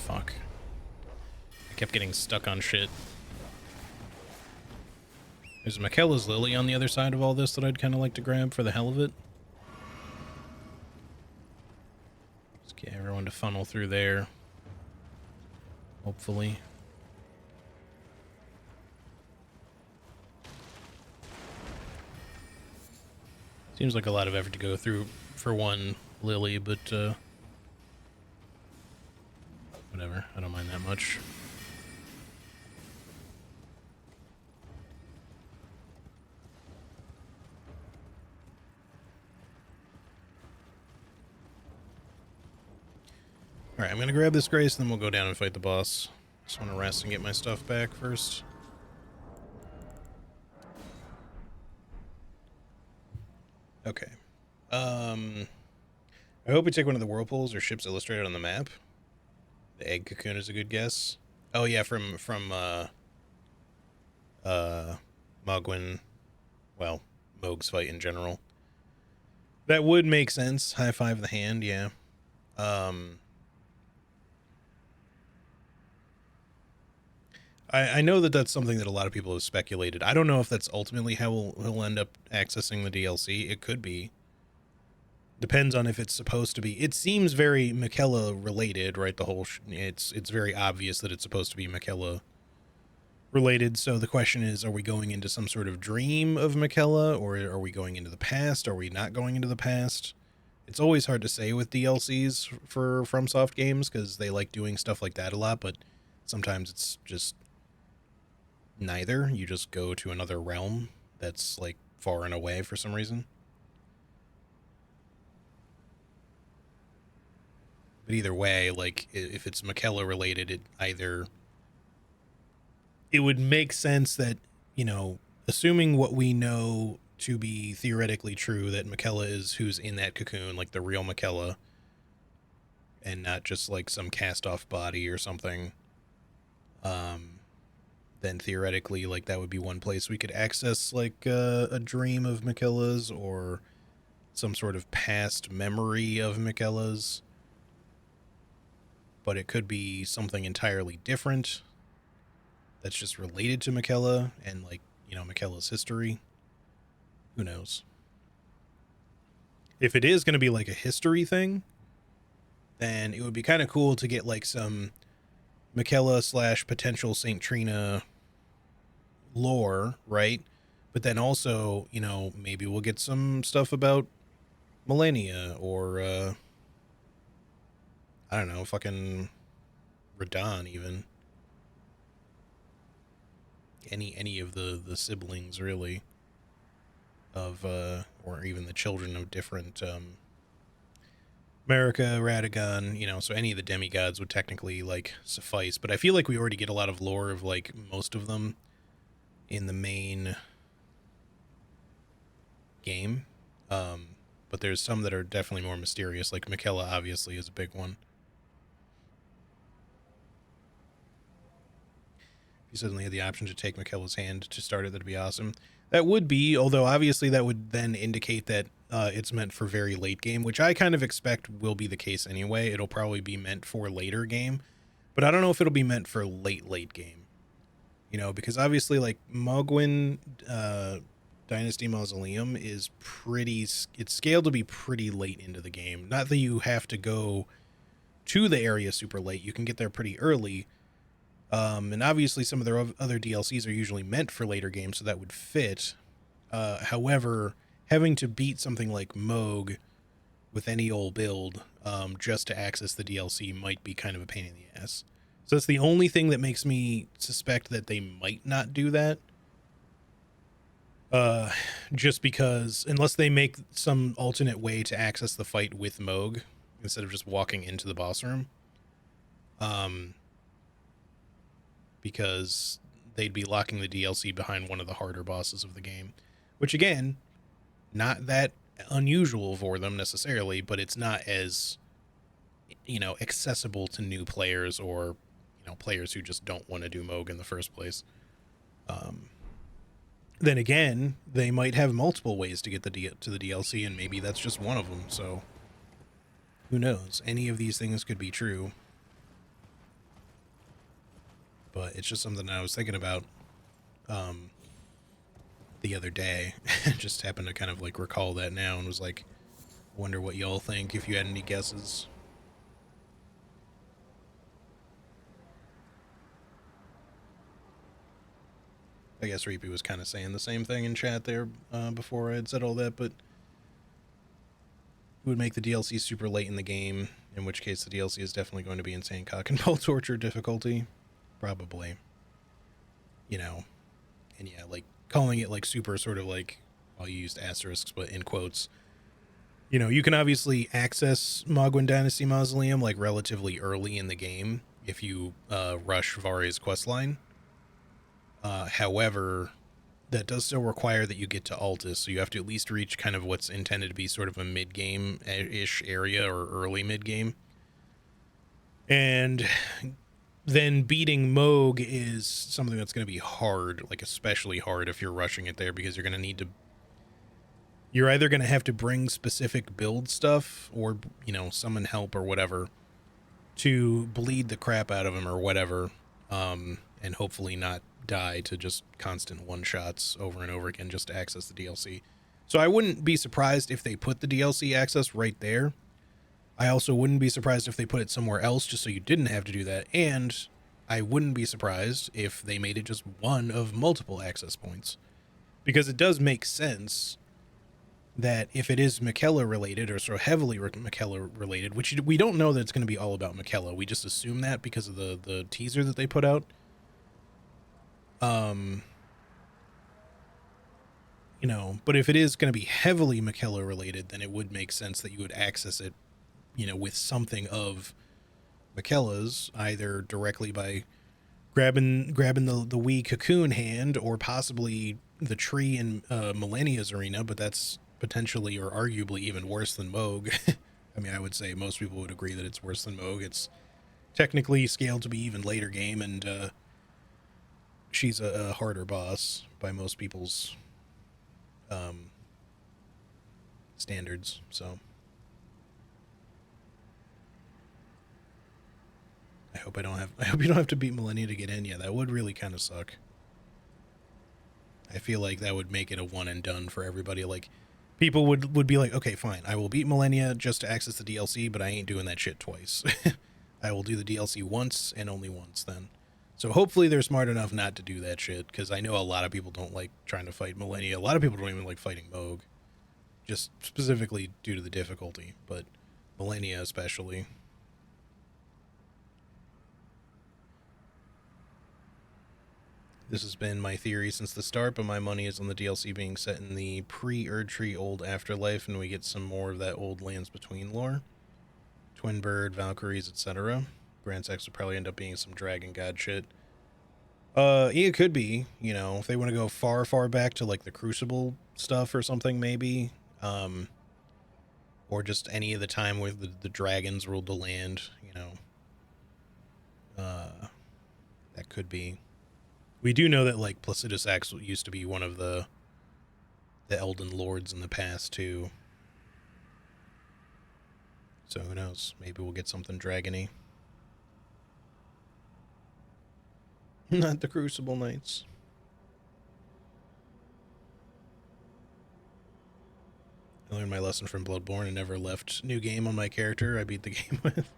Fuck. I kept getting stuck on shit. There's Michaela's Lily on the other side of all this that I'd kind of like to grab for the hell of it. Let's get everyone to funnel through there. Hopefully. Seems like a lot of effort to go through for one Lily, but whatever. I don't mind that much. Alright, I'm gonna grab this Grace, and then we'll go down and fight the boss. Just want to rest and get my stuff back first. Okay. I hope we take one of the whirlpools or ships illustrated on the map. The egg cocoon is a good guess. Oh yeah, from Mogwin, well, Mog's fight in general. That would make sense. High five the hand, yeah. I know that that's something that a lot of people have speculated. I don't know if that's ultimately how he'll end up accessing the DLC. It could be. Depends on if it's supposed to be. It seems very Michaela related, right? The whole it's very obvious that it's supposed to be Michaela related. So the question is, are we going into some sort of dream of Michaela, or are we going into the past? Are we not going into the past? It's always hard to say with DLCs for FromSoft games, because they like doing stuff like that a lot, but sometimes it's just neither. You just go to another realm that's like far and away for some reason. But either way, like if it's Michaela related, it would make sense that, you know, assuming what we know to be theoretically true, that Michaela is who's in that cocoon, like the real Michaela, and not just like some cast off body or something. then theoretically, like, that would be one place we could access, like, a dream of Miquella's or some sort of past memory of Miquella's. But it could be something entirely different that's just related to Miquella and, like, you know, Miquella's history. Who knows? If it is going to be like a history thing, then it would be kind of cool to get like some Miquella / potential Saint Trina lore, right? But then also, you know, maybe we'll get some stuff about Millennia or I don't know, fucking Radon even. Any of the siblings really of or even the children of different America, Radagon, you know, so any of the demigods would technically like suffice, but I feel like we already get a lot of lore of like most of them in the main game. But there's some that are definitely more mysterious, like Miquella obviously is a big one. If you suddenly had the option to take Miquella's hand to start it, that'd be awesome. That would be, although obviously that would then indicate that it's meant for very late game, which I kind of expect will be the case anyway. It'll probably be meant for later game, but I don't know if it'll be meant for late game. You know, because obviously like Mogwyn Dynasty Mausoleum is pretty, it's scaled to be pretty late into the game. Not that you have to go to the area super late, you can get there pretty early. And obviously some of their other DLCs are usually meant for later games, so that would fit. However, having to beat something like Moog with any old build just to access the DLC might be kind of a pain in the ass. So that's the only thing that makes me suspect that they might not do that. Just because, unless they make some alternate way to access the fight with Moog instead of just walking into the boss room. Because they'd be locking the DLC behind one of the harder bosses of the game, which again, not that unusual for them necessarily, but it's not as, you know, accessible to new players or, you know, players who just don't want to do Moog in the first place. Then again, they might have multiple ways to get to the DLC, and maybe that's just one of them. So who knows? Any of these things could be true. But it's just something I was thinking about the other day. Just happened to kind of like recall that now and was like, wonder what y'all think, if you had any guesses. I guess Reapy was kind of saying the same thing in chat there before I had said all that, but it would make the DLC super late in the game, in which case the DLC is definitely going to be insane cock and ball torture difficulty. Probably. You know, and yeah, like calling it like super sort of like, well, you used asterisks, but in quotes, you know, you can obviously access Mogwyn Dynasty Mausoleum like relatively early in the game if you rush Varia's questline. However, that does still require that you get to Altus, so you have to at least reach kind of what's intended to be sort of a mid-game-ish area or early mid-game. And then beating Moog is something that's going to be hard, like especially hard if you're rushing it there, because you're going to need to, you're either going to have to bring specific build stuff or, you know, summon help or whatever to bleed the crap out of him or whatever, and hopefully not die to just constant one-shots over and over again just to access the DLC. So I wouldn't be surprised if they put the DLC access right there. I also wouldn't be surprised if they put it somewhere else just so you didn't have to do that, and I wouldn't be surprised if they made it just one of multiple access points. Because it does make sense that if it is Miquella related, or so heavily Miquella related, which we don't know that it's going to be all about Miquella, we just assume that because of the teaser that they put out. You know, but if it is going to be heavily Miquella related, then it would make sense that you would access it, you know, with something of Miquella's, either directly by grabbing the wee cocoon hand, or possibly the tree in Millennia's arena, but that's potentially or arguably even worse than Moog. I mean, I would say most people would agree that it's worse than Moog. It's technically scaled to be even later game, and she's a harder boss by most people's standards. So I hope you don't have to beat Millennia to get in. Yeah, that would really kind of suck. I feel like that would make it a one and done for everybody. Like, people would be like, okay, fine, I will beat Millennia just to access the DLC, but I ain't doing that shit twice. I will do the DLC once and only once then. So hopefully they're smart enough not to do that shit, because I know a lot of people don't like trying to fight Millennia. A lot of people don't even like fighting Moog, just specifically due to the difficulty, but Millennia especially. This has been my theory since the start, but my money is on the DLC being set in the pre-Erdtree Old Afterlife, and we get some more of that Old Lands Between lore. Twin Bird, Valkyries, etc. Grand Sex will probably end up being some Dragon God shit. It could be, you know, if they want to go far, far back to like the Crucible stuff or something, maybe. Or just any of the time where the dragons ruled the land, you know. That could be. We do know that like Placidus Axe used to be one of the Elden Lords in the past too. So who knows? Maybe we'll get something dragony. Not the Crucible Knights. I learned my lesson from Bloodborne and never left New Game on my character I beat the game with.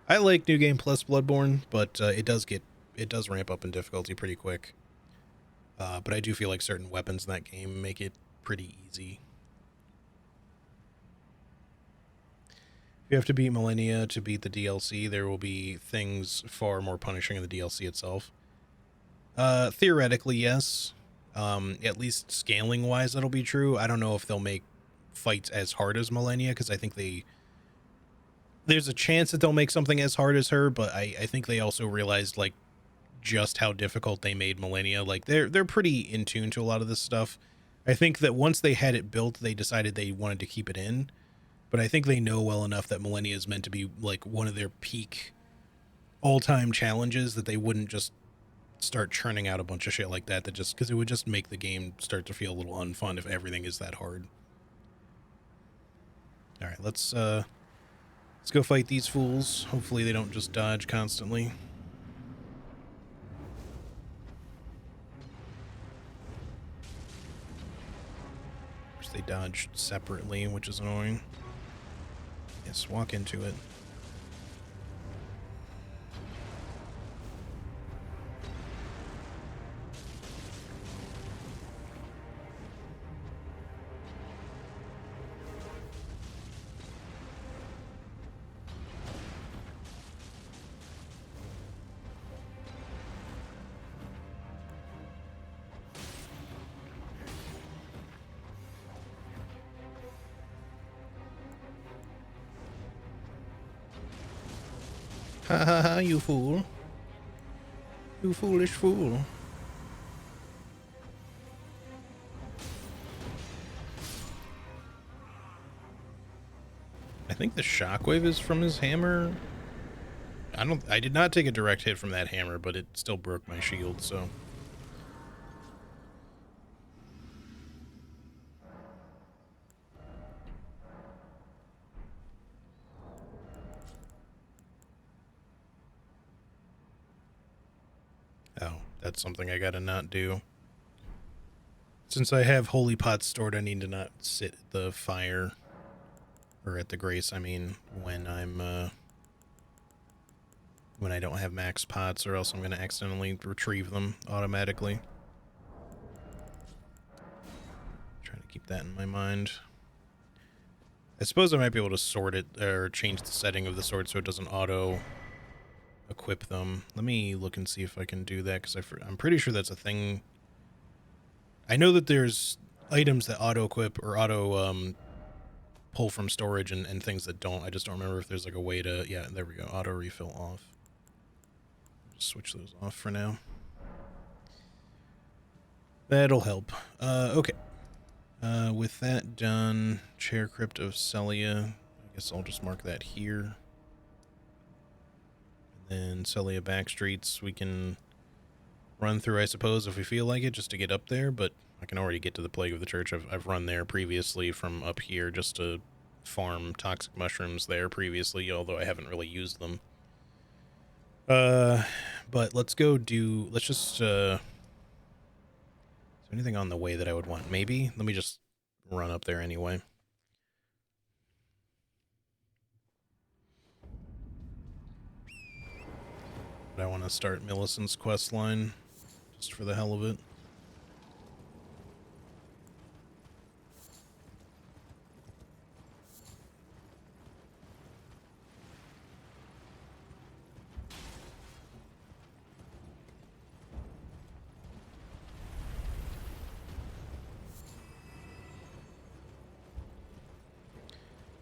I like New Game plus Bloodborne, but it does ramp up in difficulty pretty quick. But I do feel like certain weapons in that game make it pretty easy. If you have to beat Millennia to beat the DLC, there will be things far more punishing in the DLC itself. Theoretically, yes. At least scaling-wise, that'll be true. I don't know if they'll make fights as hard as Millennia, because I think there's a chance that they'll make something as hard as her, but I think they also realized, like, just how difficult they made Millennia. Like, they're pretty in tune to a lot of this stuff. I think that once they had it built, they decided they wanted to keep it in, but I think they know well enough that Millennia is meant to be, like, one of their peak all-time challenges, that they wouldn't just start churning out a bunch of shit like that just because it would just make the game start to feel a little unfun if everything is that hard. All right, let's go fight these fools. Hopefully they don't just dodge constantly. Of course, they dodge separately, which is annoying. Yes, walk into it. Ha ha ha, you fool. You foolish fool. I think the shockwave is from his hammer. I did not take a direct hit from that hammer, but it still broke my shield, so. Oh, that's something I gotta not do. Since I have holy pots stored, I need to not sit at the fire. Or at the grace, I mean, when I don't have max pots, or else I'm gonna accidentally retrieve them automatically. Trying to keep that in my mind. I suppose I might be able to sort it, or change the setting of the sword so it doesn't auto equip them. Let me look and see if I can do that, because I'm pretty sure that's a thing. I know that there's items that auto equip or auto pull from storage and things that don't. I just don't remember if there's like a way to, yeah, there we go, auto refill off. Just switch those off for now. That'll help. Okay. With that done, Chair Crypt of Celia. I guess I'll just mark that here. And then Celia Backstreets, we can run through, I suppose, if we feel like it, just to get up there, but I can already get to the Plague of the Church. I've run there previously from up here just to farm toxic mushrooms there previously, although I haven't really used them. But let's just, is there anything on the way that I would want? Maybe? Let me just run up there anyway. But I want to start Millicent's quest line, just for the hell of it.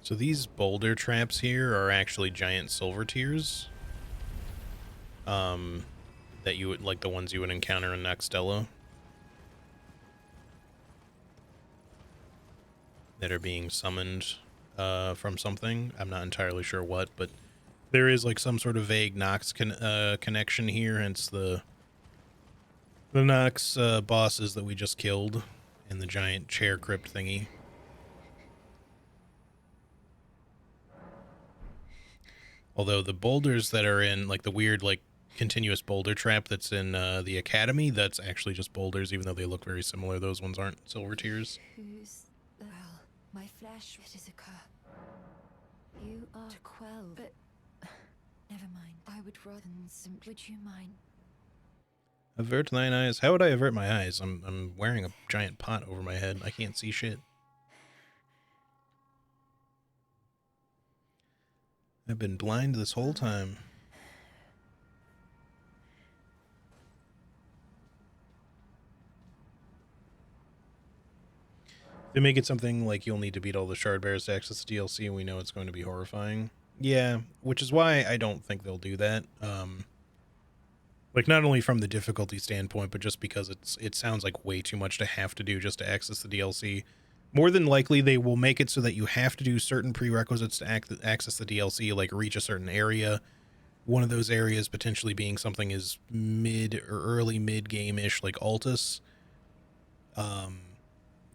So these boulder traps here are actually giant silver tears. That you would, like the ones you would encounter in Nextella. That are being summoned from something. I'm not entirely sure what, but there is like some sort of vague Nox connection here, hence the Nox bosses that we just killed in the giant chair crypt thingy. Although the boulders that are in, like the weird, like, continuous boulder trap that's in the Academy, that's actually just boulders, even though they look very similar. Those ones aren't silver tears. Who's the well, my flesh, it is a cur. You are to quell, but never mind. I would rather than simply. Would you mind? Avert thine eyes. How would I avert my eyes? I'm wearing a giant pot over my head. I can't see shit. I've been blind this whole time. They make it something like you'll need to beat all the shard bears to access the DLC, and we know it's going to be horrifying. Yeah, which is why I don't think they'll do that. Like, not only from the difficulty standpoint, but just because it sounds like way too much to have to do just to access the DLC. More than likely, they will make it so that you have to do certain prerequisites to access the DLC, like reach a certain area. One of those areas potentially being something as mid or early mid-game-ish, like Altus.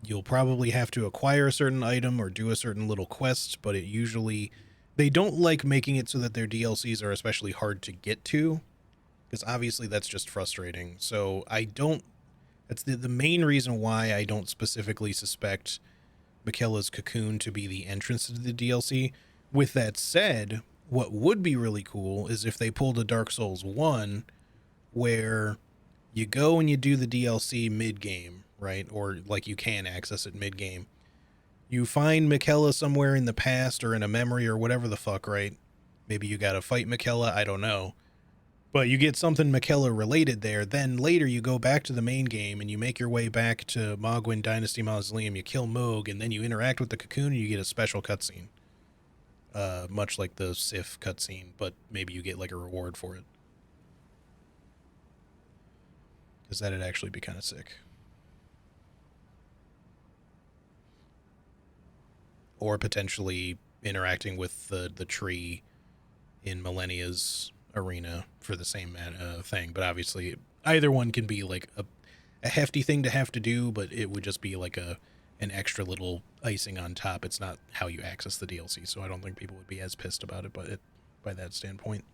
You'll probably have to acquire a certain item or do a certain little quest, but it usually... They don't like making it so that their DLCs are especially hard to get to, because obviously that's just frustrating. So I don't... That's the main reason why I don't specifically suspect Mikella's Cocoon to be the entrance to the DLC. With that said, what would be really cool is if they pulled a Dark Souls 1 where you go and you do the DLC mid-game, right? Or like you can access it mid-game. You find Mikella somewhere in the past or in a memory or whatever the fuck, right? Maybe you gotta fight Mikella, I don't know. But you get something Mikella related there. Then later you go back to the main game and you make your way back to Mogwyn Dynasty Mausoleum. You kill Moog and then you interact with the Cocoon and you get a special cutscene. Much like the Sif cutscene, but maybe you get like a reward for it. Because that'd actually be kind of sick. Or potentially interacting with the tree in Millennia's arena for the same thing. But obviously, either one can be like a hefty thing to have to do, but it would just be like an extra little icing on top. It's not how you access the DLC, so I don't think people would be as pissed about it, but by that standpoint.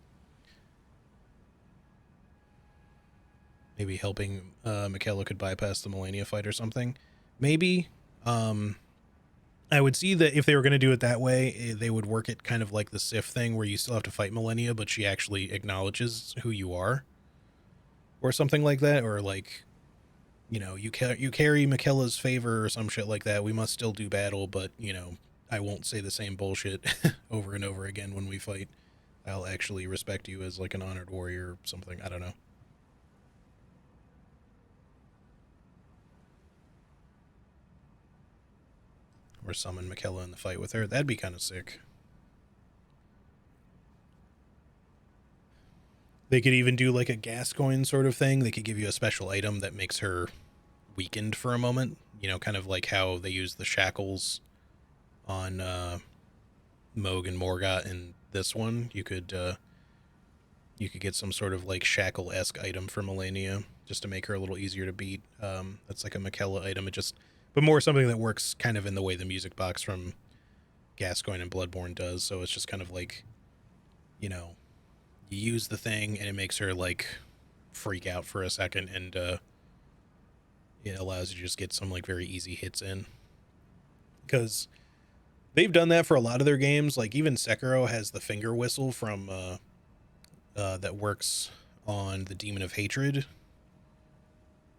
Maybe helping Mikella could bypass the Millennia fight or something. Maybe. I would see that if they were going to do it that way, they would work it kind of like the Sif thing where you still have to fight Millennia, but she actually acknowledges who you are. Or something like that. Or like, you know, you carry Mikella's favor or some shit like that. We must still do battle, but, you know, I won't say the same bullshit over and over again when we fight. I'll actually respect you as like an honored warrior or something. I don't know. Or summon Mikella in the fight with her. That'd be kind of sick. They could even do like a Gascoigne sort of thing. They could give you a special item that makes her weakened for a moment. You know, kind of like how they use the shackles on Moog and Morgott in this one. You could get some sort of like shackle-esque item for Millennia just to make her a little easier to beat. That's like a Michaela item. But more something that works kind of in the way the music box from Gascoigne and Bloodborne does. So it's just kind of like, you use the thing and it makes her like freak out for a second, and it allows you to just get some like very easy hits in. Because they've done that for a lot of their games. Like even Sekiro has the finger whistle from that works on the Demon of Hatred.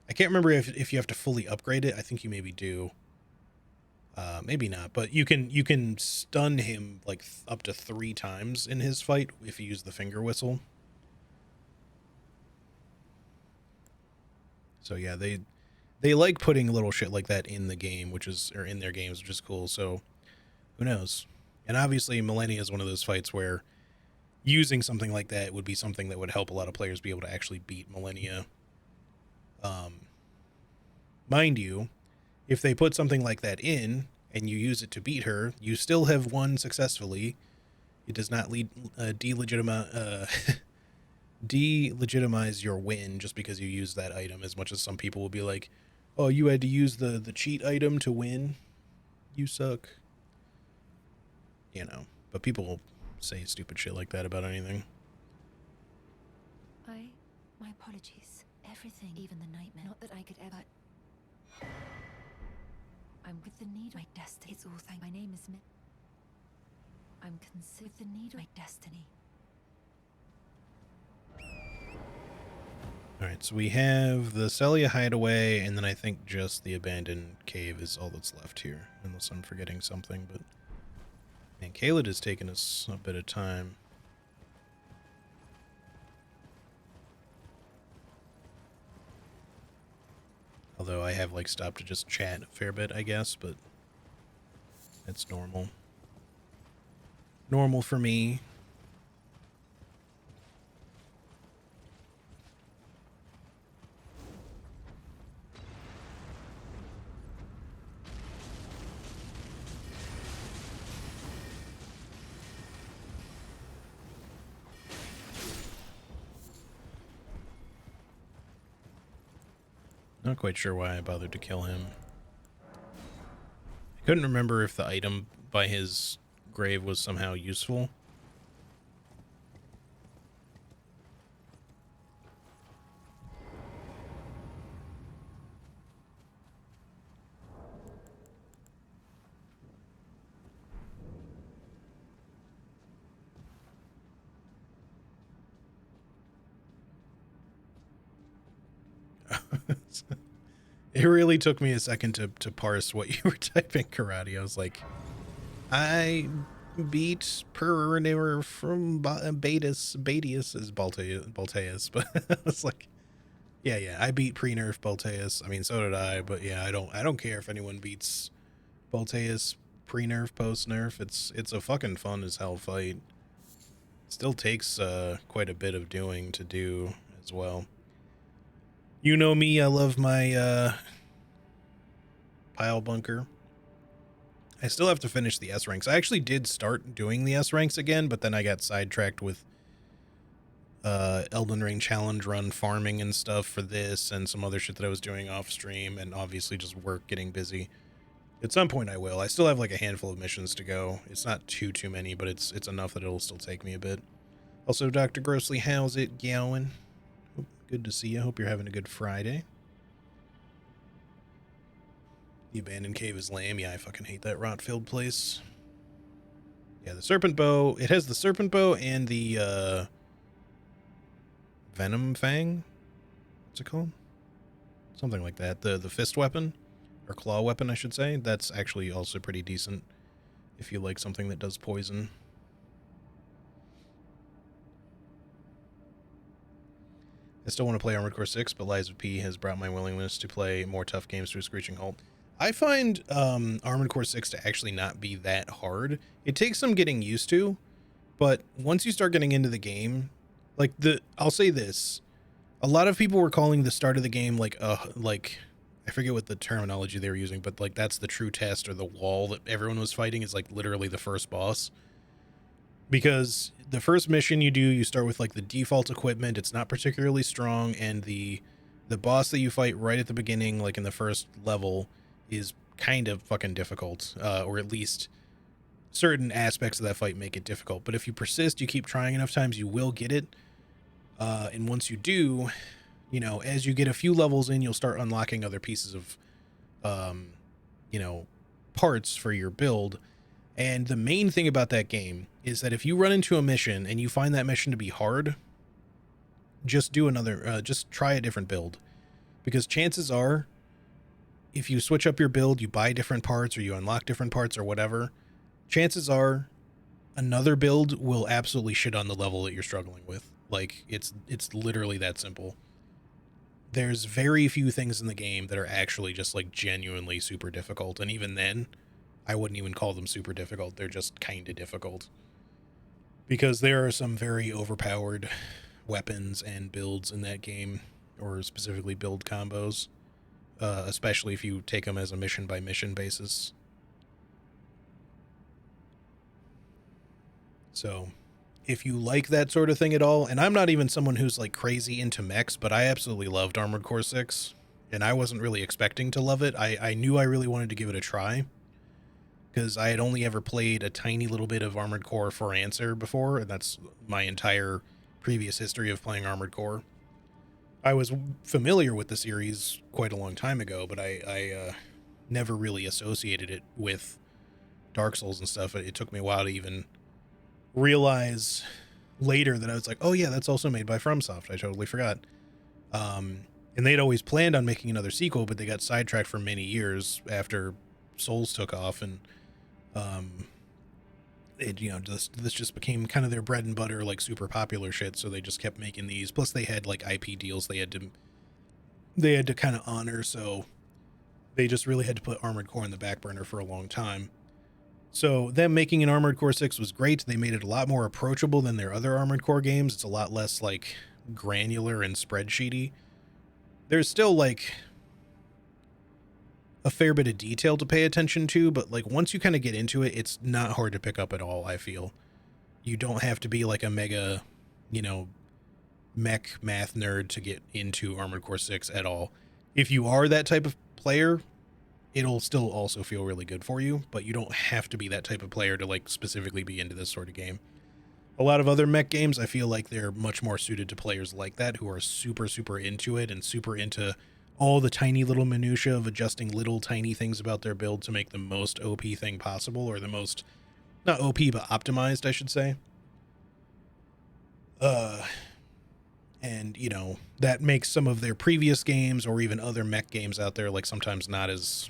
I can't remember if you have to fully upgrade it. I think you maybe do. Maybe not, but you can stun him like up to 3 times in his fight if you use the finger whistle. So yeah, they like putting little shit like that in the game, or in their games, which is cool. So who knows? And obviously Millennia is one of those fights where using something like that would be something that would help a lot of players be able to actually beat Millennia. Mind you, if they put something like that in and you use it to beat her, you still have won successfully. It does not delegitimize your win just because you use that item, as much as some people will be like, oh, you had to use the cheat item to win. You suck. But people say stupid shit like that about anything. My apologies. Everything, even the nightmare. Not that I could ever... I'm with the need. My destiny. It's all thank. My name is I'm with the need. My destiny. Alright, so we have the Celia hideaway, and then I think just the abandoned cave is all that's left here, unless I'm forgetting something. But man, Caelid has taken us a bit of time. Although I have like stopped to just chat a fair bit, I guess, but it's normal. Normal for me. Not quite sure why I bothered to kill him. I couldn't remember if the item by his grave was somehow useful. It really took me a second to parse what you were typing, Karate. I was like, I beat Perniver from Batius is Balteus, but I was like, yeah, I beat pre-nerf Balteus. I mean, so did I, but yeah, I don't care if anyone beats Balteus pre-nerf, post-nerf. It's a fucking fun as hell fight. Still takes quite a bit of doing to do as well. You know me, I love my pile bunker. I still have to finish the S ranks. I actually did start doing the S ranks again, but then I got sidetracked with Elden Ring challenge run farming and stuff for this and some other shit that I was doing off stream, and obviously just work getting busy. At some point I will. I still have like a handful of missions to go. It's not too many, but it's enough that it'll still take me a bit. Also, Dr. Grossly, how's it going? Good to see you. Hope you're having a good Friday. The abandoned cave is lame. Yeah, I fucking hate that rot-filled place. Yeah, the serpent bow. It has the serpent bow and the venom fang. What's it called? Something like that. The fist weapon, or claw weapon, I should say. That's actually also pretty decent if you like something that does poison. I still want to play Armored Core 6, but Lies of P has brought my willingness to play more tough games to a screeching halt. I find Armored Core 6 to actually not be that hard. It takes some getting used to, but once you start getting into the game, like I'll say this, a lot of people were calling the start of the game like I forget what the terminology they were using, but like that's the true test, or the wall that everyone was fighting is like literally the first boss. Because the first mission you do, you start with like the default equipment. It's not particularly strong, and the The boss that you fight right at the beginning, like in the first level, is kind of fucking difficult, or at least certain aspects of that fight make it difficult. But if you persist, you keep trying enough times, you will get it. And once you do, you know, as you get a few levels in, you'll start unlocking other pieces of, you know, parts for your build. And the main thing about that game is that if you run into a mission and you find that mission to be hard, just just try a different build. Because chances are, if you switch up your build, you buy different parts or you unlock different parts or whatever, chances are another build will absolutely shit on the level that you're struggling with. Like, it's literally that simple. There's very few things in the game that are actually just like genuinely super difficult, and even then, I wouldn't even call them super difficult. They're just kind of difficult. Because there are some very overpowered weapons and builds in that game, or specifically build combos, especially if you take them as a mission by mission basis. So if you like that sort of thing at all, and I'm not even someone who's like crazy into mechs, but I absolutely loved Armored Core 6, and I wasn't really expecting to love it. I knew I really wanted to give it a try, because I had only ever played a tiny little bit of Armored Core for Answer before, and that's my entire previous history of playing Armored Core. I was familiar with the series quite a long time ago, but I never really associated it with Dark Souls and stuff. It took me a while to even realize later that I was like, oh yeah, that's also made by FromSoft. I totally forgot. And they'd always planned on making another sequel, but they got sidetracked for many years after Souls took off, and it, you know, this just became kind of their bread and butter, like super popular shit. So they just kept making these. Plus they had like IP deals they had to kind of honor. So they just really had to put Armored Core in the back burner for a long time. So them making an Armored Core 6 was great. They made it a lot more approachable than their other Armored Core games. It's a lot less like granular and spreadsheety. There's still like a fair bit of detail to pay attention to, but like once you kind of get into it, it's not hard to pick up at all, I feel. You don't have to be like a mega, you know, mech math nerd to get into Armored Core 6 at all. If you are that type of player, it'll still also feel really good for you, but you don't have to be that type of player to like specifically be into this sort of game. A lot of other mech games, I feel like they're much more suited to players like that who are super, super into it and super into all the tiny little minutia of adjusting little tiny things about their build to make the most OP thing possible, or the most, not OP, but optimized, I should say. And, you know, that makes some of their previous games or even other mech games out there, like, sometimes not as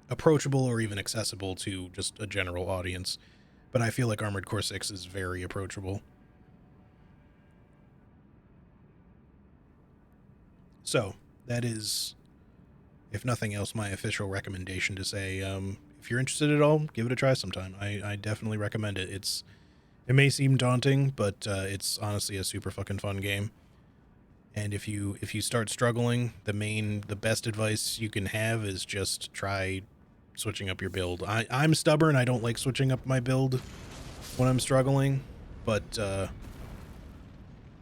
approachable or even accessible to just a general audience. But I feel like Armored Core 6 is very approachable. So, that is, if nothing else, my official recommendation to say, if you're interested at all, give it a try sometime. I definitely recommend it. It may seem daunting, but it's honestly a super fucking fun game. And if you start struggling, the best advice you can have is just try switching up your build. I'm stubborn. I don't like switching up my build when I'm struggling, but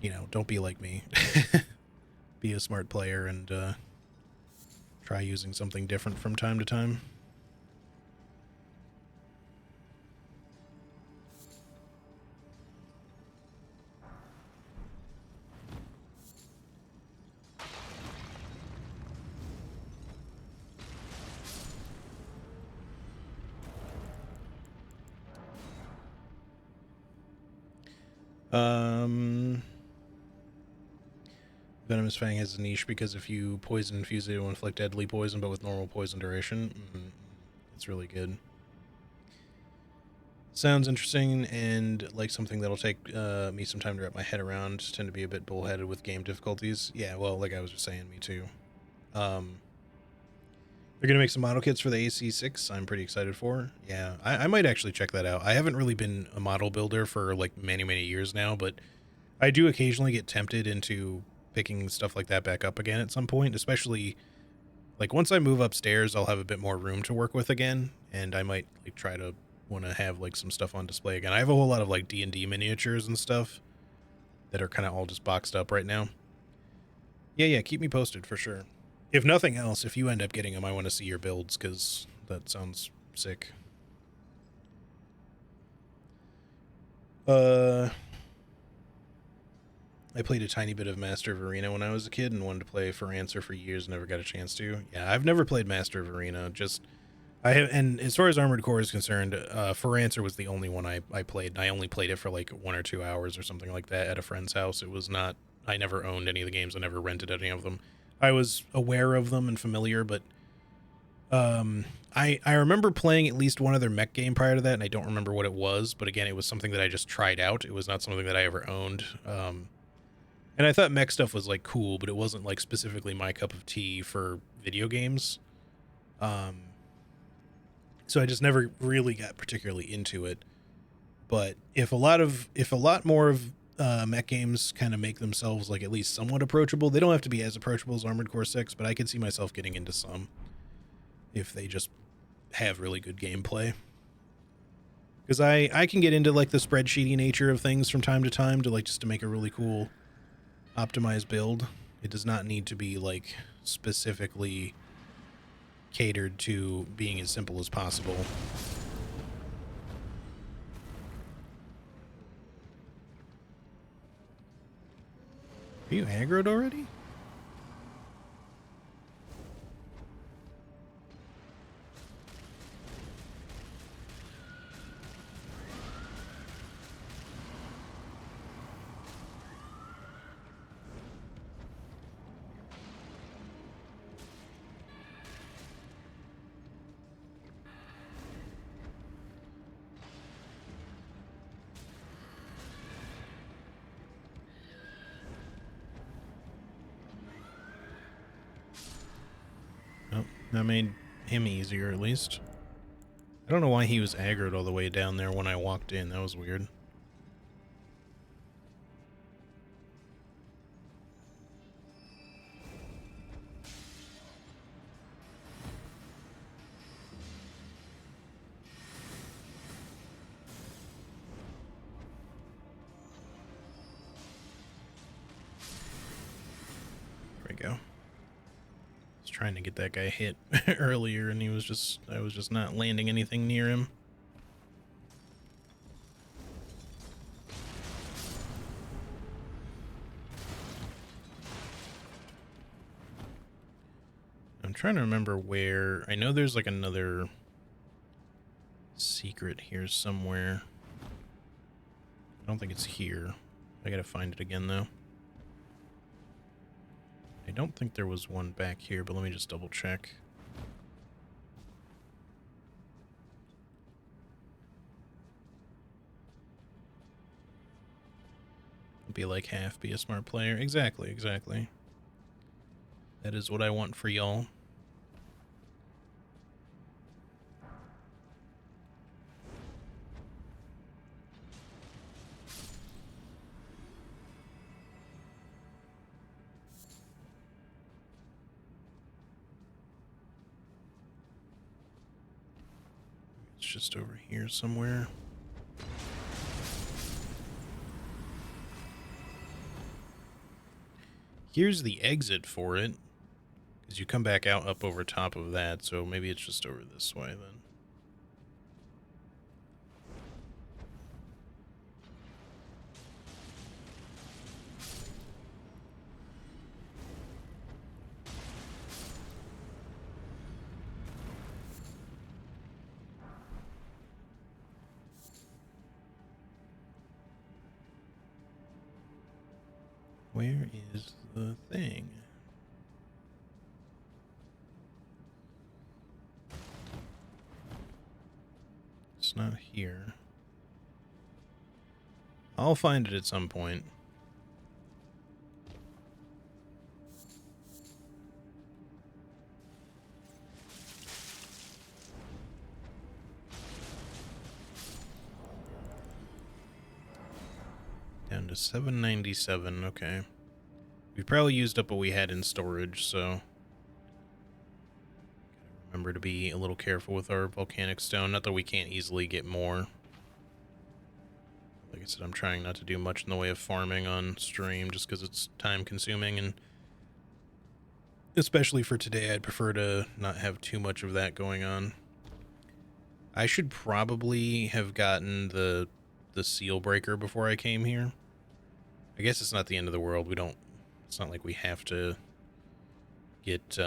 you know, don't be like me. Be a smart player and try using something different from time to time. Venomous Fang has a niche because if you poison infuse it, it will inflict deadly poison, but with normal poison duration. It's really good. Sounds interesting and like something that'll take me some time to wrap my head around. Tend to be a bit bullheaded with game difficulties. Yeah, well, like I was just saying, me too. They're going to make some model kits for the AC6 I'm pretty excited for. Yeah, I might actually check that out. I haven't really been a model builder for like many, many years now, but I do occasionally get tempted into picking stuff like that back up again at some point, especially like once I move upstairs, I'll have a bit more room to work with again, and I might like try to want to have like some stuff on display again. I have a whole lot of like D&D miniatures and stuff that are kind of all just boxed up right now. Yeah, keep me posted for sure. If nothing else, if you end up getting them, I want to see your builds, because that sounds sick. I played a tiny bit of Master of Arena when I was a kid and wanted to play For Answer for years, never got a chance to. Yeah, I've never played Master of Arena, just... I have, and as far as Armored Core is concerned, For Answer was the only one I played, and I only played it for like 1 or 2 hours or something like that at a friend's house. It was not... I never owned any of the games, I never rented any of them. I was aware of them and familiar, but I remember playing at least one other mech game prior to that, and I don't remember what it was, but again, it was something that I just tried out. It was not something that I ever owned. And I thought mech stuff was like cool, but it wasn't like specifically my cup of tea for video games. So I just never really got particularly into it. But if a lot more of mech games kind of make themselves like at least somewhat approachable, they don't have to be as approachable as Armored Core 6, but I could see myself getting into some if they just have really good gameplay. Because I can get into like the spreadsheety nature of things from time to time to like just to make a really cool optimized build. It does not need to be like specifically catered to being as simple as possible. Are you aggroed already? That made him easier, at least. I don't know why he was aggroed all the way down there when I walked in. That was weird. There we go. Trying to get that guy hit earlier, and I was just not landing anything near him. I'm trying to remember where. I know there's like another secret here somewhere. I don't think it's here. I gotta find it again though. I don't think there was one back here, but let me just double check. Be like half, be a smart player. Exactly. That is what I want for y'all. It's just over here somewhere. Here's the exit for it, because you come back out up over top of that, so maybe it's just over this way then. Where is the thing? It's not here. I'll find it at some point. Down to 797, okay. We probably used up what we had in storage, so... Remember to be a little careful with our volcanic stone. Not that we can't easily get more. Like I said, I'm trying not to do much in the way of farming on stream, just because it's time consuming, and especially for today, I'd prefer to not have too much of that going on. I should probably have gotten the seal breaker before I came here. I guess it's not the end of the world. It's not like we have to get,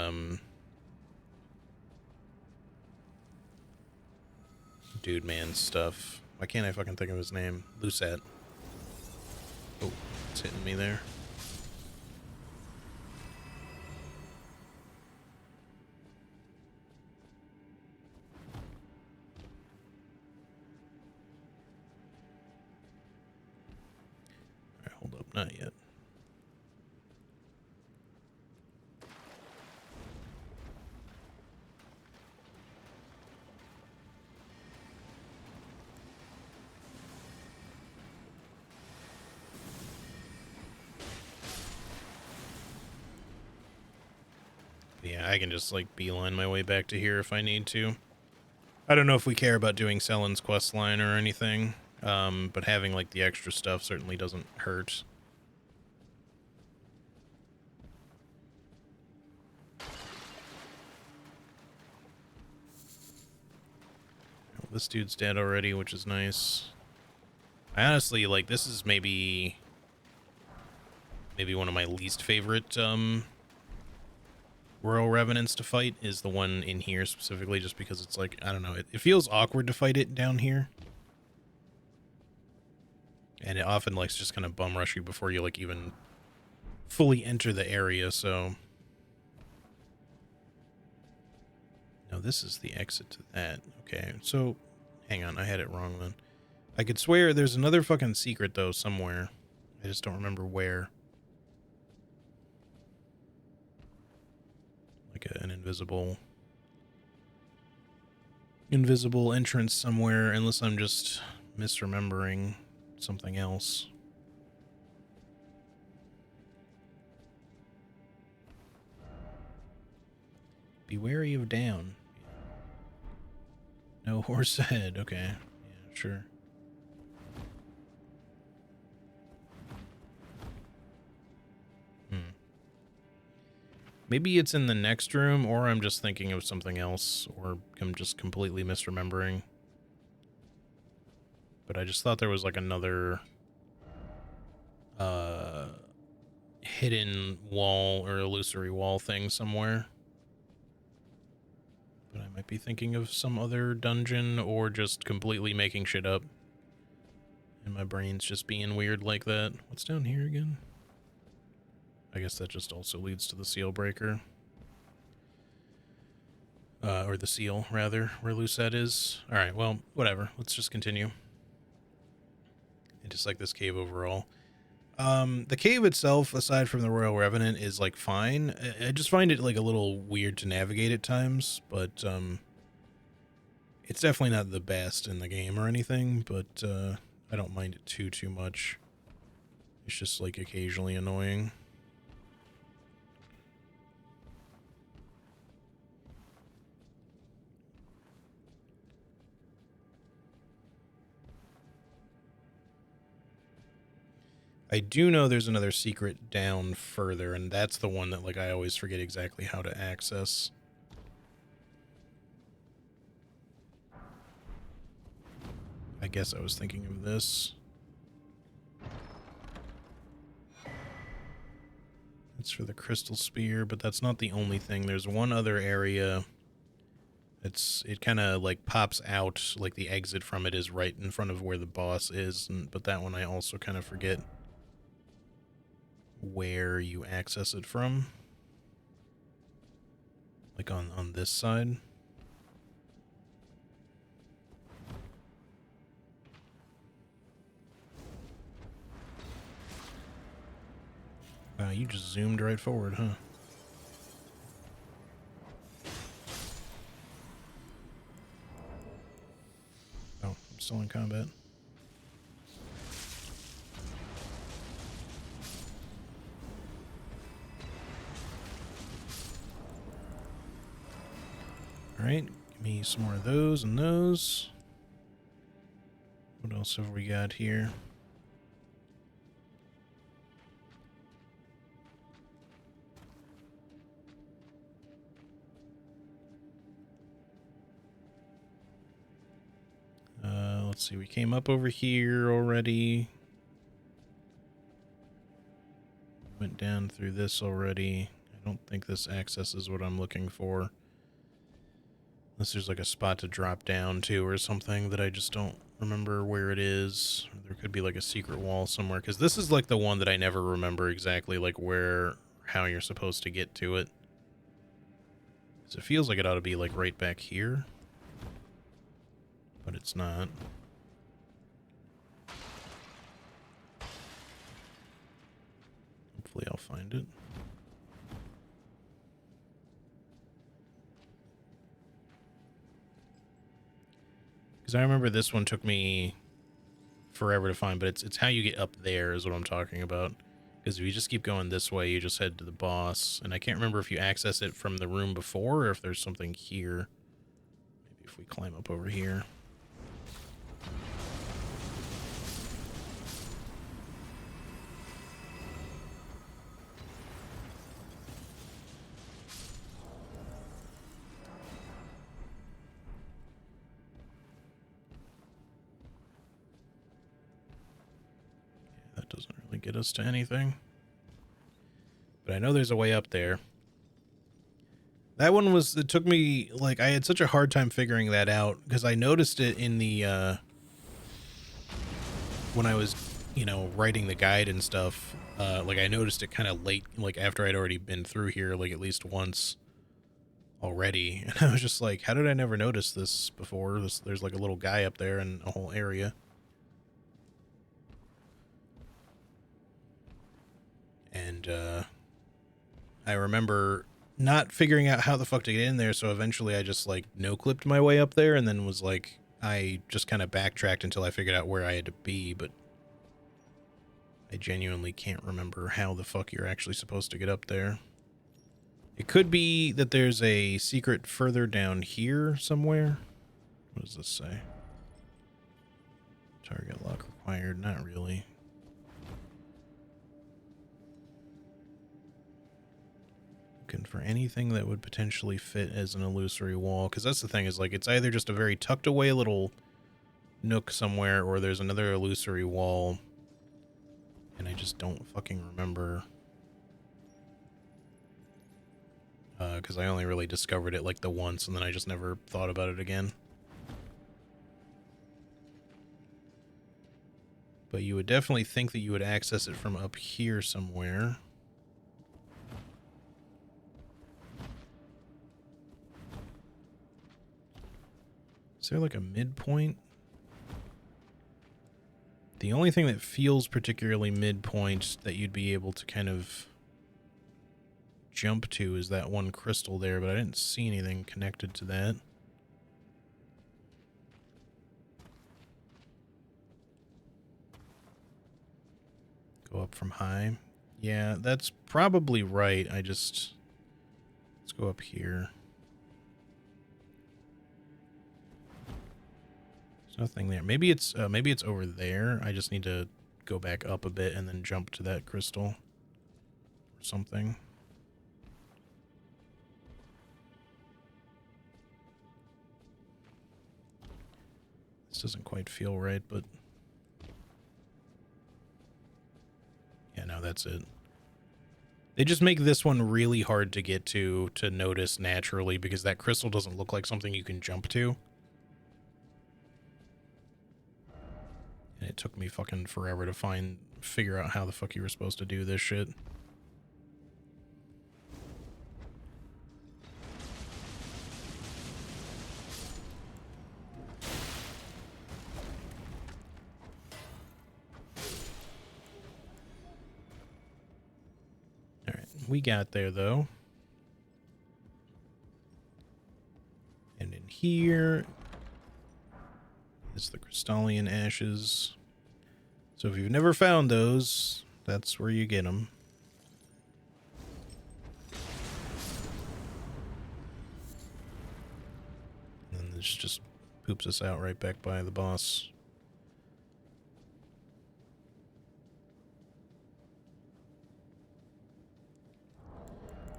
Dude Man stuff. Why can't I fucking think of his name? Lucette. Oh, it's hitting me there. Alright, hold up. Not yet. Yeah, I can just, like, beeline my way back to here if I need to. I don't know if we care about doing Sellen's quest line or anything, but having, like, the extra stuff certainly doesn't hurt. Oh, this dude's dead already, which is nice. I honestly, like, this is maybe one of my least favorite, Royal Revenants to fight is the one in here specifically, just because it's like, I don't know, it feels awkward to fight it down here. And it often likes just kind of bum rush you before you like even fully enter the area, so. No, this is the exit to that. Okay, so hang on, I had it wrong then. I could swear there's another fucking secret though somewhere. I just don't remember where. Like an invisible entrance somewhere, unless I'm just misremembering something else. Be wary of down. No horse ahead. Okay. Yeah, sure. Maybe it's in the next room, or I'm just thinking of something else, or I'm just completely misremembering. But I just thought there was like another hidden wall or illusory wall thing somewhere. But I might be thinking of some other dungeon, or just completely making shit up. And my brain's just being weird like that. What's down here again? I guess that just also leads to the seal breaker. Or the seal, rather, where Lucette is. Alright, well, whatever. Let's just continue. I just like this cave overall. The cave itself, aside from the Royal Revenant, is, like, fine. I just find it, like, a little weird to navigate at times, but, it's definitely not the best in the game or anything, but, I don't mind it too much. It's just, like, occasionally annoying. I do know there's another secret down further, and that's the one that, like, I always forget exactly how to access. I guess I was thinking of this. It's for the crystal spear, but that's not the only thing. There's one other area. It kind of, like, pops out, like, the exit from it is right in front of where the boss is, but that one I also kind of forget where you access it from. Like on this side. Wow, you just zoomed right forward, huh? Oh, I'm still in combat. Alright, give me some more of those and those. What else have we got here? let's see, we came up over here already. Went down through this already. I don't think this accesses what I'm looking for. Unless there's like a spot to drop down to or something that I just don't remember where it is. There could be like a secret wall somewhere, because this is like the one that I never remember exactly like where, how you're supposed to get to it. So it feels like it ought to be like right back here, but it's not. Hopefully I'll find it. Because I remember this one took me forever to find, but it's how you get up there is what I'm talking about. Because if you just keep going this way, you just head to the boss. And I can't remember if you access it from the room before or if there's something here. Maybe if we climb up over here. That doesn't really get us to anything. But I know there's a way up there. That one was, it took me, like, I had such a hard time figuring that out, because I noticed it in the, when I was, you know, writing the guide and stuff, like, I noticed it kind of late, like, after I'd already been through here, like, at least once already, and I was just like, how did I never notice this before? There's, like, a little guy up there and a whole area. And, I remember not figuring out how the fuck to get in there, so eventually I just, like, no-clipped my way up there, and then was like, I just kind of backtracked until I figured out where I had to be, but I genuinely can't remember how the fuck you're actually supposed to get up there. It could be that there's a secret further down here somewhere. What does this say? Target lock required. Not really. Looking for anything that would potentially fit as an illusory wall, because that's the thing, is like, it's either just a very tucked away little nook somewhere, or there's another illusory wall, and I just don't fucking remember, because I only really discovered it like the once, and then I just never thought about it again. But you would definitely think that you would access it from up here somewhere. Is there like a midpoint? The only thing that feels particularly midpoint that you'd be able to kind of jump to is that one crystal there, but I didn't see anything connected to that. Go up from high. Yeah, that's probably right. Let's go up here. There's nothing there. Maybe it's over there. I just need to go back up a bit and then jump to that crystal or something. This doesn't quite feel right, but yeah, no, that's it. They just make this one really hard to get to notice naturally, because that crystal doesn't look like something you can jump to. And it took me fucking forever to figure out how the fuck you were supposed to do this shit. Alright, we got there though. And in here is the Crystallian Ashes. So if you've never found those, that's where you get them. And then this just poops us out right back by the boss.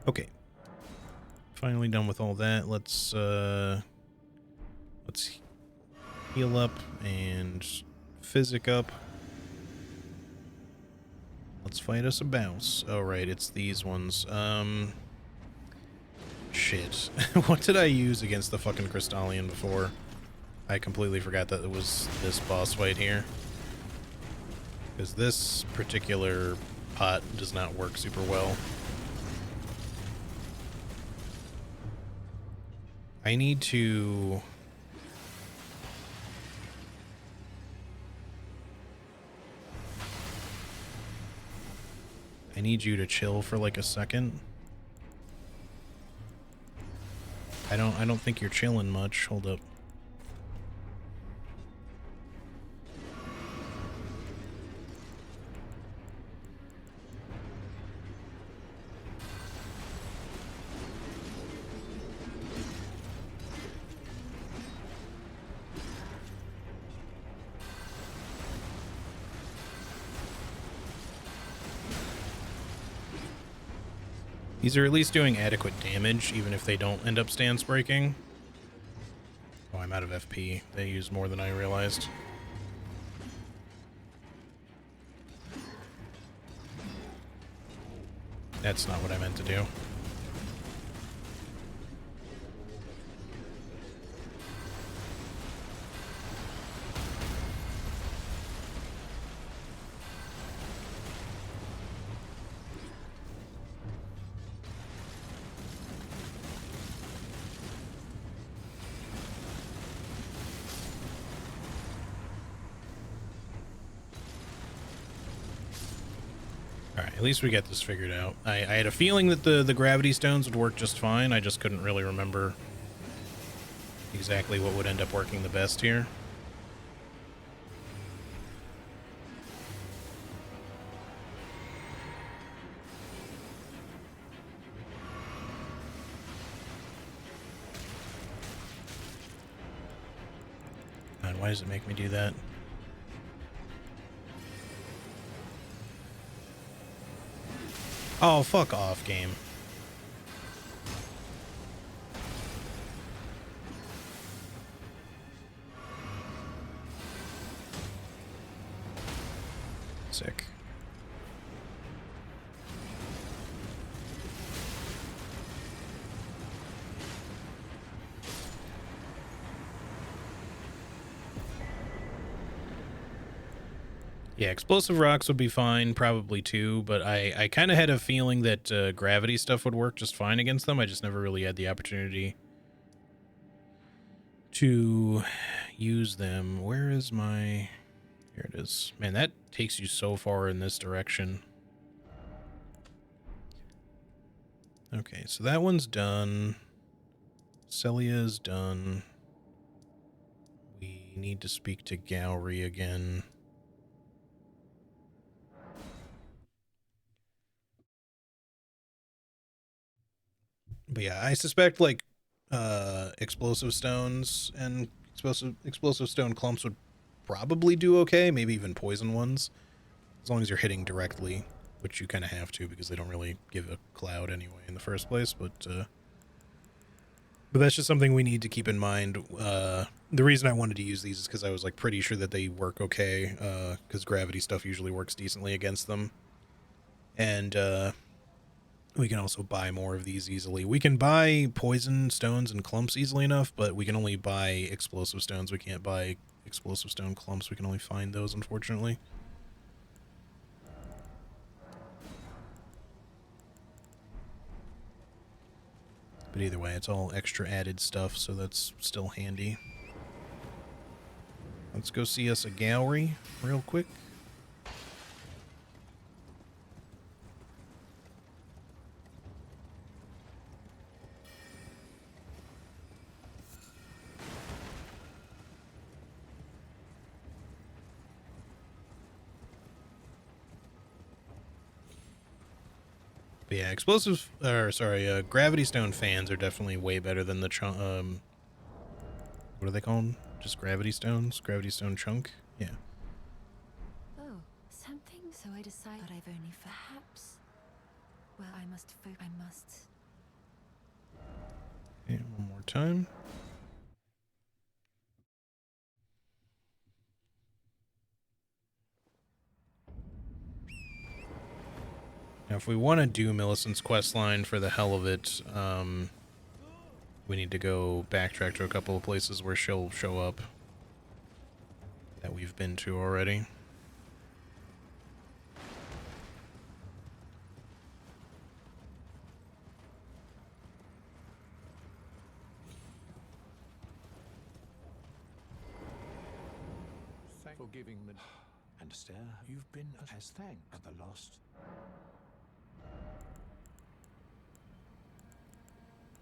Okay. Finally done with all that. Let's Heal up and physic up. Let's fight us a bounce. Oh, right, it's these ones. Shit. What did I use against the fucking Crystallian before? I completely forgot that it was this boss fight here. Because this particular pot does not work super well. I need to... I need you to chill for like a second. I don't think you're chilling much. Hold up. These are at least doing adequate damage, even if they don't end up stance breaking. Oh, I'm out of FP. They use more than I realized. That's not what I meant to do. Alright, at least we get this figured out. I had a feeling that the gravity stones would work just fine. I just couldn't really remember exactly what would end up working the best here. God, why does it make me do that? Oh, fuck off, game. Sick. Yeah, explosive rocks would be fine, probably too, but I kind of had a feeling that gravity stuff would work just fine against them. I just never really had the opportunity to use them. Where is my... Here it is. Man, that takes you so far in this direction. Okay, so that one's done. Celia's done. We need to speak to Gowry again. But yeah, I suspect like explosive stones and explosive stone clumps would probably do okay, maybe even poison ones, as long as you're hitting directly, which you kind of have to because they don't really give a cloud anyway in the first place. But that's just something we need to keep in mind. The reason I wanted to use these is because I was like pretty sure that they work okay, because gravity stuff usually works decently against them, and we can also buy more of these easily. We can buy poison stones and clumps easily enough, but we can only buy explosive stones. We can't buy explosive stone clumps. We can only find those, unfortunately. But either way, it's all extra added stuff, so that's still handy. Let's go see us a gallery real quick. But yeah, gravity stone fans are definitely way better than the what are they called? Just gravity stones? Gravity stone chunk? Yeah. Oh, something. So I decide that I've only perhaps. Well, I must. Okay, one more time. Now, if we want to do Millicent's quest line for the hell of it, we need to go backtrack to a couple of places where she'll show up that we've been to already. Thank for giving me. Understand? You've been as thank for the lost.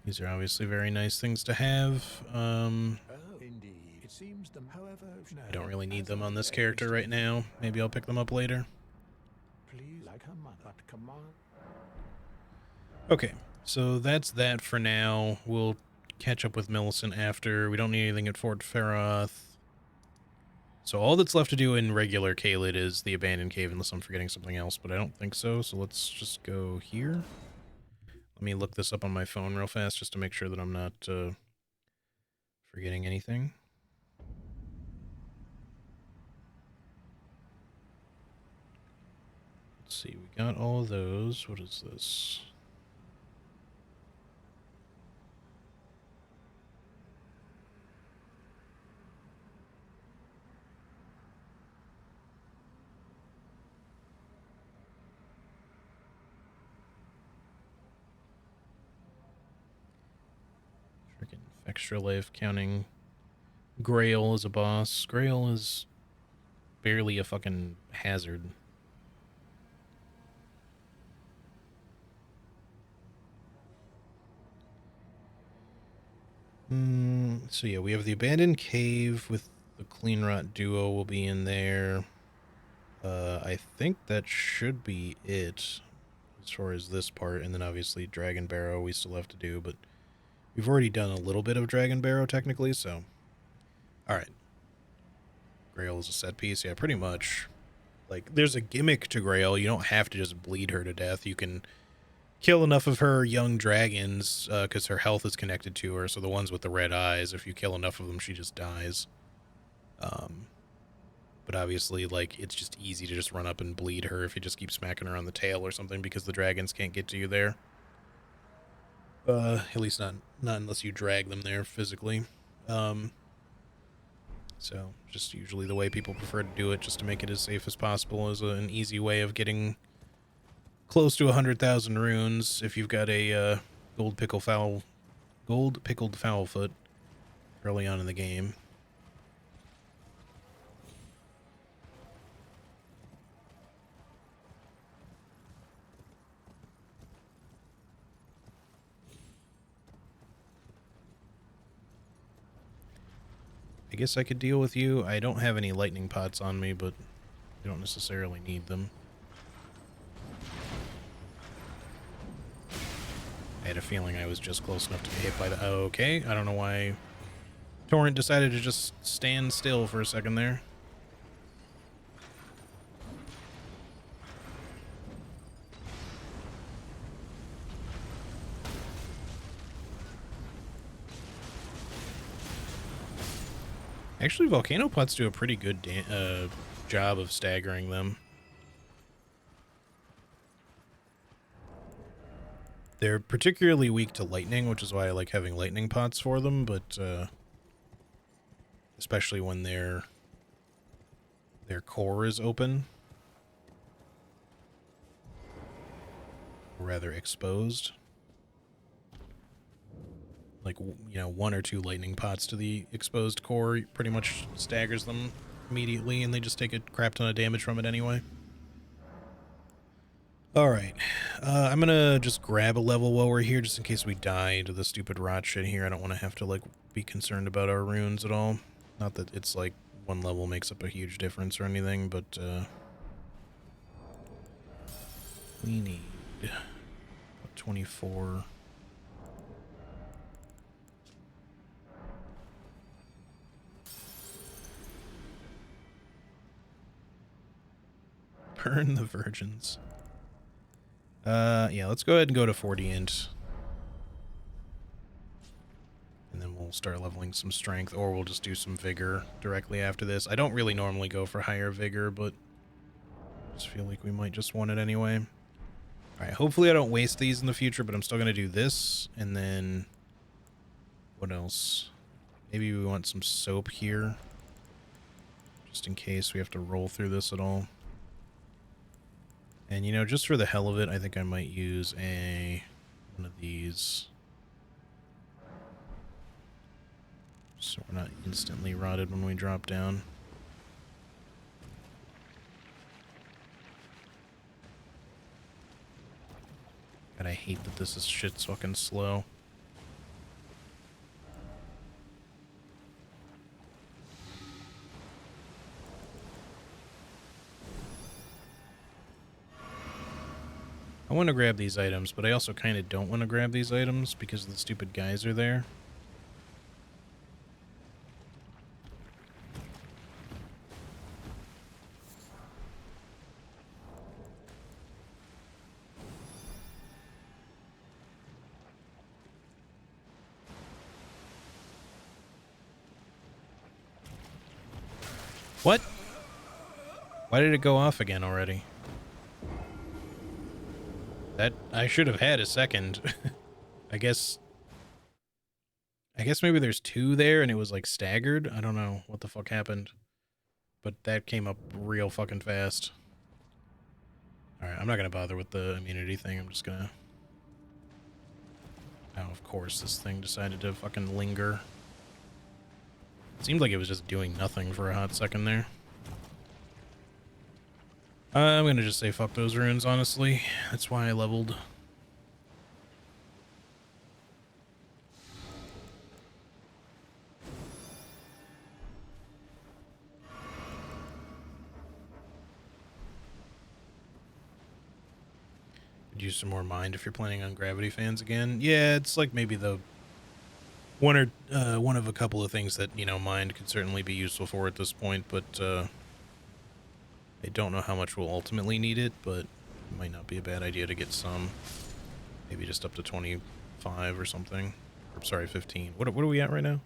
These are obviously very nice things to have. Oh, indeed. It seems them, however, I don't really need them on this character right now. Maybe I'll pick them up later. Please, like her mother, but command. Okay, so that's that for now. We'll catch up with Millicent after. We don't need anything at Fort Feroth. So all that's left to do in regular Caelid is the abandoned cave, unless I'm forgetting something else, but I don't think so. So let's just go here. Let me look this up on my phone real fast just to make sure that I'm not forgetting anything. Let's see, we got all of those. What is this? Freaking extra life counting. Grail is a boss. Grail is barely a fucking hazard. So yeah, we have the abandoned cave with the clean rot duo will be in there. I think that should be it as far as this part, and then obviously Dragon Barrow we still have to do, but we've already done a little bit of Dragon Barrow technically, so. Alright. Grail is a set piece, yeah, pretty much. Like, there's a gimmick to Grail. You don't have to just bleed her to death. You can kill enough of her young dragons, because her health is connected to her, so the ones with the red eyes, if you kill enough of them, she just dies. But obviously, like, it's just easy to just run up and bleed her if you just keep smacking her on the tail or something, because the dragons can't get to you there. At least not unless you drag them there physically. So, just usually the way people prefer to do it, just to make it as safe as possible, is an easy way of getting close to 100,000 runes if you've got a gold pickled fowl foot early on in the game. I guess I could deal with you. I don't have any lightning pots on me, but I don't necessarily need them. I had a feeling I was just close enough to be hit by the... Oh, okay, I don't know why Torrent decided to just stand still for a second there. Actually, volcano pots do a pretty good job of staggering them. They're particularly weak to lightning, which is why I like having lightning pots for them, but especially when their core is open. Or rather exposed. Like, you know, 1 or 2 lightning pots to the exposed core pretty much staggers them immediately, and they just take a crap ton of damage from it anyway. Alright, I'm gonna just grab a level while we're here, just in case we die to the stupid rot shit here. I don't want to have to, like, be concerned about our runes at all. Not that it's, like, 1 level makes up a huge difference or anything, but, we need 24... Burn the virgins. Yeah, let's go ahead and go to 40 int. And then we'll start leveling some strength, or we'll just do some vigor directly after this. I don't really normally go for higher vigor, but I just feel like we might just want it anyway. Alright, hopefully I don't waste these in the future, but I'm still going to do this. And then... what else? Maybe we want some soap here. Just in case we have to roll through this at all. And, you know, just for the hell of it, I think I might use one of these. So we're not instantly rotted when we drop down. God, I hate that this is shit's fucking slow. I want to grab these items, but I also kind of don't want to grab these items because the stupid guys are there. What? Why did it go off again already? That I should have had a second. I guess maybe there's two there and it was like staggered. I don't know what the fuck happened. But that came up real fucking fast. Alright, I'm not gonna bother with the immunity thing. I'm just gonna... Oh, of course, this thing decided to fucking linger. It seemed like it was just doing nothing for a hot second there. I'm gonna just say fuck those runes, honestly. That's why I leveled. Could use some more mind if you're planning on gravity fans again. Yeah, it's like maybe the one of a couple of things that, you know, mind could certainly be useful for at this point, but I don't know how much we'll ultimately need it, but it might not be a bad idea to get some. Maybe just up to 25 or something. Or, sorry, 15. What are we at right now?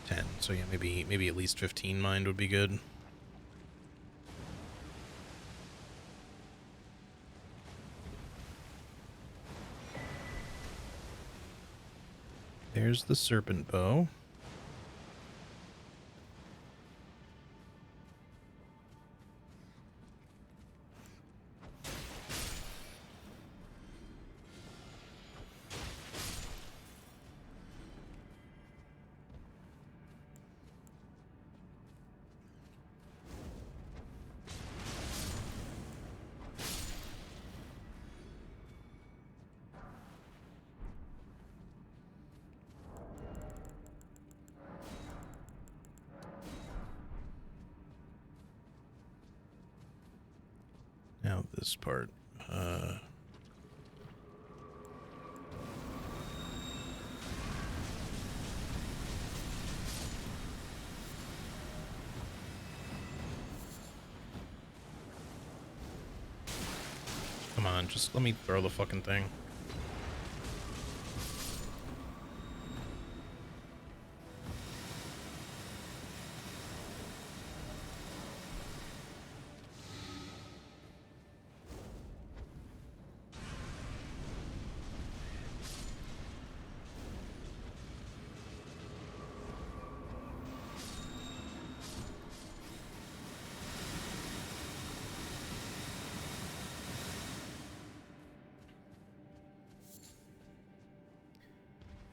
10. So yeah, maybe at least 15 mind would be good. There's the serpent bow. Now this part. Come on, just let me throw the fucking thing.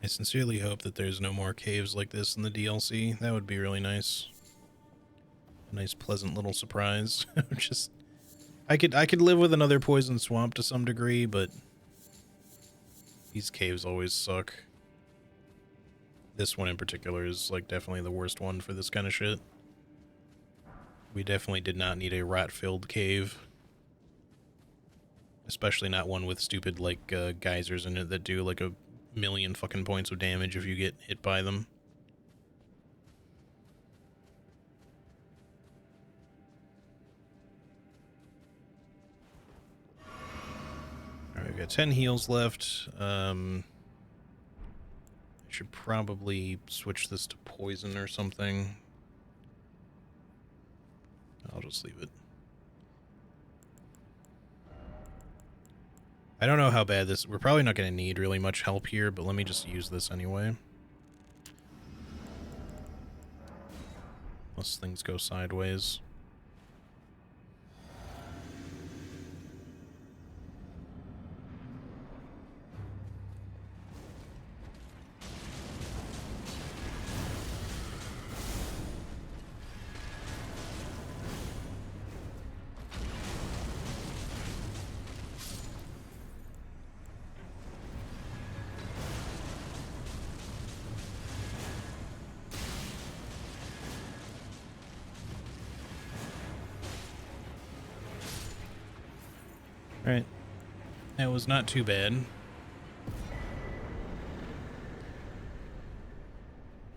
I sincerely hope that there's no more caves like this in the DLC. That would be really nice. A nice, pleasant little surprise. Just, I could live with another poison swamp to some degree, but these caves always suck. This one in particular is like definitely the worst one for this kind of shit. We definitely did not need a rot-filled cave. Especially not one with stupid, like, geysers in it that do, like, a million fucking points of damage if you get hit by them. Alright, we've got 10 heals left. I should probably switch this to poison or something. I'll just leave it. I don't know how bad this... We're probably not going to need really much help here, but let me just use this anyway. Unless things go sideways. Alright. That was not too bad.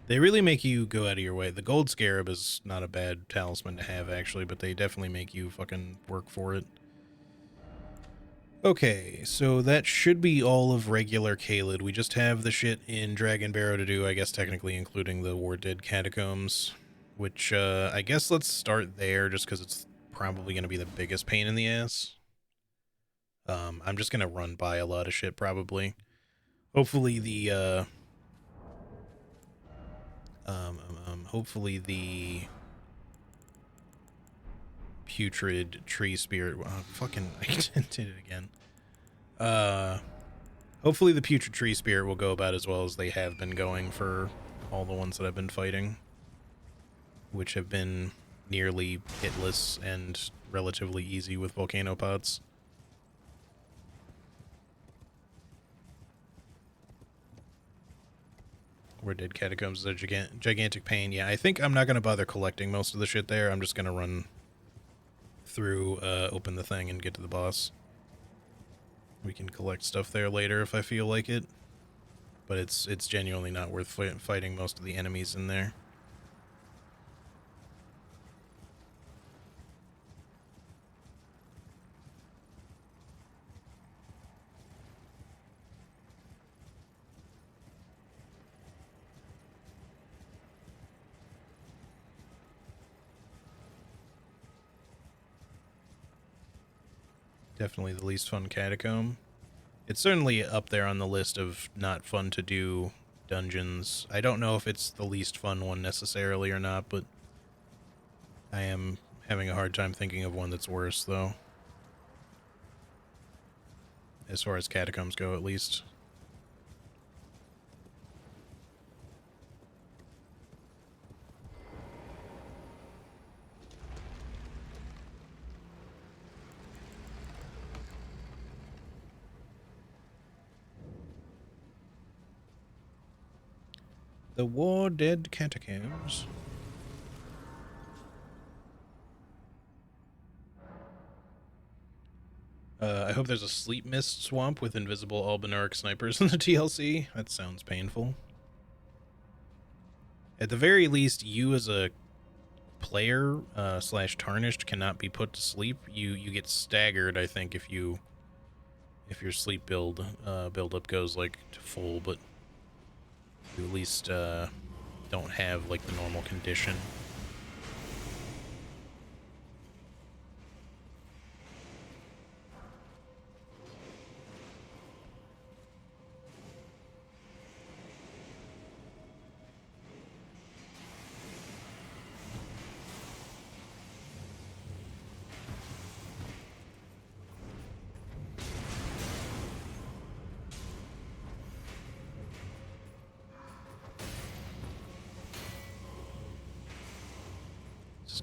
They really make you go out of your way. The gold scarab is not a bad talisman to have, actually, but they definitely make you fucking work for it. Okay, so that should be all of regular Caelid. We just have the shit in Dragon Barrow to do, I guess technically including the War Dead Catacombs, which I guess let's start there just because it's probably going to be the biggest pain in the ass. I'm just going to run by a lot of shit probably. Hopefully the hopefully the putrid tree spirit. Fucking, I did it again. Hopefully the putrid tree spirit will go about as well as they have been going for all the ones that I've been fighting, which have been nearly hitless and relatively easy with volcano pots. Where Dead Catacombs is a gigantic pain. Yeah, I think I'm not going to bother collecting most of the shit there. I'm just going to run through, open the thing, and get to the boss. We can collect stuff there later if I feel like it. But it's genuinely not worth fighting most of the enemies in there. Definitely the least fun catacomb. It's certainly up there on the list of not fun to do dungeons. I don't know if it's the least fun one necessarily or not, but I am having a hard time thinking of one that's worse, though. As far as catacombs go, at least. The War Dead Catacombs. I hope there's a sleep mist swamp with invisible Albinaric snipers in the TLC. That sounds painful. At the very least, you as a player slash tarnished cannot be put to sleep. You get staggered, I think, if your sleep build up goes like to full, but you at least don't have like the normal condition.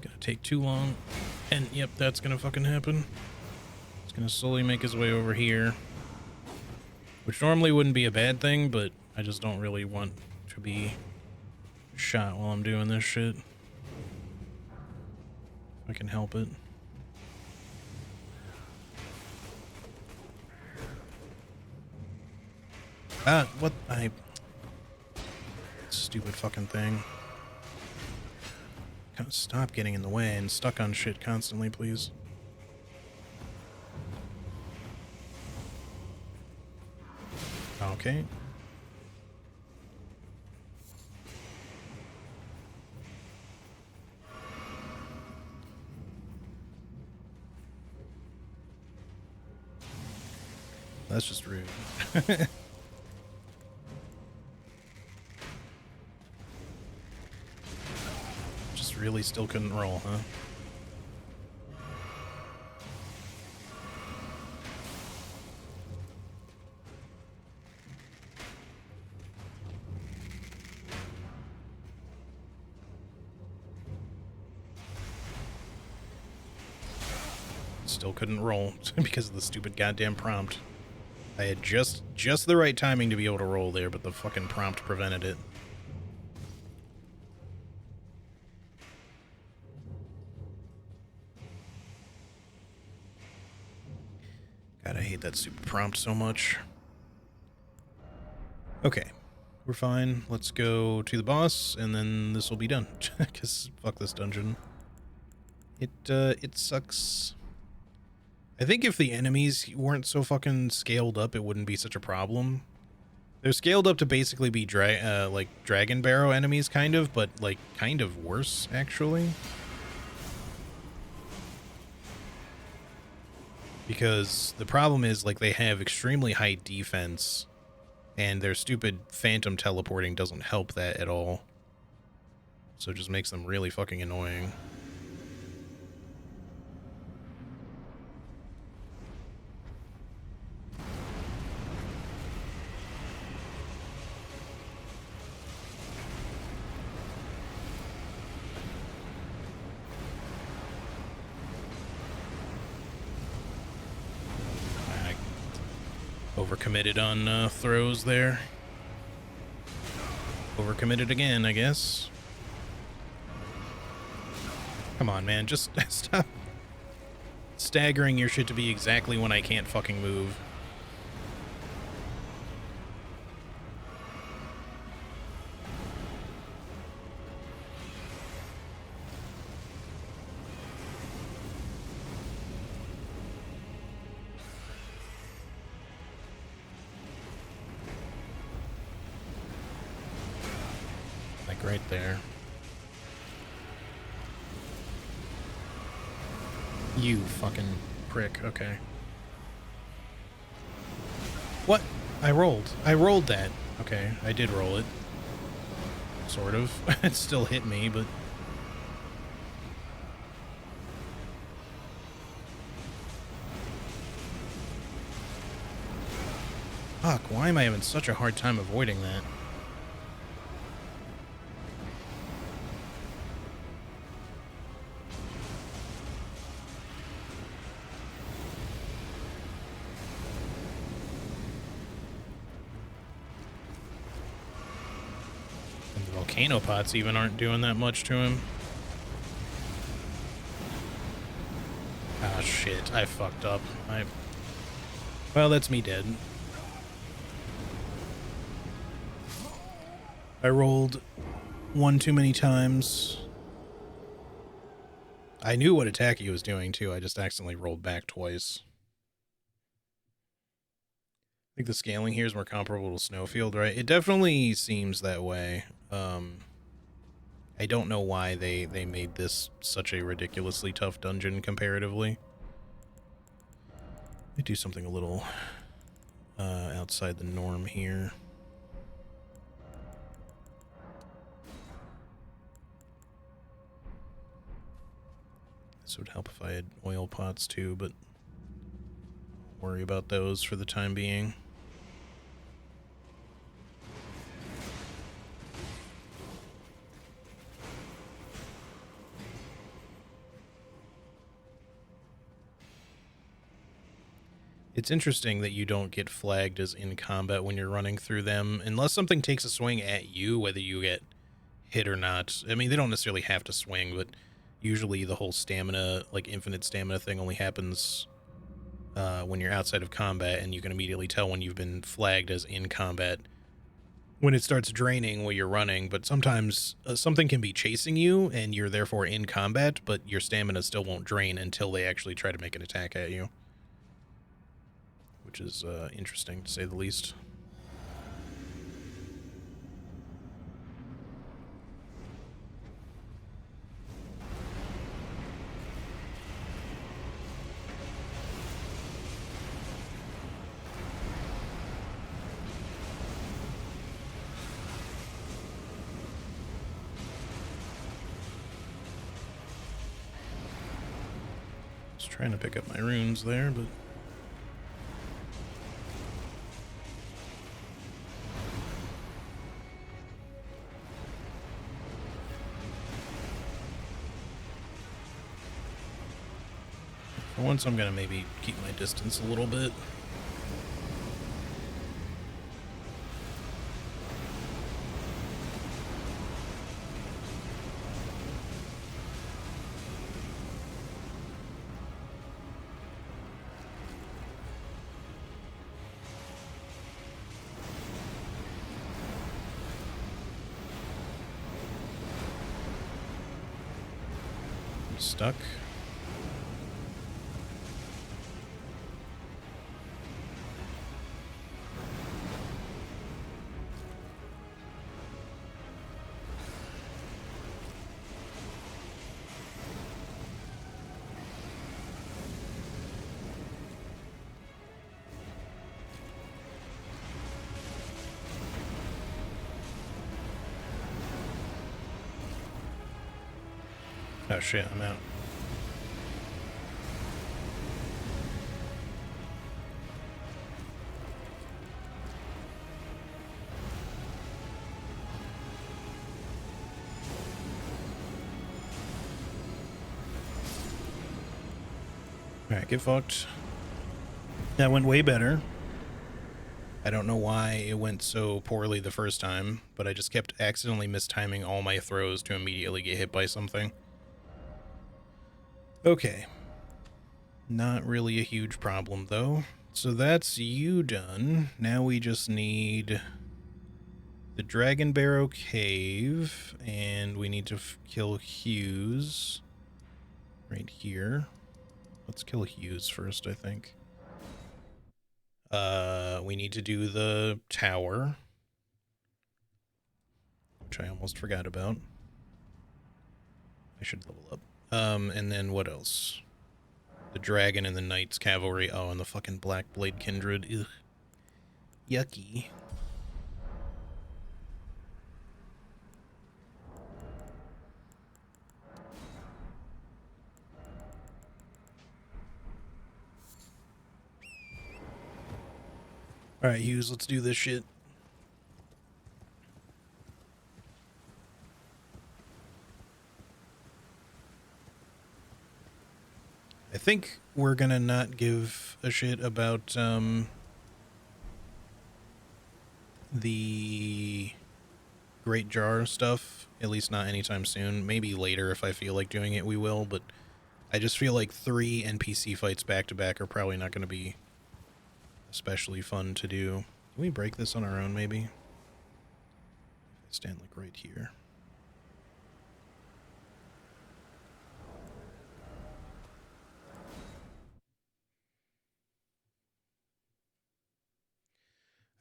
Gonna take too long, and yep, that's gonna fucking happen. It's gonna slowly make his way over here, which normally wouldn't be a bad thing, but I just don't really want to be shot while I'm doing this shit. If I can help it. What? Stupid fucking thing. Stop getting in the way and stuck on shit constantly, please. Okay. That's just rude. Just really still couldn't roll, huh? Still couldn't roll because of the stupid goddamn prompt. I had just the right timing to be able to roll there, but the fucking prompt prevented it. God, I hate that stupid prompt so much. Okay, we're fine. Let's go to the boss, and then this will be done. Because fuck this dungeon. It sucks. I think if the enemies weren't so fucking scaled up, it wouldn't be such a problem. They're scaled up to basically be like Dragon Barrow enemies, kind of, but like kind of worse, actually. Because the problem is, like, they have extremely high defense, and their stupid phantom teleporting doesn't help that at all. So it just makes them really fucking annoying. Overcommitted on throws there. Overcommitted again, I guess. Come on, man. Just stop staggering your shit to be exactly when I can't fucking move. Right there. You fucking prick. Okay. What? I rolled that. Okay, I did roll it. Sort of. It still hit me, but... Fuck, why am I having such a hard time avoiding that? Volcano pots even aren't doing that much to him. Ah, shit. I fucked up. Well, that's me dead. I rolled one too many times. I knew what attack he was doing, too. I just accidentally rolled back twice. I think the scaling here is more comparable to Snowfield, right? It definitely seems that way. I don't know why they made this such a ridiculously tough dungeon comparatively. Let me do something a little outside the norm here. This would help if I had oil pots too, but don't worry about those for the time being. It's interesting that you don't get flagged as in combat when you're running through them, unless something takes a swing at you, whether you get hit or not. I mean, they don't necessarily have to swing, but usually the whole stamina, like infinite stamina thing, only happens when you're outside of combat, and you can immediately tell when you've been flagged as in combat when it starts draining while you're running. But sometimes something can be chasing you, and you're therefore in combat, but your stamina still won't drain until they actually try to make an attack at you. Which is interesting, to say the least. Just trying to pick up my runes there, but... For once, I'm gonna maybe keep my distance a little bit. I'm stuck. Oh shit, I'm out. Alright, get fucked. That went way better. I don't know why it went so poorly the first time, but I just kept accidentally mistiming all my throws to immediately get hit by something. Okay. Not really a huge problem, though. So that's you done. Now we just need the Dragon Barrow Cave, and we need to kill Hughes right here. Let's kill Hughes first, I think. We need to do the tower, which I almost forgot about. I should level up. And then what else? The dragon and the knights cavalry. Oh, and the fucking Black Blade Kindred. Ugh. Yucky. Alright, Hughes, let's do this shit. I think we're gonna not give a shit about, the Great Jar stuff, at least not anytime soon. Maybe later if I feel like doing it, we will, but I just feel like 3 NPC fights back-to-back are probably not going to be especially fun to do. Can we break this on our own, maybe? Stand, like, right here.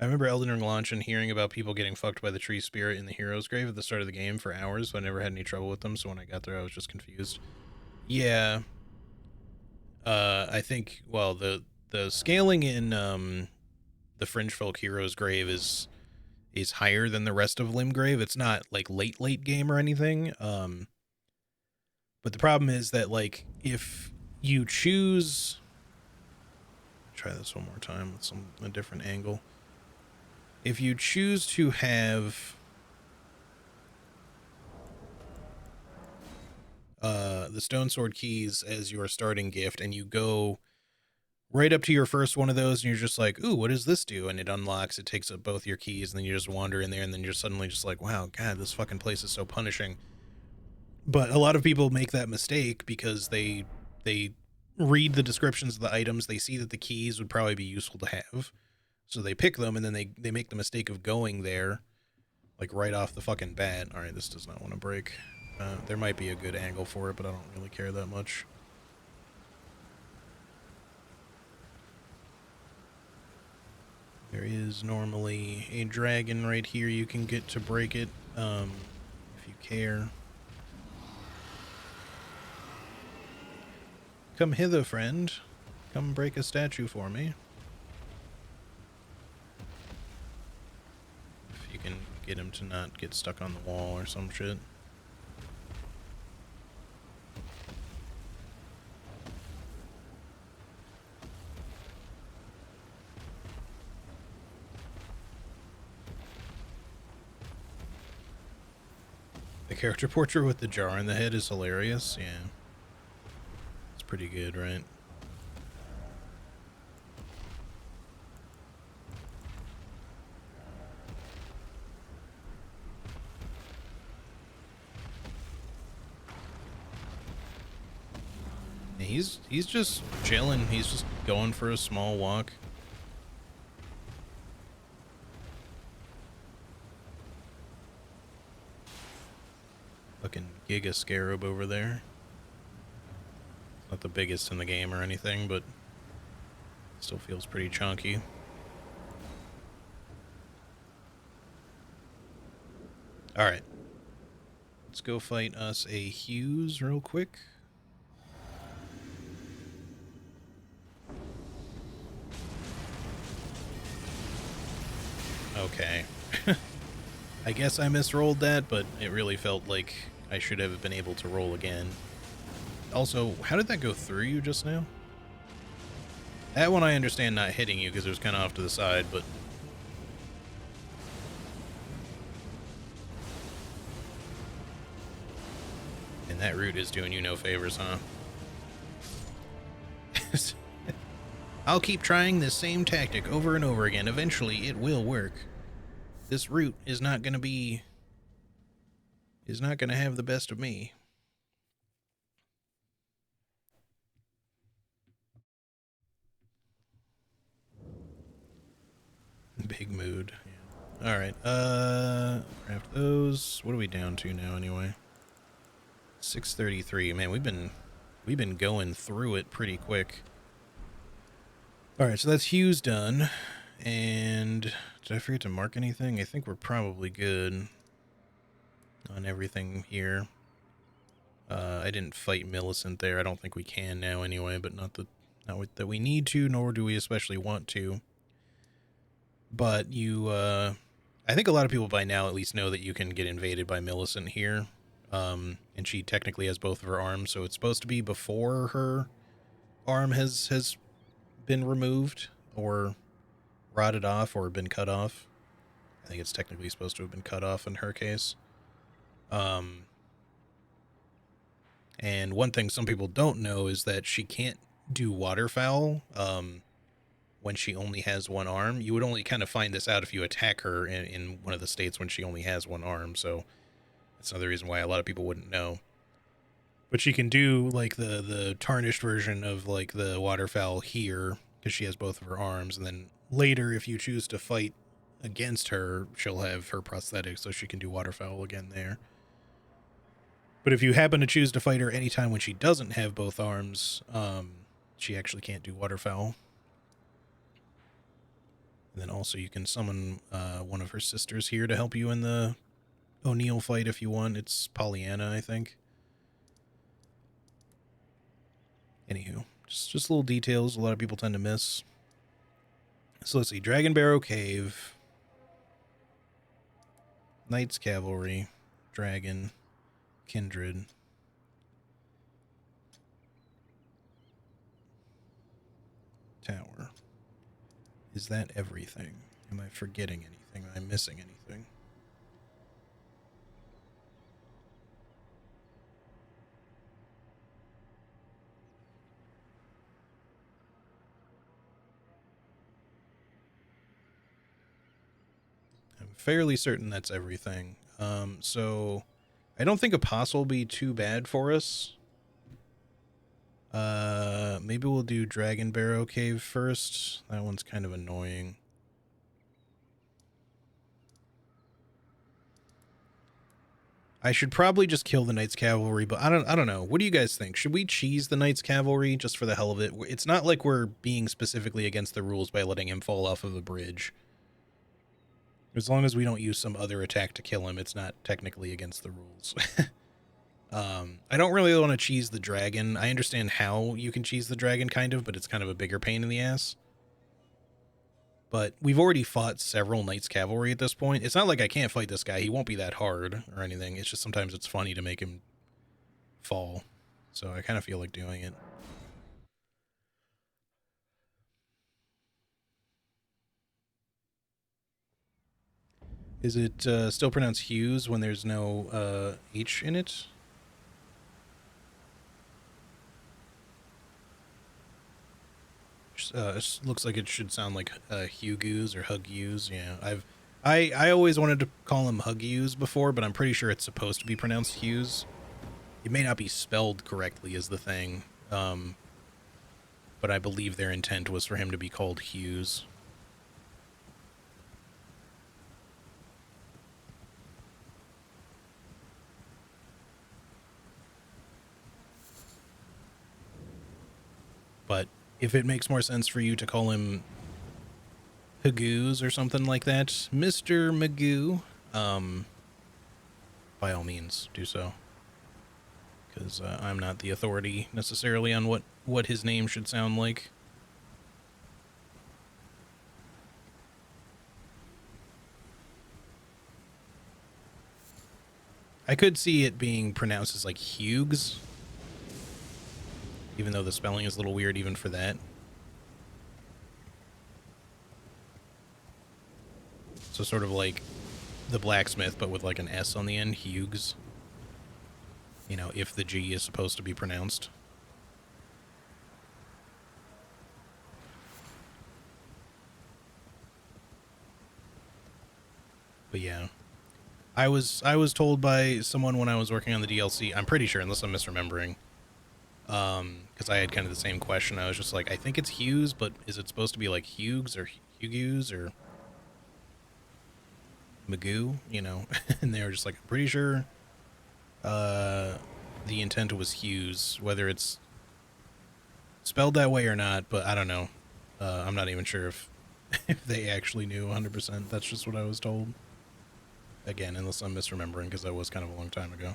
I remember Elden Ring launch and hearing about people getting fucked by the tree spirit in the hero's grave at the start of the game for hours, but I never had any trouble with them, so when I got there I was just confused. Yeah. I think, well, the scaling in the Fringe Folk hero's grave is higher than the rest of Limgrave. It's not like late game or anything. But the problem is that, like, if you choose, try this one more time with a different angle. If you choose to have the Stone Sword keys as your starting gift, and you go right up to your first one of those, and you're just like, ooh, what does this do? And it unlocks, it takes up both your keys, and then you just wander in there, and then you're suddenly just like, wow, God, this fucking place is so punishing. But a lot of people make that mistake because they read the descriptions of the items, they see that the keys would probably be useful to have, so they pick them, and then they make the mistake of going there, like, right off the fucking bat. Alright, this does not want to break. There might be a good angle for it, but I don't really care that much. There is normally a dragon right here you can get to break it, if you care. Come hither, friend. Come break a statue for me. If you can get him to not get stuck on the wall or some shit. character portrait with the jar in the head is hilarious. Yeah. It's pretty good, right? He's just chilling. He's just going for a small walk. Fucking Giga Scarab over there. Not the biggest in the game or anything, but still feels pretty chunky. Alright. Let's go fight us a Hughes real quick. Okay. I guess I misrolled that, but it really felt like I should have been able to roll again. Also, how did that go through you just now? That one I understand not hitting you because it was kind of off to the side, but... And that root is doing you no favors, huh? I'll keep trying this same tactic over and over again. Eventually, it will work. This root is not going to have the best of me. Big mood. Yeah. All right. Craft those. What are we down to now anyway? 633. Man, we've been going through it pretty quick. All right, so that's Hughes done. And did I forget to mark anything? I think we're probably good on everything here. I didn't fight Millicent there. I don't think we can now anyway, but not that we need to, nor do we especially want to. But you, I think a lot of people by now at least know that you can get invaded by Millicent here. And she technically has both of her arms, so it's supposed to be before her arm has been removed or rotted off or been cut off. I think it's technically supposed to have been cut off in her case. And one thing some people don't know is that she can't do waterfowl when she only has one arm. You would only kind of find this out if you attack her in one of the states when she only has one arm, so that's another reason why a lot of people wouldn't know. But she can do like the tarnished version of like the waterfowl here because she has both of her arms, and then later if you choose to fight against her, she'll have her prosthetic so she can do waterfowl again there. But if you happen to choose to fight her anytime when she doesn't have both arms, she actually can't do waterfowl. And then also you can summon one of her sisters here to help you in the O'Neill fight if you want. It's Pollyanna, I think. Anywho, just little details a lot of people tend to miss. So let's see. Dragon Barrow Cave. Knights Cavalry. Dragon. Kindred. Tower. Is that everything? Am I forgetting anything? Am I missing anything? I'm fairly certain that's everything. So I don't think Apostle will be too bad for us. Maybe we'll do Dragon Barrow Cave first. That one's kind of annoying. I should probably just kill the Knights Cavalry, but I don't know. What do you guys think? Should we cheese the Knights Cavalry just for the hell of it? It's not like we're being specifically against the rules by letting him fall off of the bridge. As long as we don't use some other attack to kill him, it's not technically against the rules. I don't really want to cheese the dragon. I understand how you can cheese the dragon, kind of, but it's kind of a bigger pain in the ass. But we've already fought several Knights Cavalry at this point. It's not like I can't fight this guy. He won't be that hard or anything. It's just sometimes it's funny to make him fall. So I kind of feel like doing it. Is it still pronounced Hughes when there's no H in it? It looks like it should sound like Hughes or Hughes. Yeah, I always wanted to call him Hughes before, but I'm pretty sure it's supposed to be pronounced Hughes. It may not be spelled correctly is the thing, but I believe their intent was for him to be called Hughes. But if it makes more sense for you to call him Hagoos or something like that, Mr. Magoo, by all means, do so. Because I'm not the authority necessarily on what his name should sound like. I could see it being pronounced as like Hughes, even though the spelling is a little weird even for that. So sort of like the blacksmith, but with like an S on the end, Hughes. You know, if the G is supposed to be pronounced. But yeah. I was told by someone when I was working on the DLC, I'm pretty sure, unless I'm misremembering, because I had kind of the same question. I was just like, I think it's Hughes, but is it supposed to be like Hughes or Hughes or Magoo, you know? And they were just like, I'm pretty sure the intent was Hughes, whether it's spelled that way or not, but I don't know. I'm not even sure if if they actually knew 100%. That's just what I was told. Again, unless I'm misremembering, because that was kind of a long time ago.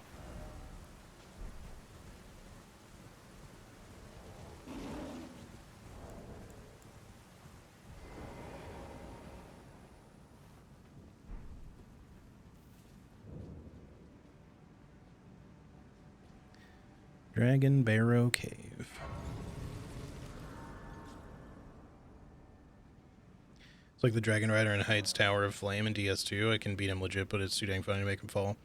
Dragon Barrow Cave. It's like the Dragon Rider in Hyde's Tower of Flame in DS2. I can beat him legit, but it's too dang funny to make him fall.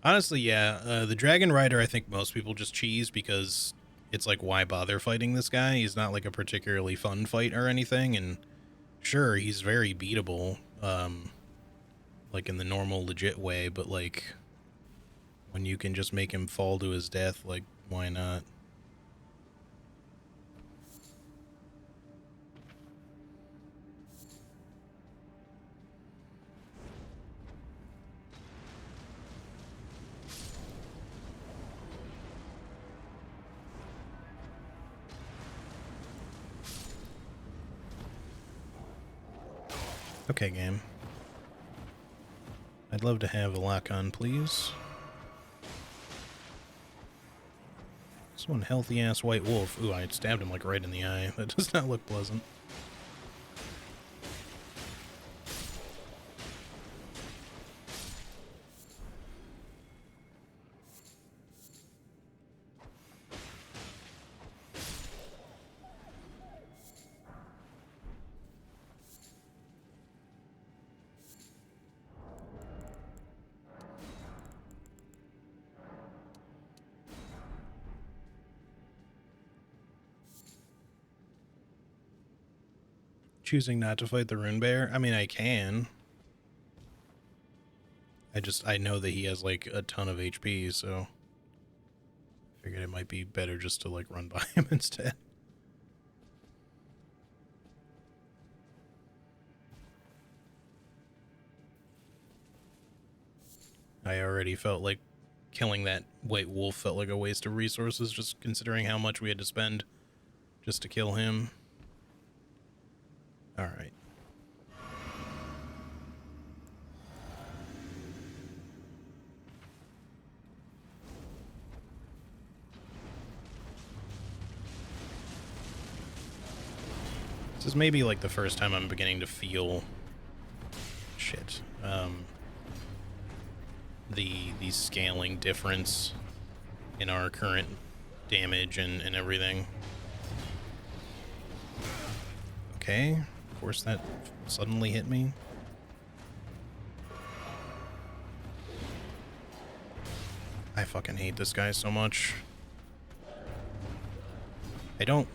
Honestly, yeah. The Dragon Rider, I think most people just cheese because it's like, why bother fighting this guy? He's not like a particularly fun fight or anything, and sure, he's very beatable, like in the normal legit way, but like when you can just make him fall to his death, like, why not? Okay, game. I'd love to have a lock on, please. This one healthy-ass white wolf. Ooh, I stabbed him, like, right in the eye. That does not look pleasant. Choosing not to fight the rune bear? I mean, I can. I know that he has, like, a ton of HP, so I figured it might be better just to, like, run by him instead. I already felt like killing that white wolf felt like a waste of resources, just considering how much we had to spend just to kill him. Alright. This is maybe like the first time I'm beginning to feel shit. The scaling difference in our current damage and everything. Okay, of course that suddenly hit me. I fucking hate this guy so much.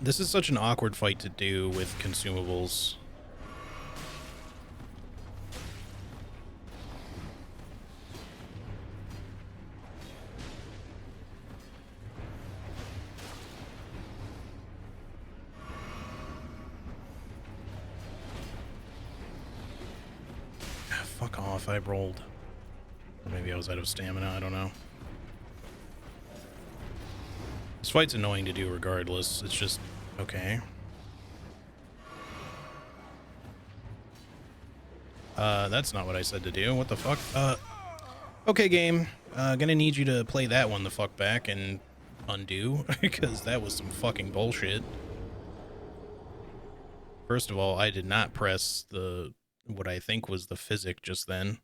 This is such an awkward fight to do with consumables. Fuck off, I rolled. Or maybe I was out of stamina, I don't know. This fight's annoying to do regardless, it's just... okay. That's not what I said to do, what the fuck? Okay game, gonna need you to play that one the fuck back and undo, because that was some fucking bullshit. First of all, I did not press what I think was the physic just then.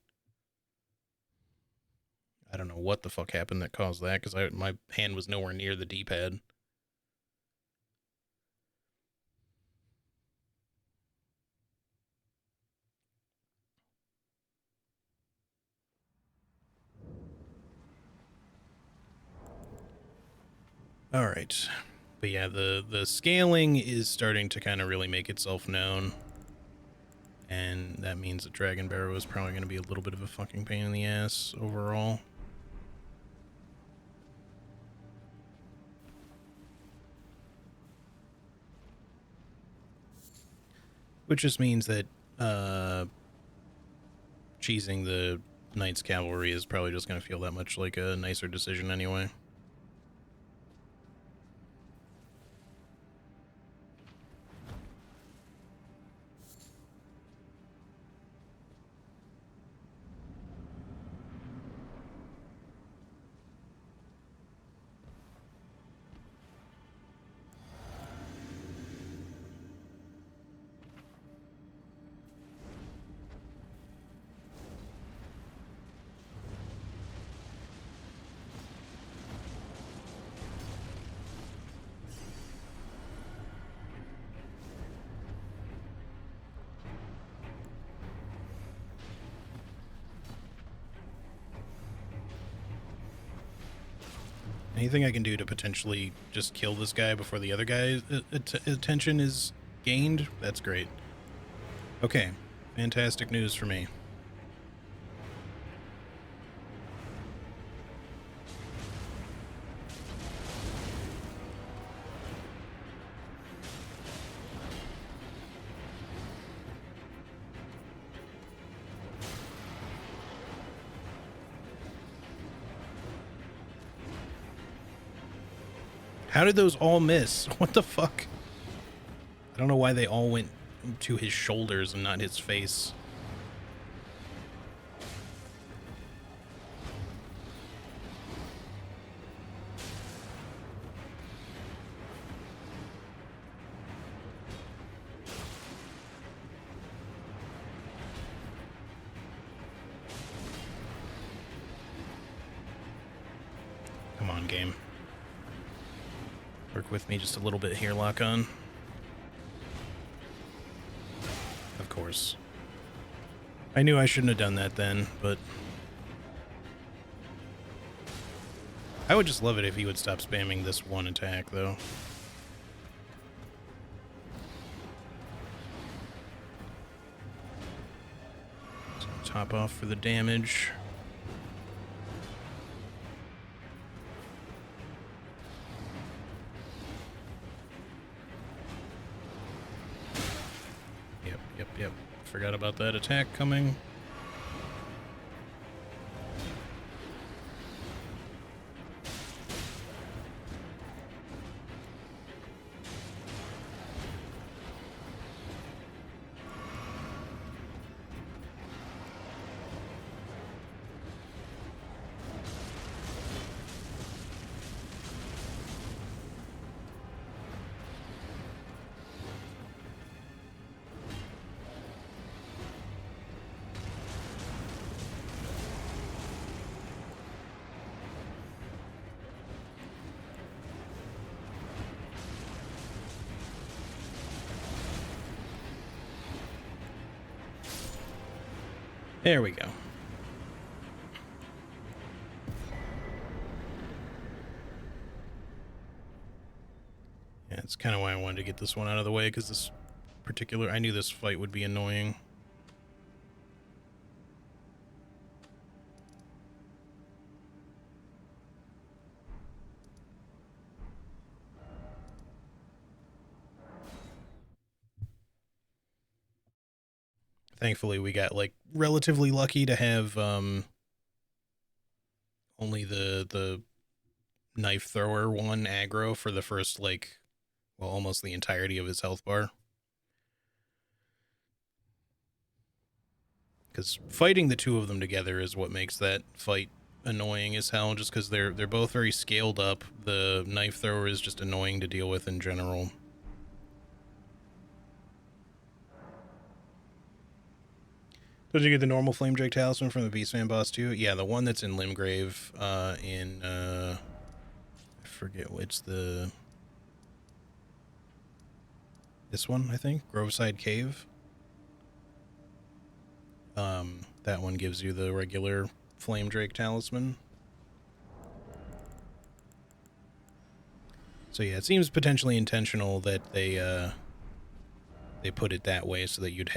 I don't know what the fuck happened that caused that, because my hand was nowhere near the D-pad. Alright. But yeah, the scaling is starting to kind of really make itself known. And that means that Dragon Barrow is probably going to be a little bit of a fucking pain in the ass overall. Which just means that cheesing the Knight's Cavalry is probably just going to feel that much like a nicer decision anyway. Anything I can do to potentially just kill this guy before the other guy's attention is gained, that's great. Okay, fantastic news for me. How did those all miss? What the fuck? I don't know why they all went to his shoulders and not his face. Come on, game. Work with me just a little bit here, lock on. Of course. I knew I shouldn't have done that then, but... I would just love it if he would stop spamming this one attack, though. So top off for the damage. Yep. Forgot about that attack coming. There we go. Yeah, that's kind of why I wanted to get this one out of the way, because this particular... I knew this fight would be annoying. Thankfully, we got, like, relatively lucky to have, only the knife thrower one aggro for the first, like, well, almost the entirety of his health bar. Because fighting the two of them together is what makes that fight annoying as hell, just because they're both very scaled up. The knife thrower is just annoying to deal with in general. Did you get the normal Flame Drake Talisman from the Beastman boss too? Yeah, the one that's in Limgrave, I forget which, this one, I think? Groveside Cave. That one gives you the regular Flame Drake Talisman. So yeah, it seems potentially intentional that they put it that way so that you'd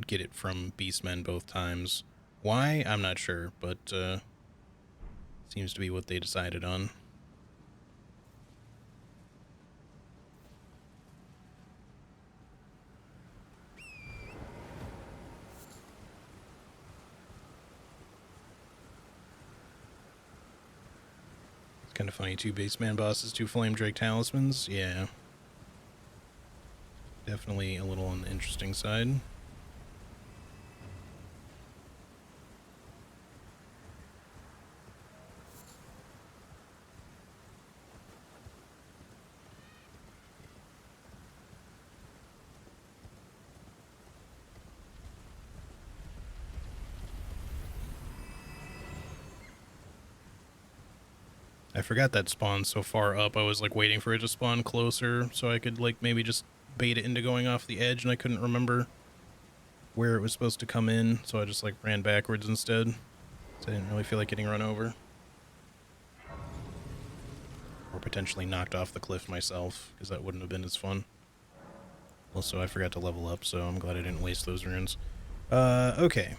get it from Beastmen both times. Why? I'm not sure, but seems to be what they decided on. It's kind of funny, 2 Beastman bosses, 2 Flame Drake Talismans. Yeah. Definitely a little on the interesting side. I forgot that spawn's so far up. I was like waiting for it to spawn closer so I could like maybe just bait it into going off the edge, and I couldn't remember where it was supposed to come in, so I just like ran backwards instead. So I didn't really feel like getting run over. Or potentially knocked off the cliff myself, because that wouldn't have been as fun. Also, I forgot to level up, so I'm glad I didn't waste those runes. Okay.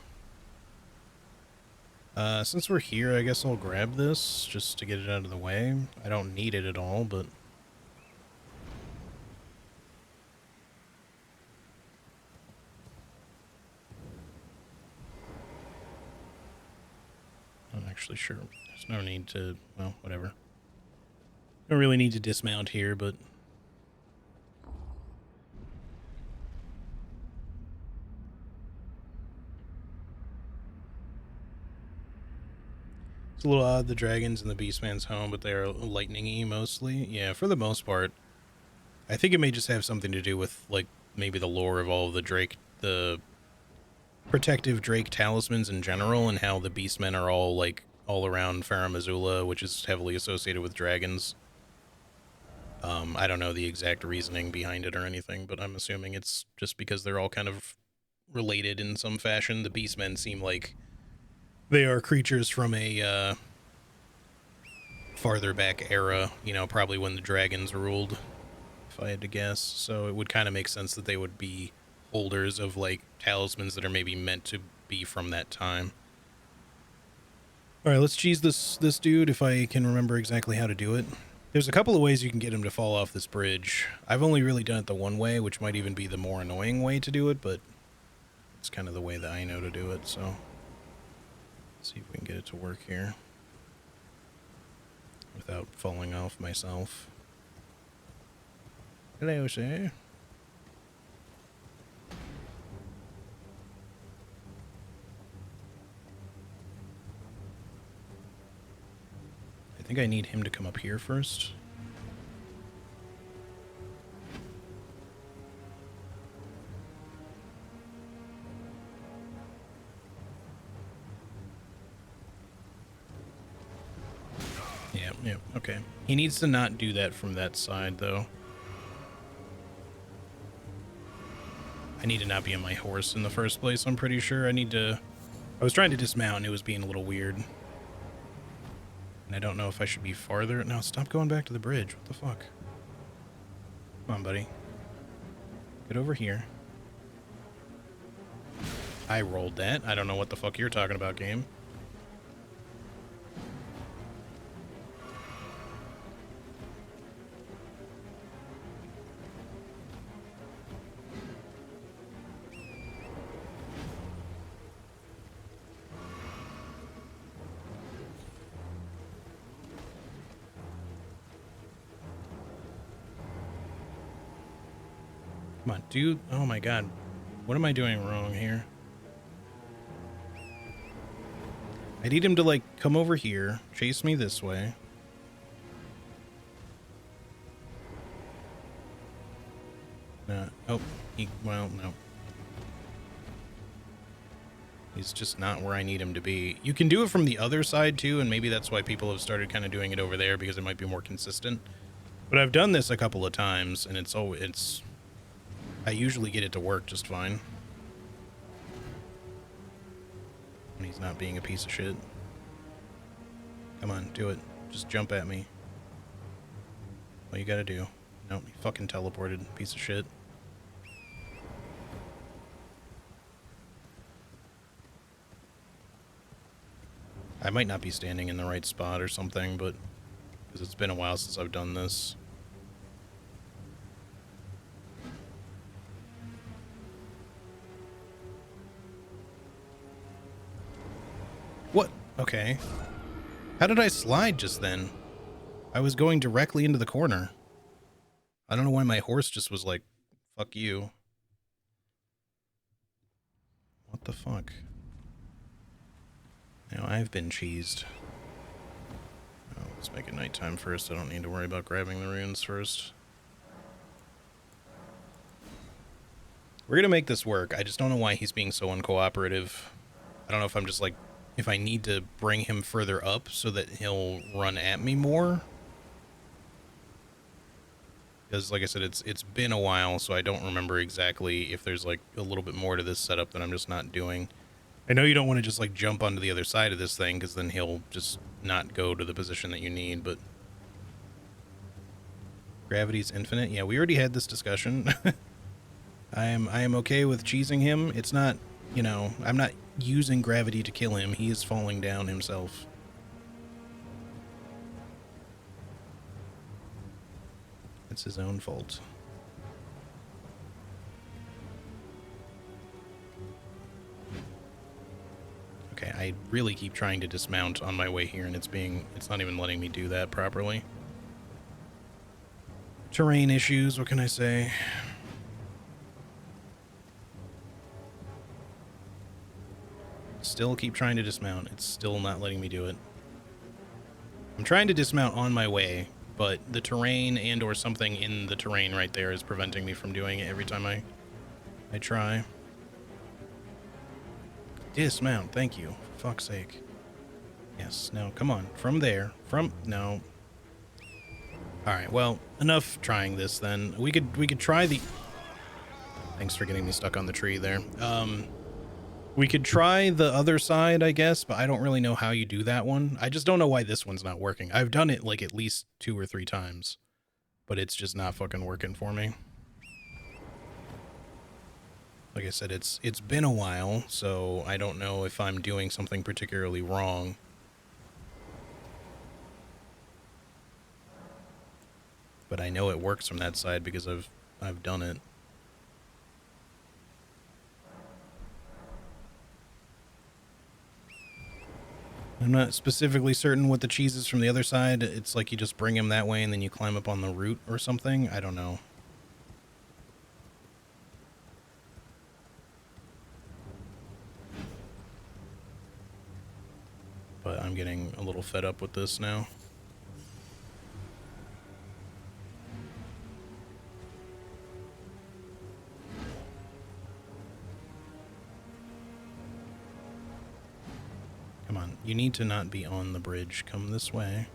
Since we're here, I guess I'll grab this, just to get it out of the way. I don't need it at all, but... I'm not actually sure. There's no need to... well, whatever. Don't really need to dismount here, but... it's a little odd, the dragons in the Beastman's home, but they are lightning-y mostly. Yeah, for the most part. I think it may just have something to do with, like, maybe the lore of all of the protective Drake talismans in general, and how the Beastmen are all, like, all around Farum Azula, which is heavily associated with dragons. I don't know the exact reasoning behind it or anything, but I'm assuming it's just because they're all kind of related in some fashion. The Beastmen seem like they are creatures from a farther back era, you know, probably when the dragons ruled, if I had to guess. So it would kind of make sense that they would be holders of, like, talismans that are maybe meant to be from that time. All right, let's cheese this dude if I can remember exactly how to do it. There's a couple of ways you can get him to fall off this bridge. I've only really done it the one way, which might even be the more annoying way to do it, but it's kind of the way that I know to do it, so... let's see if we can get it to work here without falling off myself. Hello, sir. I think I need him to come up here first. Yeah, okay. He needs to not do that from that side, though. I need to not be on my horse in the first place, I'm pretty sure. I was trying to dismount and it was being a little weird. And I don't know if I should be farther. No, stop going back to the bridge. What the fuck? Come on, buddy. Get over here. I rolled that. I don't know what the fuck you're talking about, game. Come on, dude. Oh my god. What am I doing wrong here? I need him to, like, come over here, chase me this way. Oh, well, no. He's just not where I need him to be. You can do it from the other side, too, and maybe that's why people have started kind of doing it over there, because it might be more consistent. But I've done this a couple of times, and I usually get it to work just fine. When he's not being a piece of shit. Come on, do it. Just jump at me. What you gotta do. Nope, he fucking teleported, piece of shit. I might not be standing in the right spot or something, but because it's been a while since I've done this. What? Okay. How did I slide just then? I was going directly into the corner. I don't know why my horse just was like, fuck you. What the fuck? Now I've been cheesed. Oh, let's make it nighttime first. I don't need to worry about grabbing the runes first. We're gonna make this work. I just don't know why he's being so uncooperative. I don't know if I'm just like, if I need to bring him further up so that he'll run at me more. Because, like I said, it's been a while, so I don't remember exactly if there's, like, a little bit more to this setup that I'm just not doing. I know you don't want to just, like, jump onto the other side of this thing, because then he'll just not go to the position that you need, but... Gravity's infinite? Yeah, we already had this discussion. I am okay with cheesing him. It's not, you know, I'm not using gravity to kill him. He is falling down himself. It's his own fault. Okay, I really keep trying to dismount on my way here, and it's not even letting me do that properly. Terrain issues, what can I say? Still keep trying to dismount. It's still not letting me do it. I'm trying to dismount on my way, but the terrain and or something in the terrain right there is preventing me from doing it every time I try. Dismount, thank you. For fuck's sake. Yes, no, come on. From there. No. Alright, well, enough trying this then. We could try the... Thanks for getting me stuck on the tree there. We could try the other side, I guess, but I don't really know how you do that one. I just don't know why this one's not working. I've done it like at least 2 or 3 times, but it's just not fucking working for me. Like I said, it's been a while, so I don't know if I'm doing something particularly wrong. But I know it works from that side because I've done it. I'm not specifically certain what the cheese is from the other side. It's like you just bring him that way and then you climb up on the root or something. I don't know. But I'm getting a little fed up with this now. Come on, you need to not be on the bridge. Come this way.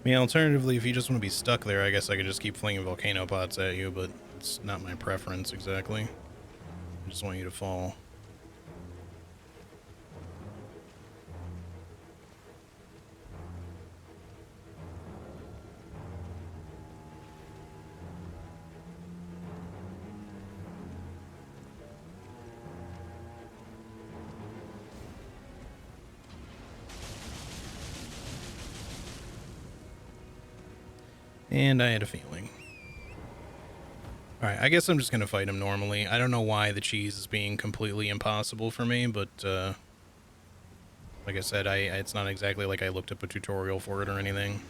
I mean, alternatively, if you just want to be stuck there, I guess I could just keep flinging volcano pots at you, but it's not my preference exactly. I just want you to fall. And I had a feeling. Alright, I guess I'm just gonna fight him normally. I don't know why the cheese is being completely impossible for me, but, like I said, it's not exactly like I looked up a tutorial for it or anything.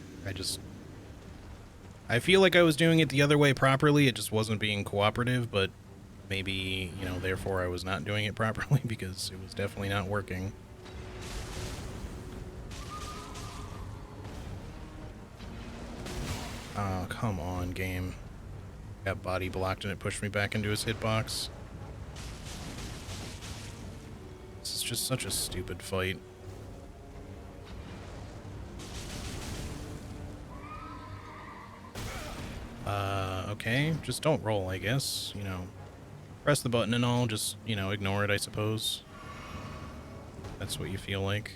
I feel like I was doing it the other way properly, it just wasn't being cooperative, but maybe, you know, therefore I was not doing it properly because it was definitely not working. Oh, come on, game. Got body blocked and it pushed me back into his hitbox. This is just such a stupid fight. Okay, just don't roll, I guess. You know, press the button and all, just, you know, ignore it, I suppose. That's what you feel like.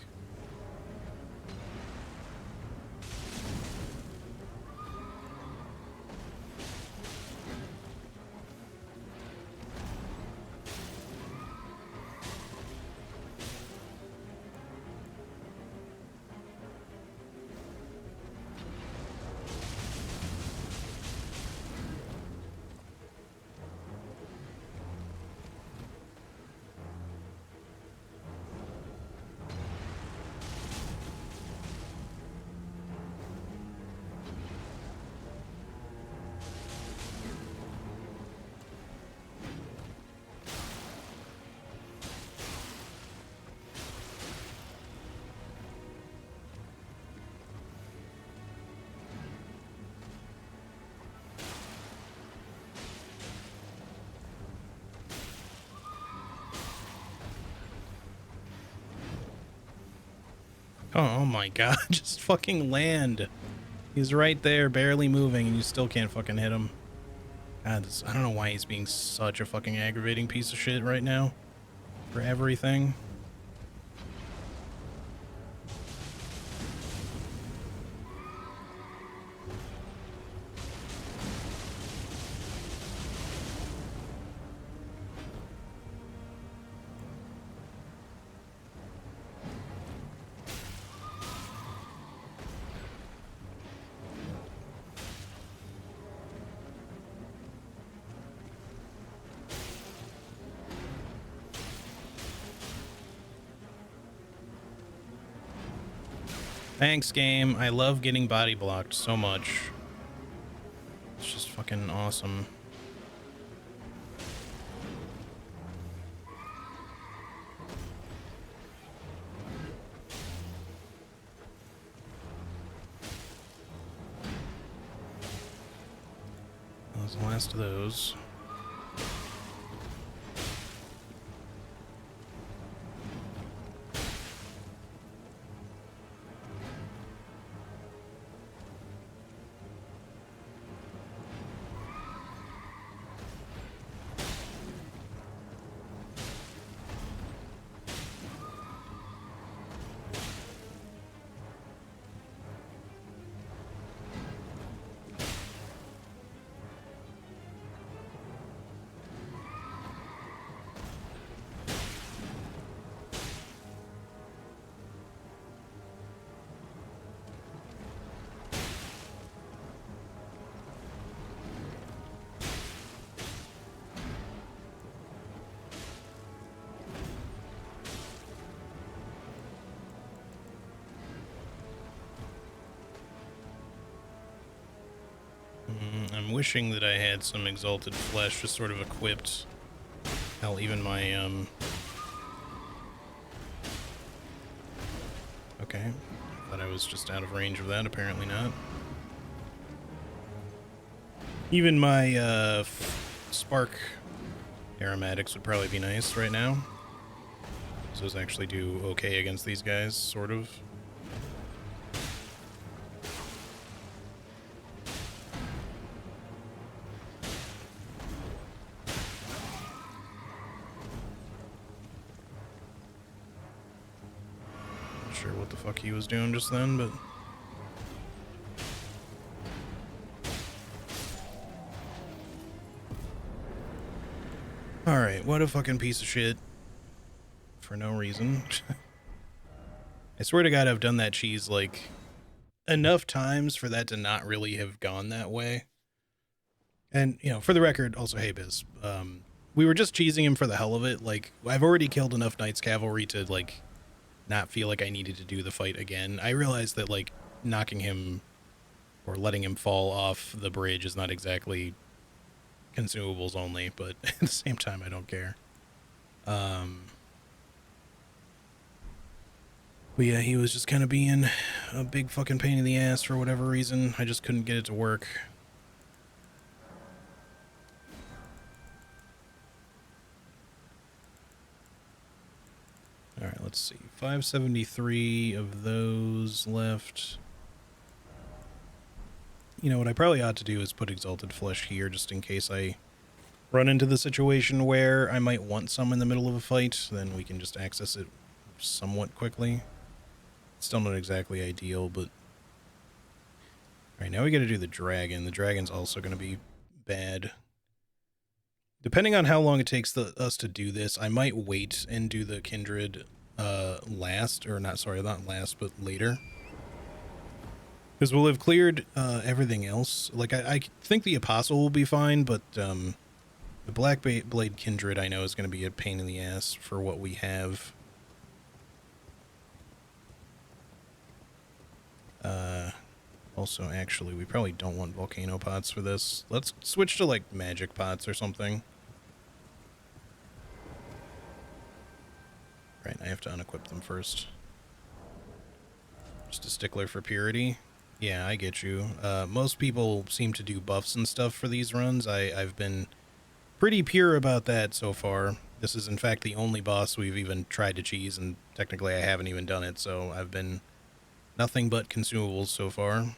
Oh my god, just fucking land. He's right there, barely moving, and you still can't fucking hit him. God, I don't know why he's being such a fucking aggravating piece of shit right now. For everything. Thanks, game. I love getting body blocked so much. It's just fucking awesome. That was the last of those. I'm wishing that I had some exalted flesh just sort of equipped. Hell, even my, Okay. Thought I was just out of range of that, apparently not. Even my, spark aromatics would probably be nice right now. Those actually do okay against these guys, sort of. sure what the fuck he was doing just then, but... Alright, what a fucking piece of shit. For no reason. I swear to God I've done that cheese, like, enough times for that to not really have gone that way. And, you know, for the record, also, hey, Biz, we were just cheesing him for the hell of it. Like, I've already killed enough Knights Cavalry to, like, not feel like I needed to do the fight again. I realized that, like, knocking him or letting him fall off the bridge is not exactly consumables only, but at the same time, I don't care. But yeah, he was just kind of being a big fucking pain in the ass for whatever reason. I just couldn't get it to work. Alright, let's see. 573 of those left. You know, what I probably ought to do is put Exalted Flesh here, just in case I run into the situation where I might want some in the middle of a fight. Then we can just access it somewhat quickly. Still not exactly ideal, but... Alright, now we gotta do the dragon. The dragon's also gonna be bad. Depending on how long it takes us to do this, I might wait and do the Kindred last, or not, sorry, not last, but later. Because we'll have cleared everything else. Like, I think the Apostle will be fine, but the Black Blade Kindred I know is going to be a pain in the ass for what we have. Also, actually, we probably don't want volcano pots for this. Let's switch to, like, magic pots or something. Right, I have to unequip them first. Just a stickler for purity. Yeah, I get you. Most people seem to do buffs and stuff for these runs. I've been pretty pure about that so far. This is, in fact, the only boss we've even tried to cheese, and technically I haven't even done it, so I've been nothing but consumables so far.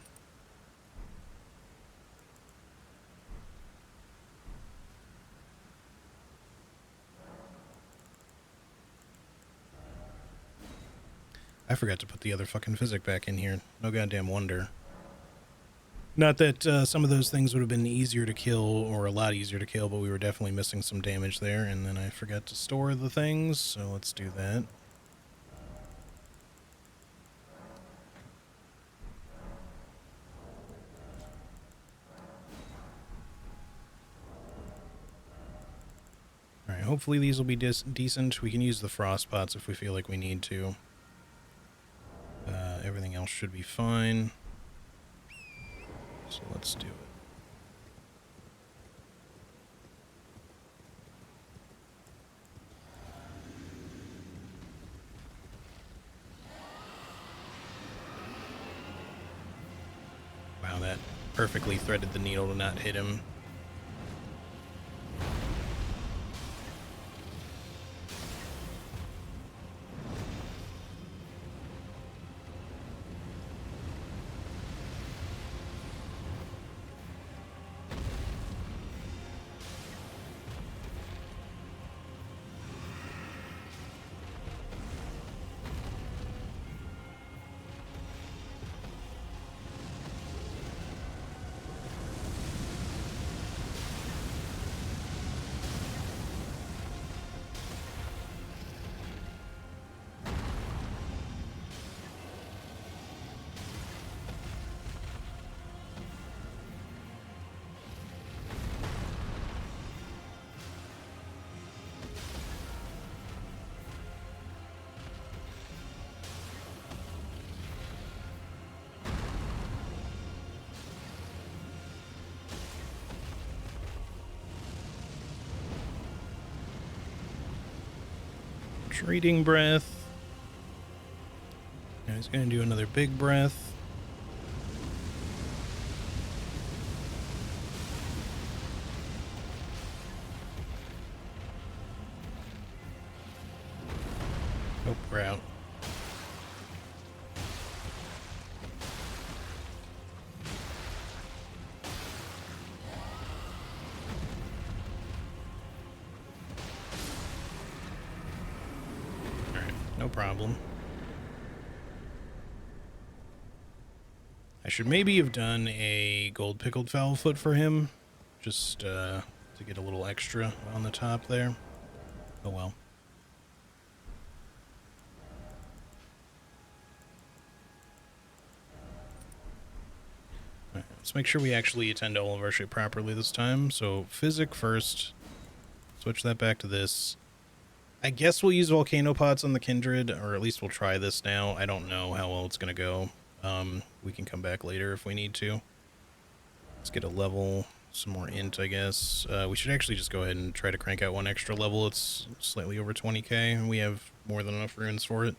I forgot to put the other fucking physic back in here. No goddamn wonder. Not that some of those things would have been easier to kill, or a lot easier to kill, but we were definitely missing some damage there, and then I forgot to store the things, so let's do that. Alright, hopefully these will be decent. We can use the frost pots if we feel like we need to. Everything else should be fine. So let's do it. Wow, that perfectly threaded the needle to not hit him. Treating breath. Now he's going to do another big breath. Nope, we're out. No problem. should maybe have done a gold pickled fowl foot for him, just to get a little extra on the top there. Oh well. Alright, let's make sure we actually attend to all of our shit properly this time. So, physic first. Switch that back to this. I guess we'll use volcano pots on the kindred, or at least we'll try this now. I don't know how well it's going to go. We can come back later if we need to. Let's get a level, some more int, I guess. We should actually just go ahead and try to crank out one extra level. It's slightly over 20k, and we have more than enough runes for it.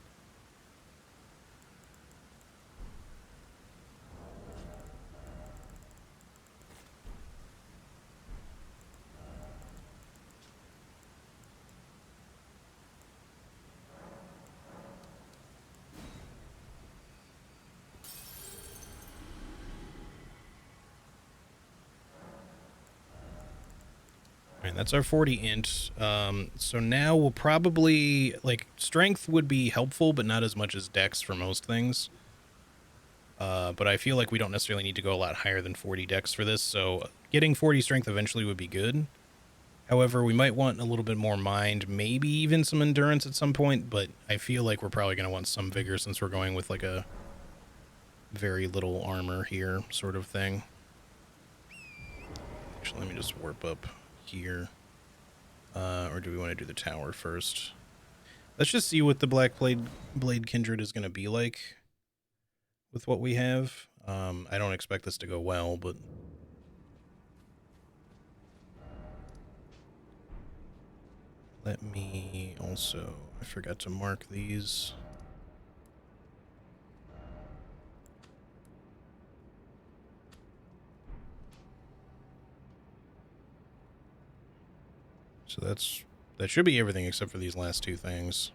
Alright, that's our 40 int. So now we'll probably, like, strength would be helpful, but not as much as dex for most things. But I feel like we don't necessarily need to go a lot higher than 40 dex for this, so getting 40 strength eventually would be good. However, we might want a little bit more mind, maybe even some endurance at some point, but I feel like we're probably going to want some vigor since we're going with, like, a very little armor here sort of thing. Actually, let me just warp up here. Or do we want to do the tower first? Let's just see what the Black Blade Kindred is going to be like with what we have. I don't expect this to go well, but... Let me also... I forgot to mark these. So that should be everything except for these last two things.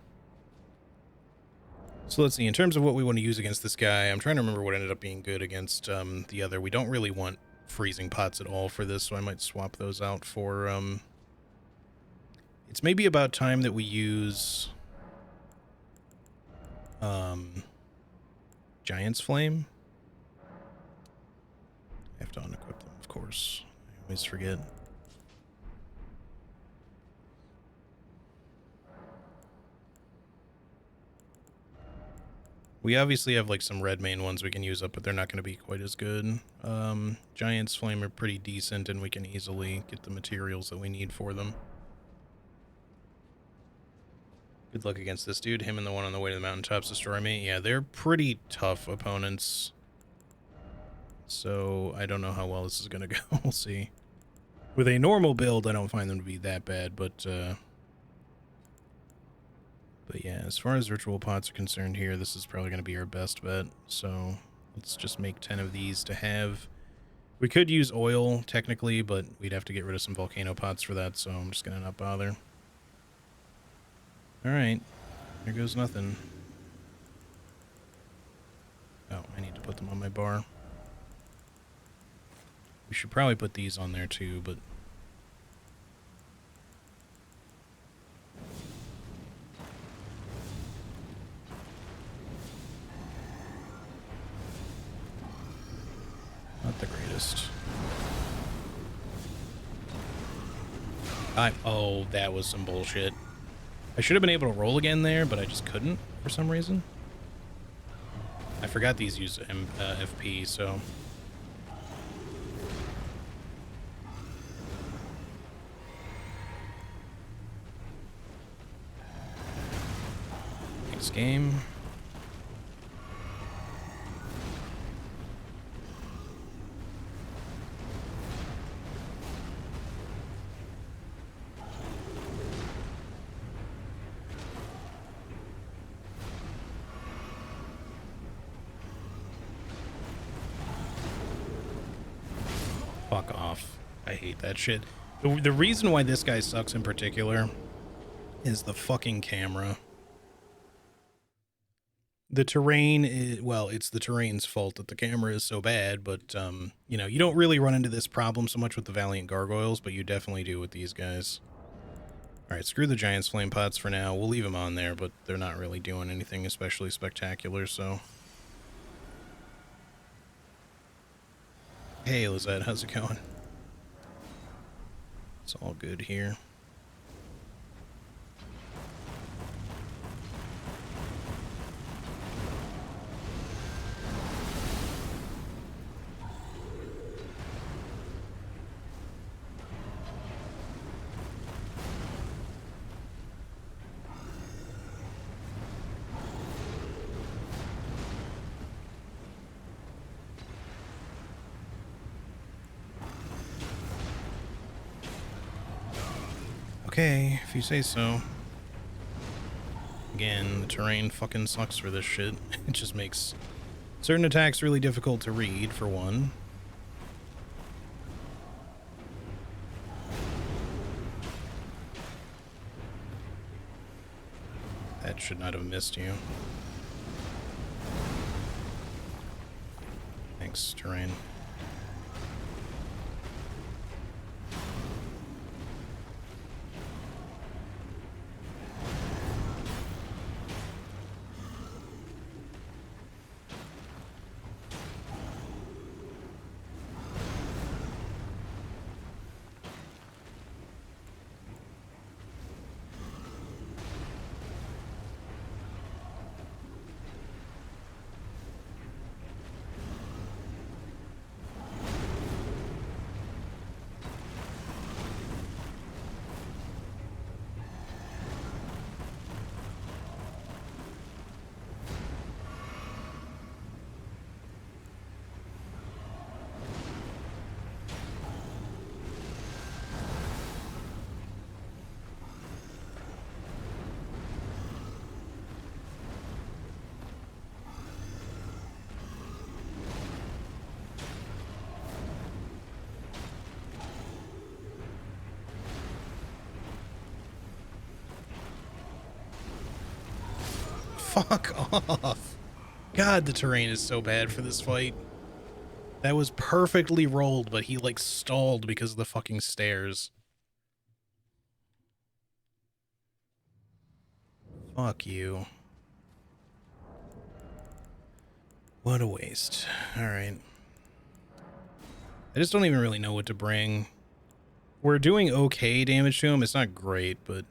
So let's see, in terms of what we want to use against this guy, I'm trying to remember what ended up being good against the other. We don't really want freezing pots at all for this, so I might swap those out for... It's maybe about time that we use... Giant's Flame. I have to unequip them, of course. I always forget. We obviously have, like, some red main ones we can use up, but they're not going to be quite as good. Giant's Flame are pretty decent, and we can easily get the materials that we need for them. Good luck against this dude. Him and the one on the way to the mountaintops destroy me. Yeah, they're pretty tough opponents. So, I don't know how well this is going to go. We'll see. With a normal build, I don't find them to be that bad, but yeah, as far as ritual pots are concerned here, this is probably going to be our best bet. So let's just make 10 of these to have. We could use oil, technically, but we'd have to get rid of some volcano pots for that, so I'm just going to not bother. Alright, there goes nothing. Oh, I need to put them on my bar. We should probably put these on there too, but... Not the greatest. Oh, that was some bullshit. I should have been able to roll again there, but I just couldn't for some reason. I forgot these use FP, so... Next game. Fuck off. I hate that shit. The reason why this guy sucks in particular is the fucking camera. The terrain is, well, it's the terrain's fault that the camera is so bad, but, you know, you don't really run into this problem so much with the Valiant Gargoyles, but you definitely do with these guys. Alright, screw the Giant's Flame Pots for now. We'll leave them on there, but they're not really doing anything especially spectacular, so... Hey, Lizette, how's it going? It's all good here. Okay, if you say so. Again, the terrain fucking sucks for this shit. It just makes certain attacks really difficult to read, for one. That should not have missed you. Thanks, terrain. Fuck off. God, the terrain is so bad for this fight. That was perfectly rolled, but he, like, stalled because of the fucking stairs. Fuck you. What a waste. Alright. I just don't even really know what to bring. We're doing okay damage to him. It's not great, but...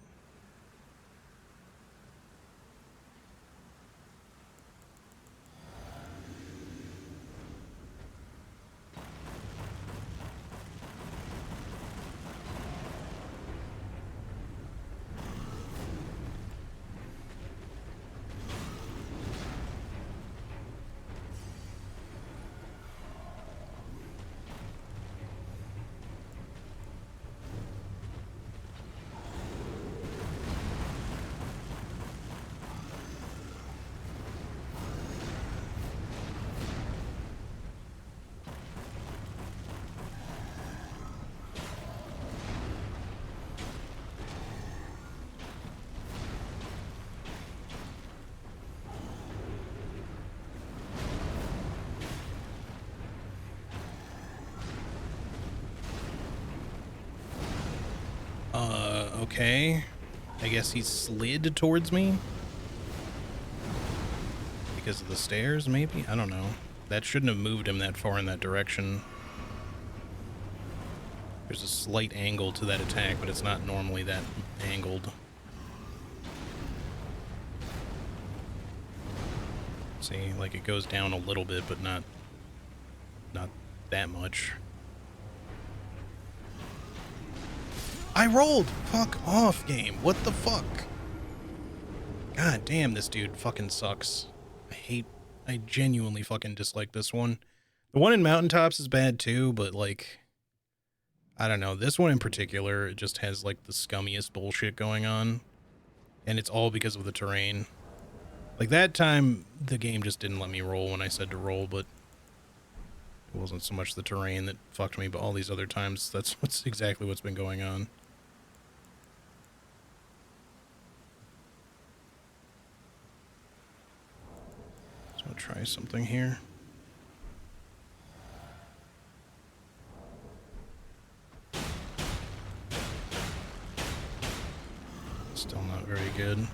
Okay. I guess he slid towards me? Because of the stairs, maybe? I don't know. That shouldn't have moved him that far in that direction. There's a slight angle to that attack, but it's not normally that angled. See, like it goes down a little bit, but not that much. I rolled! Fuck off, game. What the fuck? God damn, this dude fucking sucks. I genuinely fucking dislike this one. The one in Mountaintops is bad too, but like, I don't know. This one in particular, it just has like the scummiest bullshit going on. And it's all because of the terrain. Like that time, the game just didn't let me roll when I said to roll, but it wasn't so much the terrain that fucked me, but all these other times, that's exactly what's been going on. So I'll try something here. Still not very good.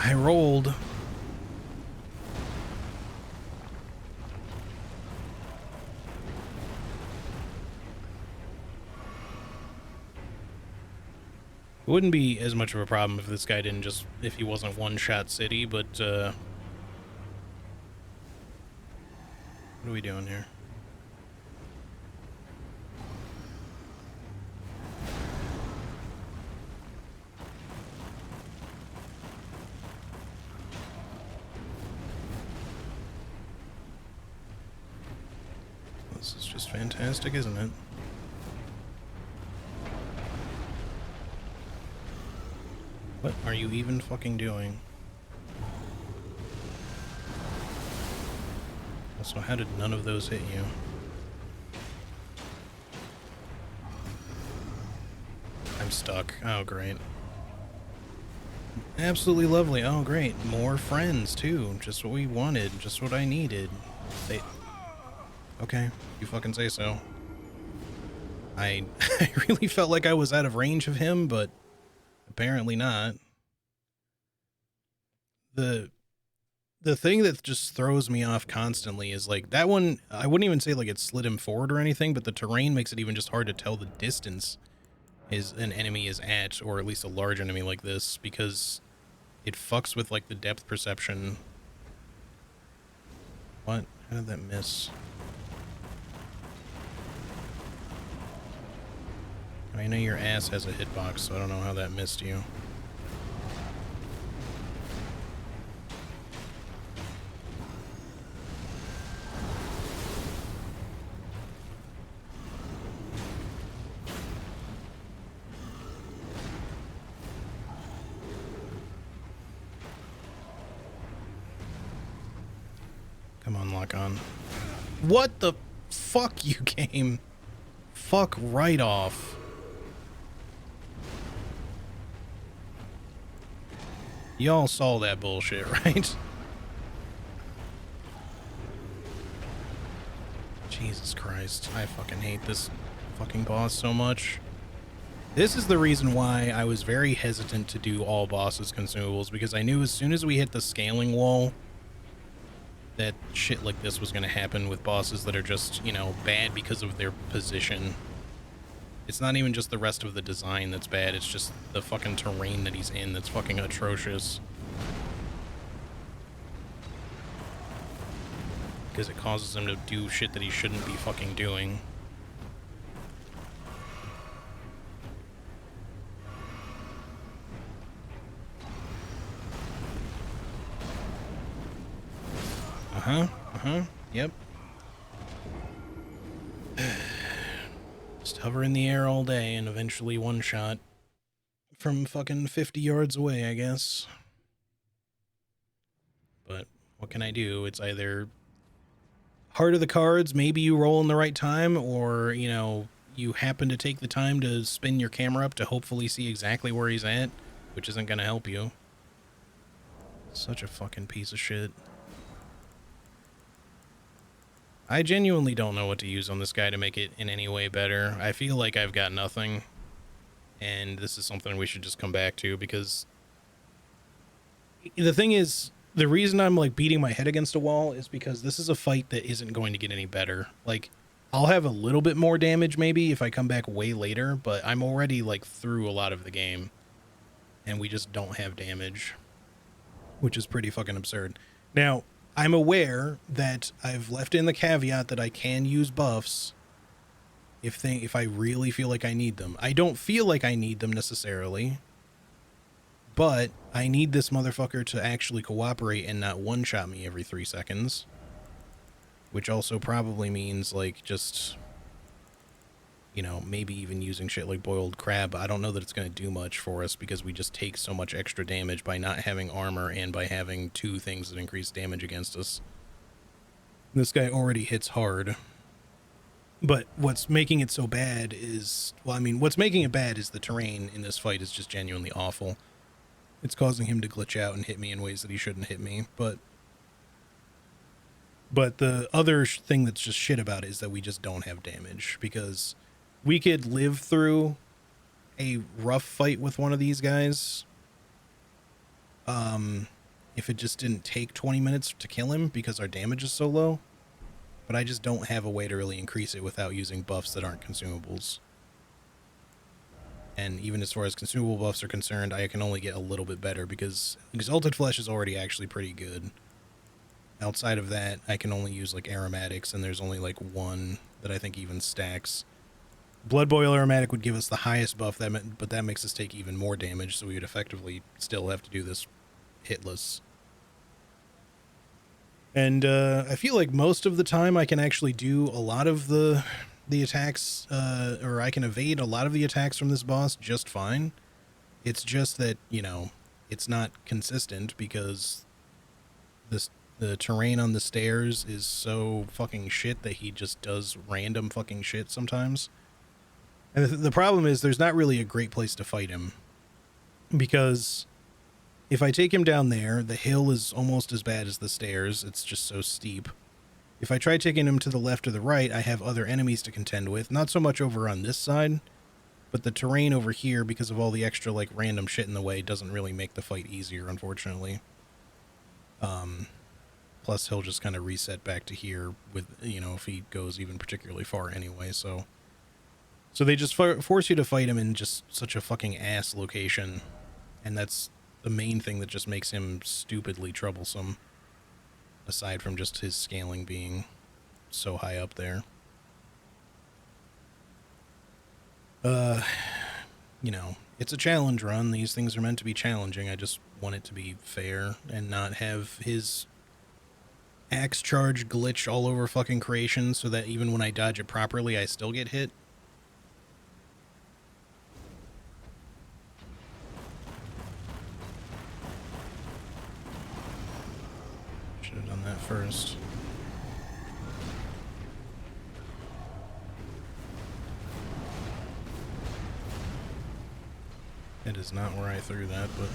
I rolled. It wouldn't be as much of a problem if this guy didn't just, if he wasn't one-shot city, but, what are we doing here? This is just fantastic, isn't it? What are you even fucking doing? Also, how did none of those hit you? I'm stuck. Oh, great. Absolutely lovely. Oh, great. More friends, too. Just what we wanted. Just what I needed. Okay, you fucking say so. I really felt like I was out of range of him, but apparently not. The thing that just throws me off constantly is like that one. I wouldn't even say like it slid him forward or anything, but the terrain makes it even just hard to tell the distance an enemy is at, or at least a large enemy like this, because it fucks with like the depth perception. What? How did that miss? I know your ass has a hitbox, so I don't know how that missed you. Come on, lock on. What the fuck, you game? Fuck right off. Y'all saw that bullshit, right? Jesus Christ. I fucking hate this fucking boss so much. This is the reason why I was very hesitant to do all bosses consumables, because I knew as soon as we hit the scaling wall that shit like this was going to happen with bosses that are just, you know, bad because of their position. It's not even just the rest of the design that's bad, it's just the fucking terrain that he's in that's fucking atrocious. Because it causes him to do shit that he shouldn't be fucking doing. Yep. Just hover in the air all day and eventually one shot from fucking 50 yards away, I guess. But what can I do? It's either heart of the cards, maybe you roll in the right time, or, you know, you happen to take the time to spin your camera up to hopefully see exactly where he's at, which isn't going to help you. Such a fucking piece of shit. I genuinely don't know what to use on this guy to make it in any way better. I feel like I've got nothing, and this is something we should just come back to, because the thing is, the reason I'm like beating my head against a wall is because this is a fight that isn't going to get any better. Like, I'll have a little bit more damage maybe if I come back way later, but I'm already like through a lot of the game, and we just don't have damage, which is pretty fucking absurd. Now, I'm aware that I've left in the caveat that I can use buffs if I really feel like I need them. I don't feel like I need them necessarily, but I need this motherfucker to actually cooperate and not one-shot me every 3 seconds, which also probably means like just, you know, maybe even using shit like boiled crab. I don't know that it's going to do much for us because we just take so much extra damage by not having armor and by having 2 things that increase damage against us. This guy already hits hard. But what's making it so bad is, well, I mean, what's making it bad is the terrain in this fight is just genuinely awful. It's causing him to glitch out and hit me in ways that he shouldn't hit me, but the other thing that's just shit about it is that we just don't have damage, because we could live through a rough fight with one of these guys, if it just didn't take 20 minutes to kill him because our damage is so low. But I just don't have a way to really increase it without using buffs that aren't consumables. And even as far as consumable buffs are concerned, I can only get a little bit better because Exalted Flesh is already actually pretty good. Outside of that, I can only use like aromatics, and there's only like one that I think even stacks. Blood Boil Aromatic would give us the highest buff, but that makes us take even more damage, so we would effectively still have to do this hitless. And I feel like most of the time I can actually do a lot of the attacks, or I can evade a lot of the attacks from this boss just fine. It's just that, you know, it's not consistent because the terrain on the stairs is so fucking shit that he just does random fucking shit sometimes. And the problem is there's not really a great place to fight him, because if I take him down there, the hill is almost as bad as the stairs. It's just so steep. If I try taking him to the left or the right, I have other enemies to contend with. Not so much over on this side, but the terrain over here, because of all the extra, like, random shit in the way, doesn't really make the fight easier, unfortunately. Plus, he'll just kind of reset back to here with, you know, if he goes even particularly far anyway, so they just force you to fight him in just such a fucking ass location, and that's the main thing that just makes him stupidly troublesome, aside from just his scaling being so high up there. You know, it's a challenge run. These things are meant to be challenging. I just want it to be fair and not have his axe charge glitch all over fucking creation so that even when I dodge it properly, I still get hit. Should have done that first. It is not where I threw that, but...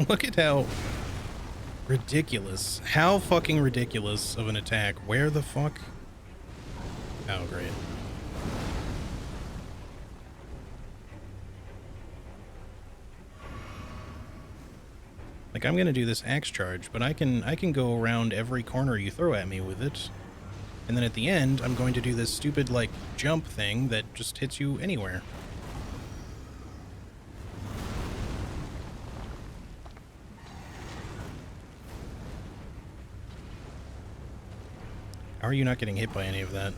Look at how ridiculous. How fucking ridiculous of an attack. Where the fuck? Oh, great. Like, I'm gonna do this axe charge, but I can go around every corner you throw at me with it. And then at the end, I'm going to do this stupid, like, jump thing that just hits you anywhere. How are you not getting hit by any of that?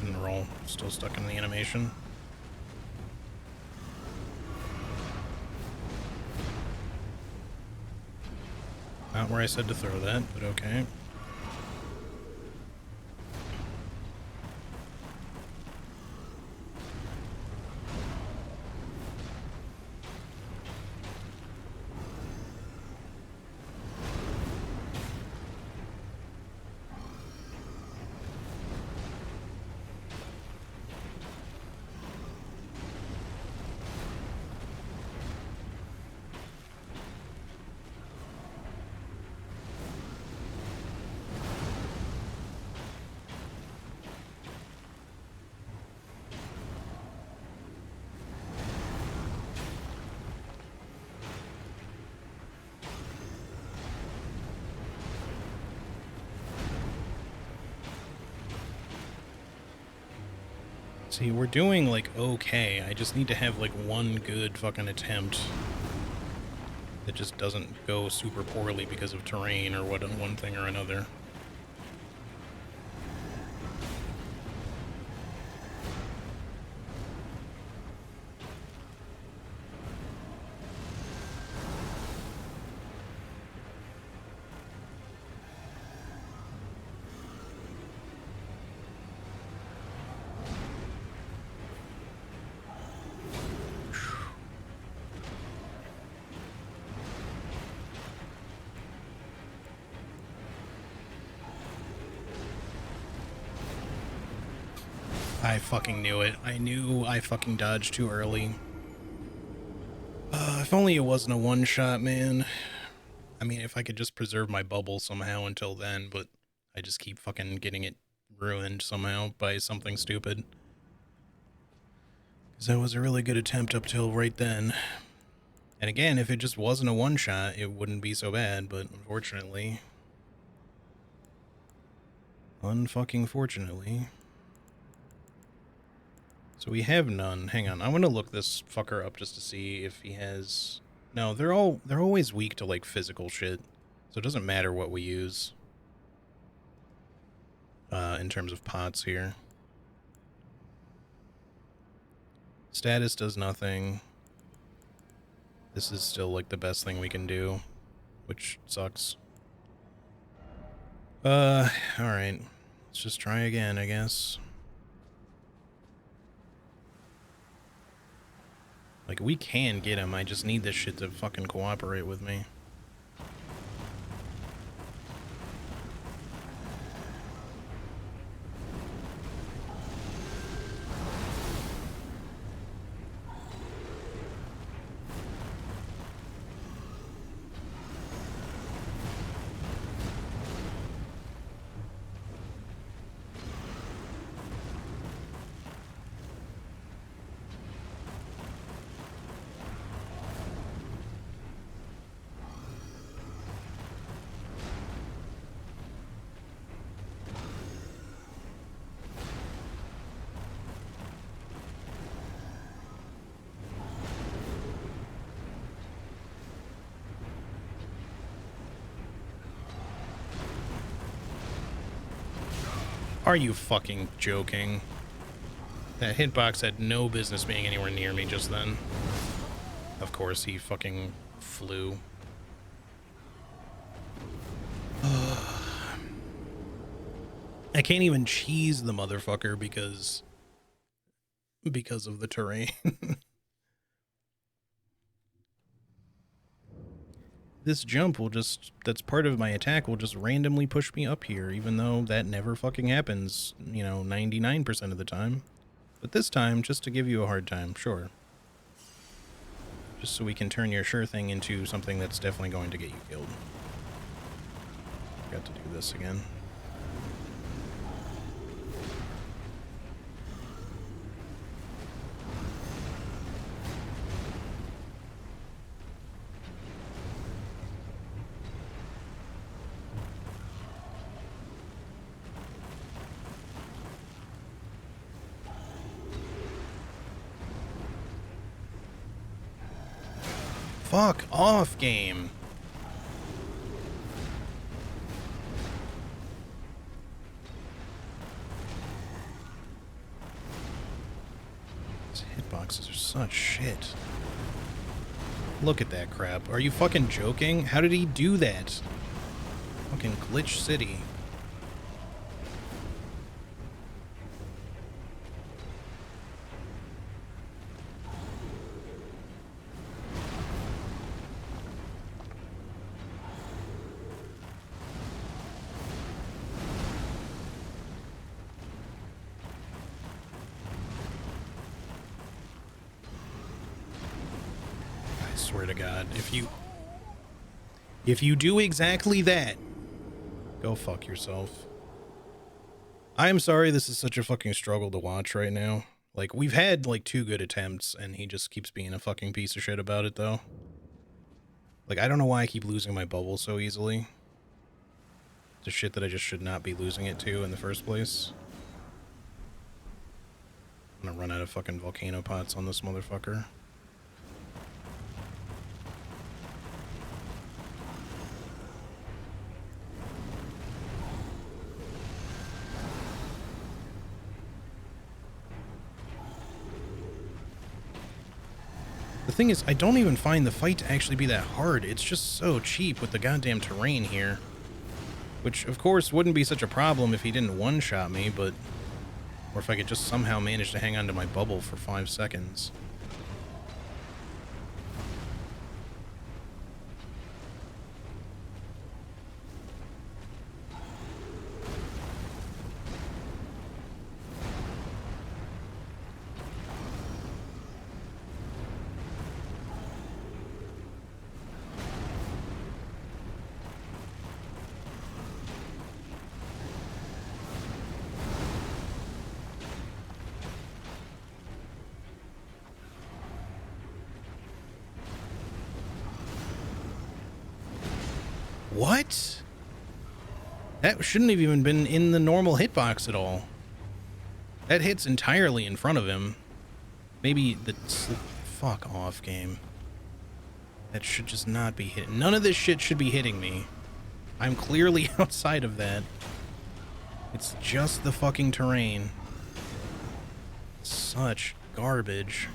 Didn't roll. Still stuck in the animation. Not where I said to throw that, but okay. See, we're doing, like, okay. I just need to have, like, one good fucking attempt that just doesn't go super poorly because of terrain or one thing or another. I fucking knew it. I knew I fucking dodged too early. If only it wasn't a one-shot, man. I mean, if I could just preserve my bubble somehow until then, but I just keep fucking getting it ruined somehow by something stupid. Because that was a really good attempt up till right then. And again, if it just wasn't a one-shot, it wouldn't be so bad, but unfortunately... Unfucking-fortunately... So we have none. Hang on, I'm gonna look this fucker up just to see if he has... No, they're always weak to, like, physical shit. So it doesn't matter what we use. In terms of pots here. Status does nothing. This is still, like, the best thing we can do. Which sucks. Alright. Let's just try again, I guess. Like, we can get him, I just need this shit to fucking cooperate with me. Are you fucking joking? That hitbox had no business being anywhere near me just then. Of course, he fucking flew. I can't even cheese the motherfucker because of the terrain. This jump will just, that's part of my attack, will just randomly push me up here, even though that never fucking happens, you know, 99% of the time. But this time, just to give you a hard time, sure. Just so we can turn your sure thing into something that's definitely going to get you killed. Got to do this again. Fuck off, game. These hitboxes are such shit. Look at that crap. Are you fucking joking? How did he do that? Fucking glitch city. Swear to God, if you do exactly that, go fuck yourself. I am sorry this is such a fucking struggle to watch right now. Like, we've had, like, 2 good attempts, and he just keeps being a fucking piece of shit about it, though. Like, I don't know why I keep losing my bubble so easily. The shit that I just should not be losing it to in the first place. I'm gonna run out of fucking volcano pots on this motherfucker. The thing is, I don't even find the fight to actually be that hard. It's just so cheap with the goddamn terrain here. Which, of course, wouldn't be such a problem if he didn't one-shot me, but... Or if I could just somehow manage to hang on to my bubble for 5 seconds. What? That shouldn't have even been in the normal hitbox at all. That hits entirely in front of him. Maybe the... Fuck off, game. That should just not be hitting. None of this shit should be hitting me. I'm clearly outside of that. It's just the fucking terrain. Such garbage.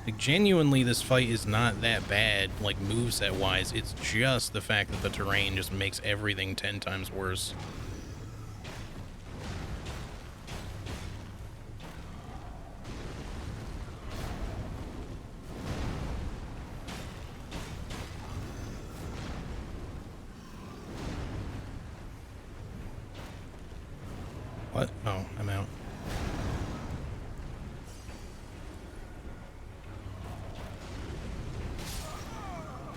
Like, genuinely, this fight is not that bad, like, moveset-wise. It's just the fact that the terrain just makes everything 10 times worse. What? Oh, I'm out.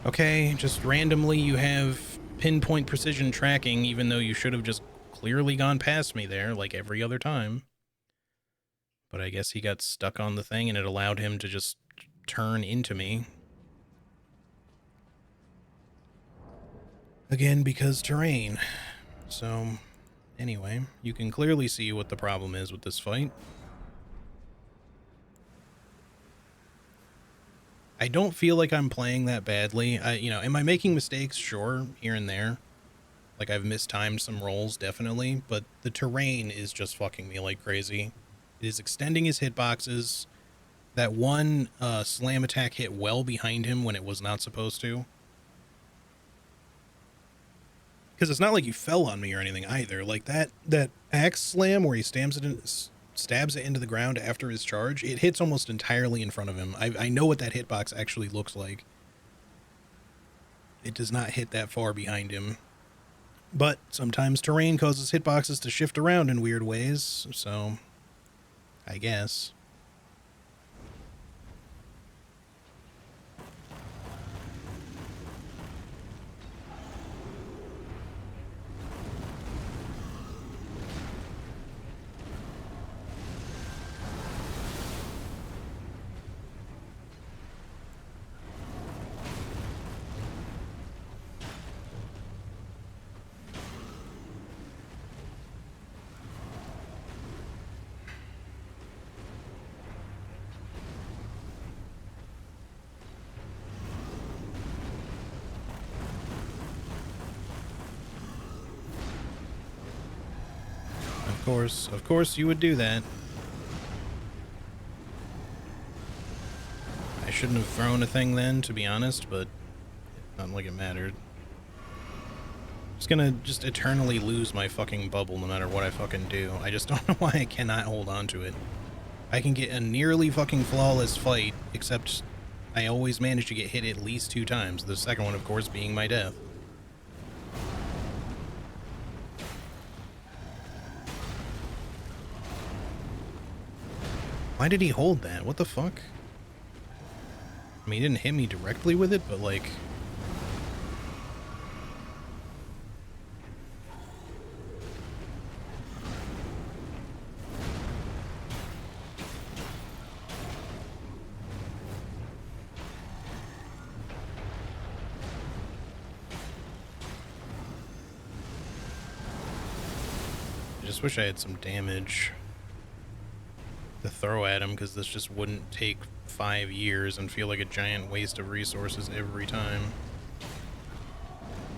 Okay, just randomly you have pinpoint precision tracking, even though you should have just clearly gone past me there, like every other time. But I guess he got stuck on the thing and it allowed him to just turn into me. Again, because terrain. So, anyway, you can clearly see what the problem is with this fight. I don't feel like I'm playing that badly. Am I making mistakes? Sure, here and there. Like, I've mistimed some rolls, definitely, but the terrain is just fucking me like crazy. It is extending his hitboxes. That one slam attack hit well behind him when it was not supposed to. Because it's not like he fell on me or anything either. Like, that axe slam where he stabs it into the ground after his charge, it hits almost entirely in front of him. I know what that hitbox actually looks like. It does not hit that far behind him. But sometimes terrain causes hitboxes to shift around in weird ways, so I guess. Of course you would do that. I shouldn't have thrown a thing then, to be honest, but not like it mattered. I'm just gonna eternally lose my fucking bubble no matter what I fucking do. I just don't know why I cannot hold on to it. I can get a nearly fucking flawless fight, except I always manage to get hit at least 2 times. The second one, of course, being my death. Why did he hold that? What the fuck? I mean, he didn't hit me directly with it, but like... I just wish I had some damage to throw at him, because this just wouldn't take 5 years and feel like a giant waste of resources every time.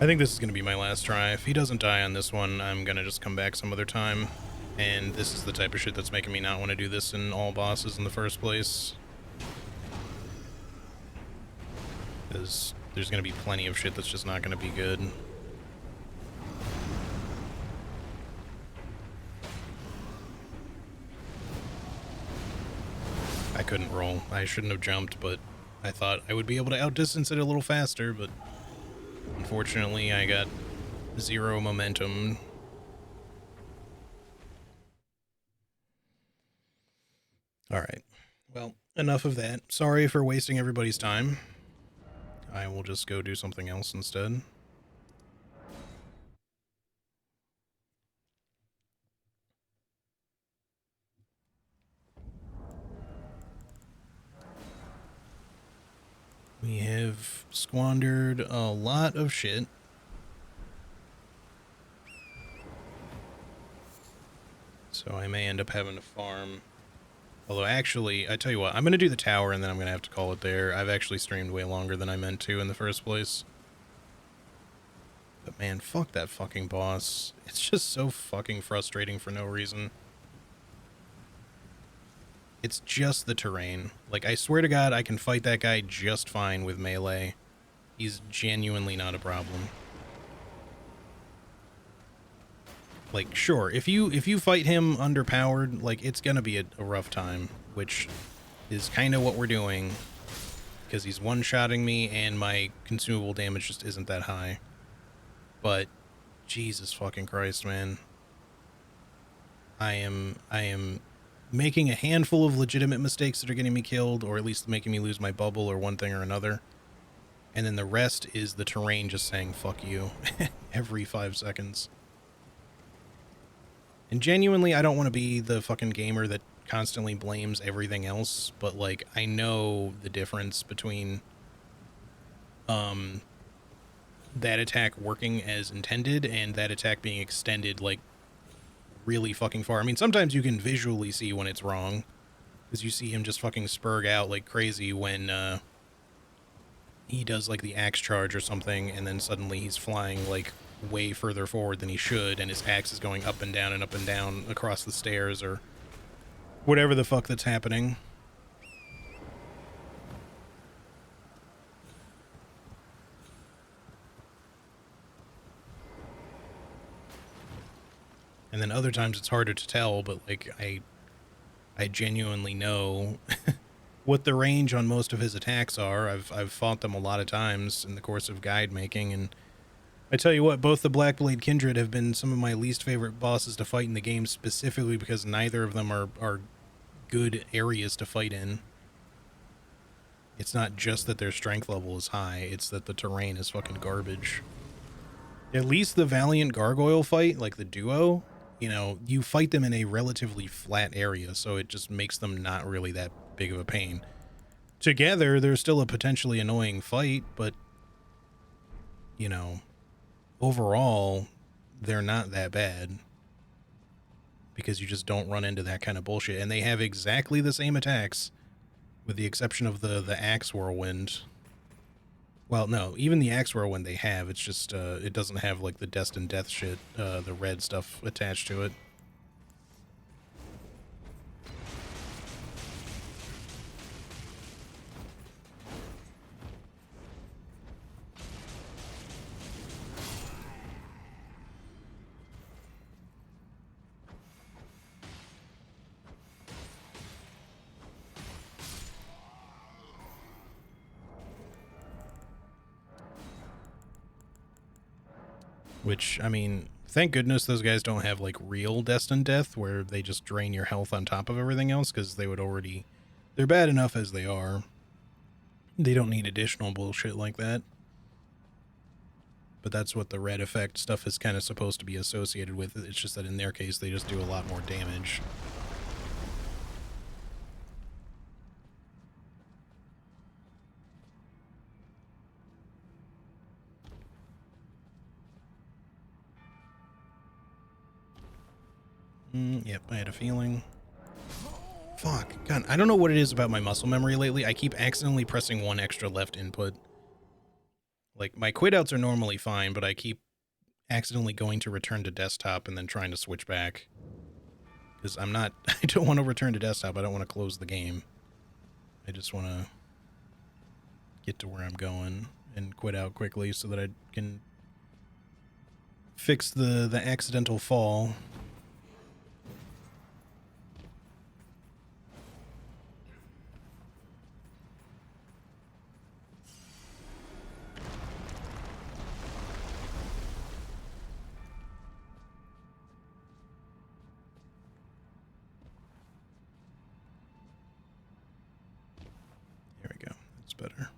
I think this is going to be my last try. If he doesn't die on this one, I'm going to just come back some other time. And this is the type of shit that's making me not want to do this in all bosses in the first place. Because there's going to be plenty of shit that's just not going to be good. I couldn't roll. I shouldn't have jumped, but I thought I would be able to outdistance it a little faster, but unfortunately I got 0 momentum. Alright. Well, enough of that. Sorry for wasting everybody's time. I will just go do something else instead. We have squandered a lot of shit. So I may end up having to farm. Although, actually, I tell you what, I'm going to do the tower, and then I'm going to have to call it there. I've actually streamed way longer than I meant to in the first place. But man, fuck that fucking boss. It's just so fucking frustrating for no reason. It's just the terrain. Like, I swear to God, I can fight that guy just fine with melee. He's genuinely not a problem. Like, sure, if you fight him underpowered, like, it's gonna be a rough time, which is kind of what we're doing, because he's one-shotting me and my consumable damage just isn't that high. But Jesus fucking Christ, man. I am making a handful of legitimate mistakes that are getting me killed, or at least making me lose my bubble or one thing or another. And then the rest is the terrain just saying fuck you every 5 seconds. And genuinely, I don't want to be the fucking gamer that constantly blames everything else, but, like, I know the difference between that attack working as intended and that attack being extended, like, really fucking far. I mean, sometimes you can visually see when it's wrong, because you see him just fucking spurg out like crazy when he does, like, the axe charge or something, and then suddenly he's flying, like, way further forward than he should, and his axe is going up and down across the stairs, or whatever the fuck that's happening. And then other times it's harder to tell, but, like, I genuinely know what the range on most of his attacks are. I've fought them a lot of times in the course of guide making, and I tell you what, both the Blackblade Kindred have been some of my least favorite bosses to fight in the game, specifically because neither of them are good areas to fight in. It's not just that their strength level is high, it's that the terrain is fucking garbage. At least the Valiant Gargoyle fight, like the duo, you know, you fight them in a relatively flat area, so it just makes them not really that big of a pain. Together, they're still a potentially annoying fight, but, you know, overall, they're not that bad. Because you just don't run into that kind of bullshit. And they have exactly the same attacks, with the exception of the Axe Whirlwind. Well, no, even the Axe Whirlwind they have, it's just, it doesn't have, like, the Destined Death shit, the red stuff attached to it. Which, I mean, thank goodness those guys don't have, like, real Destined Death, where they just drain your health on top of everything else, because they would already... They're bad enough as they are. They don't need additional bullshit like that. But that's what the red effect stuff is kind of supposed to be associated with. It's just that in their case, they just do a lot more damage. Yep, I had a feeling. Fuck. God, I don't know what it is about my muscle memory lately. I keep accidentally pressing one extra left input. Like, my quit outs are normally fine, but I keep accidentally going to return to desktop and then trying to switch back. Because I'm not... I don't want to return to desktop. I don't want to close the game. I just want to get to where I'm going and quit out quickly so that I can fix the accidental fall. There we go. That's better.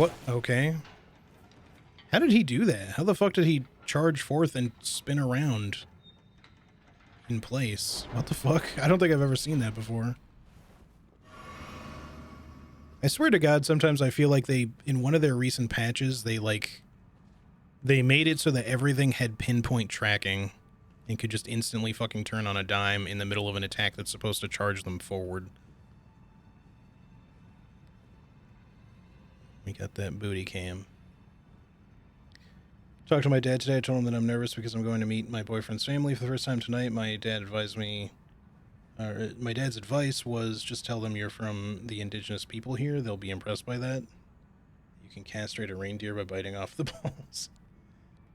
What? Okay. How did he do that? How the fuck did he charge forth and spin around in place? What the fuck? I don't think I've ever seen that before. I swear to God, sometimes I feel like they, in one of their recent patches, they made it so that everything had pinpoint tracking and could just instantly fucking turn on a dime in the middle of an attack that's supposed to charge them forward. We got that booty cam. Talked to my dad today. I told him that I'm nervous because I'm going to meet my boyfriend's family for the first time tonight. My dad advised me, my dad's advice was just tell them you're from the indigenous people here. They'll be impressed by that. You can castrate a reindeer by biting off the balls.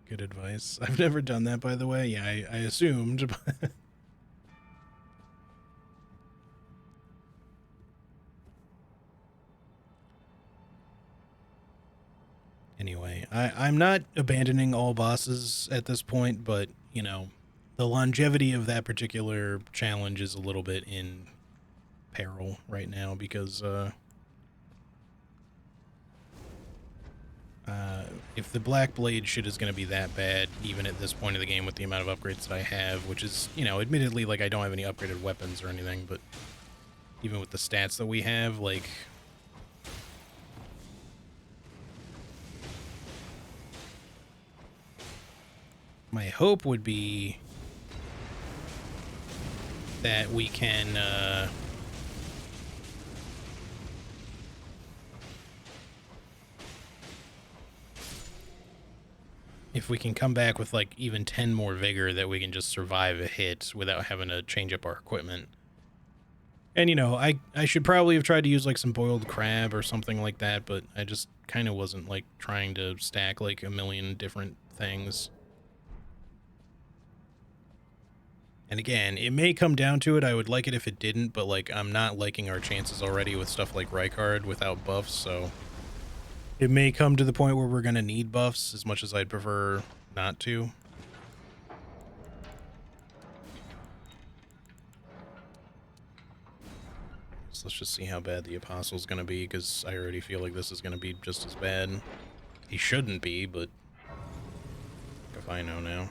Good advice. I've never done that, by the way. Yeah, I assumed. Anyway, I'm not abandoning all bosses at this point, but, you know, the longevity of that particular challenge is a little bit in peril right now because, if the Black Blade shit is going to be that bad, even at this point of the game with the amount of upgrades that I have, which is, you know, admittedly, like, I don't have any upgraded weapons or anything, but even with the stats that we have, like, my hope would be that we can, if we can come back with, like, even 10 more vigor, that we can just survive a hit without having to change up our equipment. And, you know, I should probably have tried to use, like, some boiled crab or something like that, but I just kind of wasn't, like, trying to stack, like, a million different things. And again, it may come down to it. I would like it if it didn't, but, like, I'm not liking our chances already with stuff like Rykard without buffs, so it may come to the point where we're going to need buffs as much as I'd prefer not to. So let's just see how bad the Apostle's going to be, because I already feel like this is going to be just as bad. He shouldn't be, but if I know now.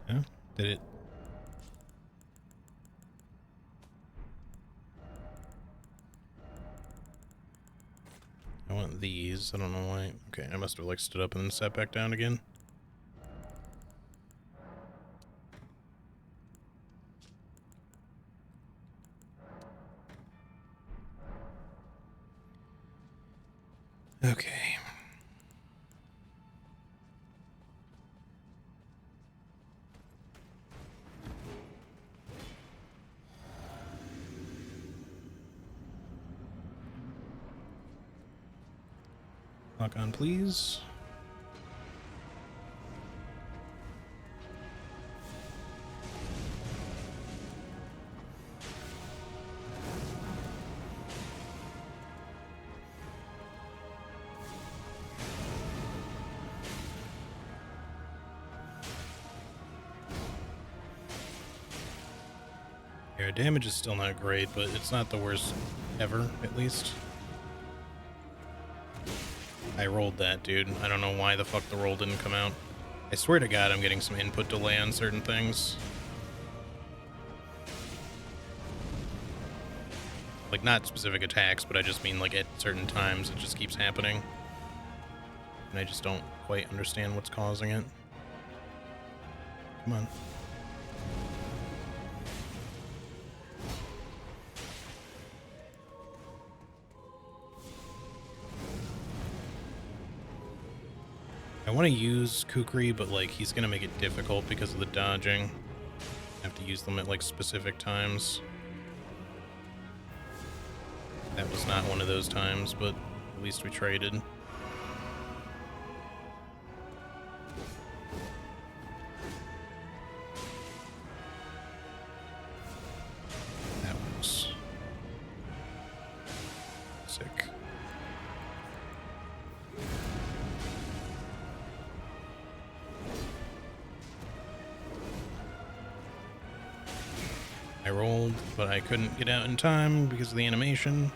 Huh? Did it? I want these. I don't know why. Okay, I must have, like, stood up and then sat back down again. Okay. Lock on, please. Yeah, damage is still not great, but it's not the worst ever, at least. I rolled that, dude. I don't know why the fuck the roll didn't come out. I swear to God I'm getting some input delay on certain things. Like, not specific attacks, but I just mean, like, at certain times it just keeps happening. And I just don't quite understand what's causing it. Come on. I want to use Kukri, but, like, he's going to make it difficult because of the dodging. I have to use them at, like, specific times. That was not one of those times, but at least we traded. That works. Sick. I rolled, but I couldn't get out in time because of the animation.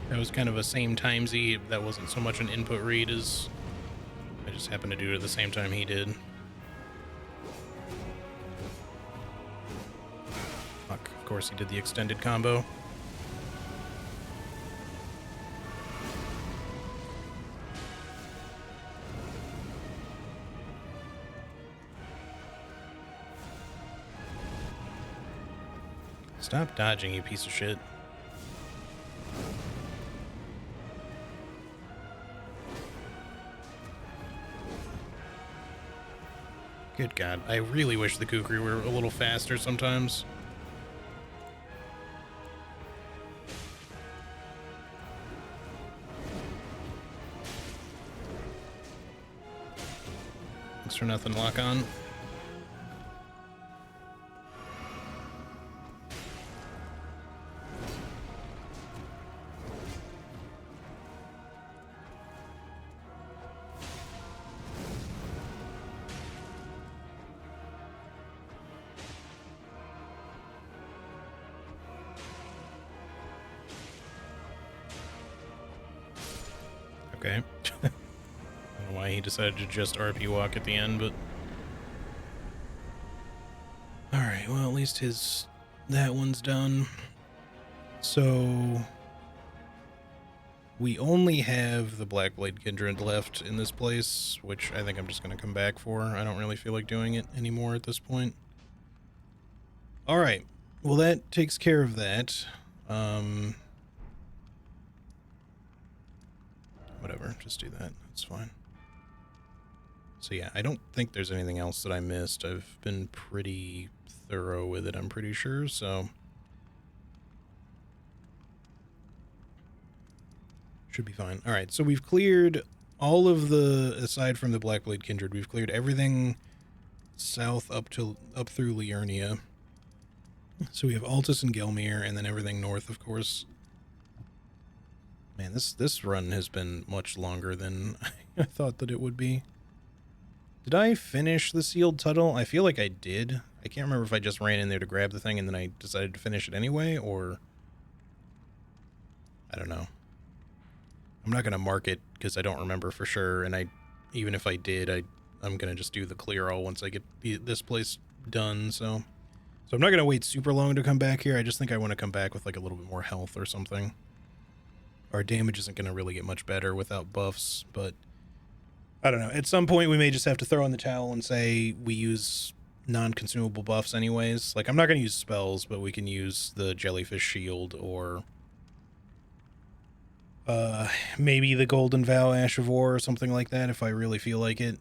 That was kind of a same timesy. That wasn't so much an input read as I just happened to do it at the same time he did. Fuck, of course he did the extended combo. Stop dodging, you piece of shit. Good God, I really wish the Kukri were a little faster sometimes. Thanks for nothing, lock on. Okay. I don't know why he decided to just RP walk at the end, but... Alright, well, at least that one's done. So... we only have the Blackblade Kindred left in this place, which I think I'm just going to come back for. I don't really feel like doing it anymore at this point. Alright, well that takes care of that. Whatever, just do that. That's fine. So yeah, I don't think there's anything else that I missed. I've been pretty thorough with it, I'm pretty sure, so... should be fine. Alright, so we've cleared all of the... aside from the Blackblade Kindred, we've cleared everything south up through Liurnia. So we have Altus and Gelmir, and then everything north, of course. Man, this run has been much longer than I thought that it would be. Did I finish the sealed tunnel? I feel like I did. I can't remember if I just ran in there to grab the thing and then I decided to finish it anyway, or... I don't know. I'm not going to mark it because I don't remember for sure, and even if I did, I'm going to just do the clear all once I get this place done, so I'm not going to wait super long to come back here. I just think I want to come back with like a little bit more health or something. Our damage isn't going to really get much better without buffs, but I don't know. At some point, we may just have to throw in the towel and say we use non-consumable buffs anyways. Like, I'm not going to use spells, but we can use the Jellyfish Shield or maybe the Golden Vow Ash of War or something like that if I really feel like it.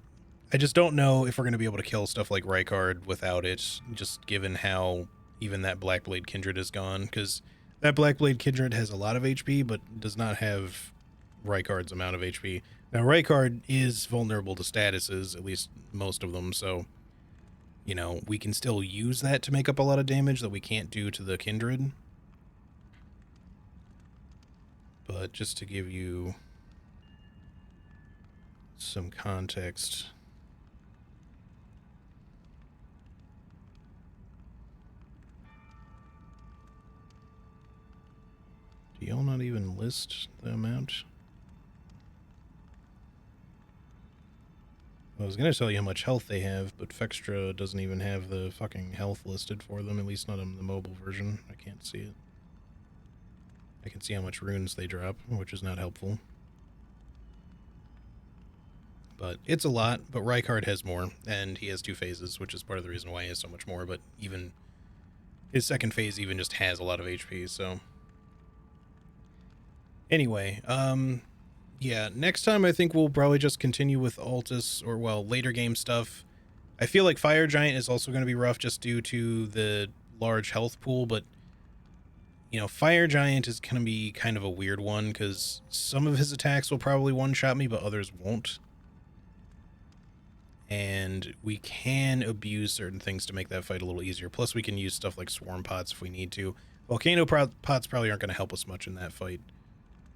I just don't know if we're going to be able to kill stuff like Rykard without it, just given how even that Blackblade Kindred is gone, because that Blackblade Kindred has a lot of HP, but does not have Rykard's amount of HP. Now, Rykard is vulnerable to statuses, at least most of them, so, you know, we can still use that to make up a lot of damage that we can't do to the Kindred. But just to give you some context... y'all not even list the amount? I was gonna tell you how much health they have, but Fextra doesn't even have the fucking health listed for them, at least not on the mobile version. I can't see it. I can see how much runes they drop, which is not helpful. But it's a lot, but Rykard has more, and he has 2 phases, which is part of the reason why he has so much more, but even his second phase even just has a lot of HP, so... Anyway, yeah, next time I think we'll probably just continue with Altus, or, well, later game stuff. I feel like Fire Giant is also going to be rough just due to the large health pool, but, you know, Fire Giant is going to be kind of a weird one, because some of his attacks will probably one-shot me, but others won't. And we can abuse certain things to make that fight a little easier. Plus, we can use stuff like Swarm Pots if we need to. Volcano Pots probably aren't going to help us much in that fight,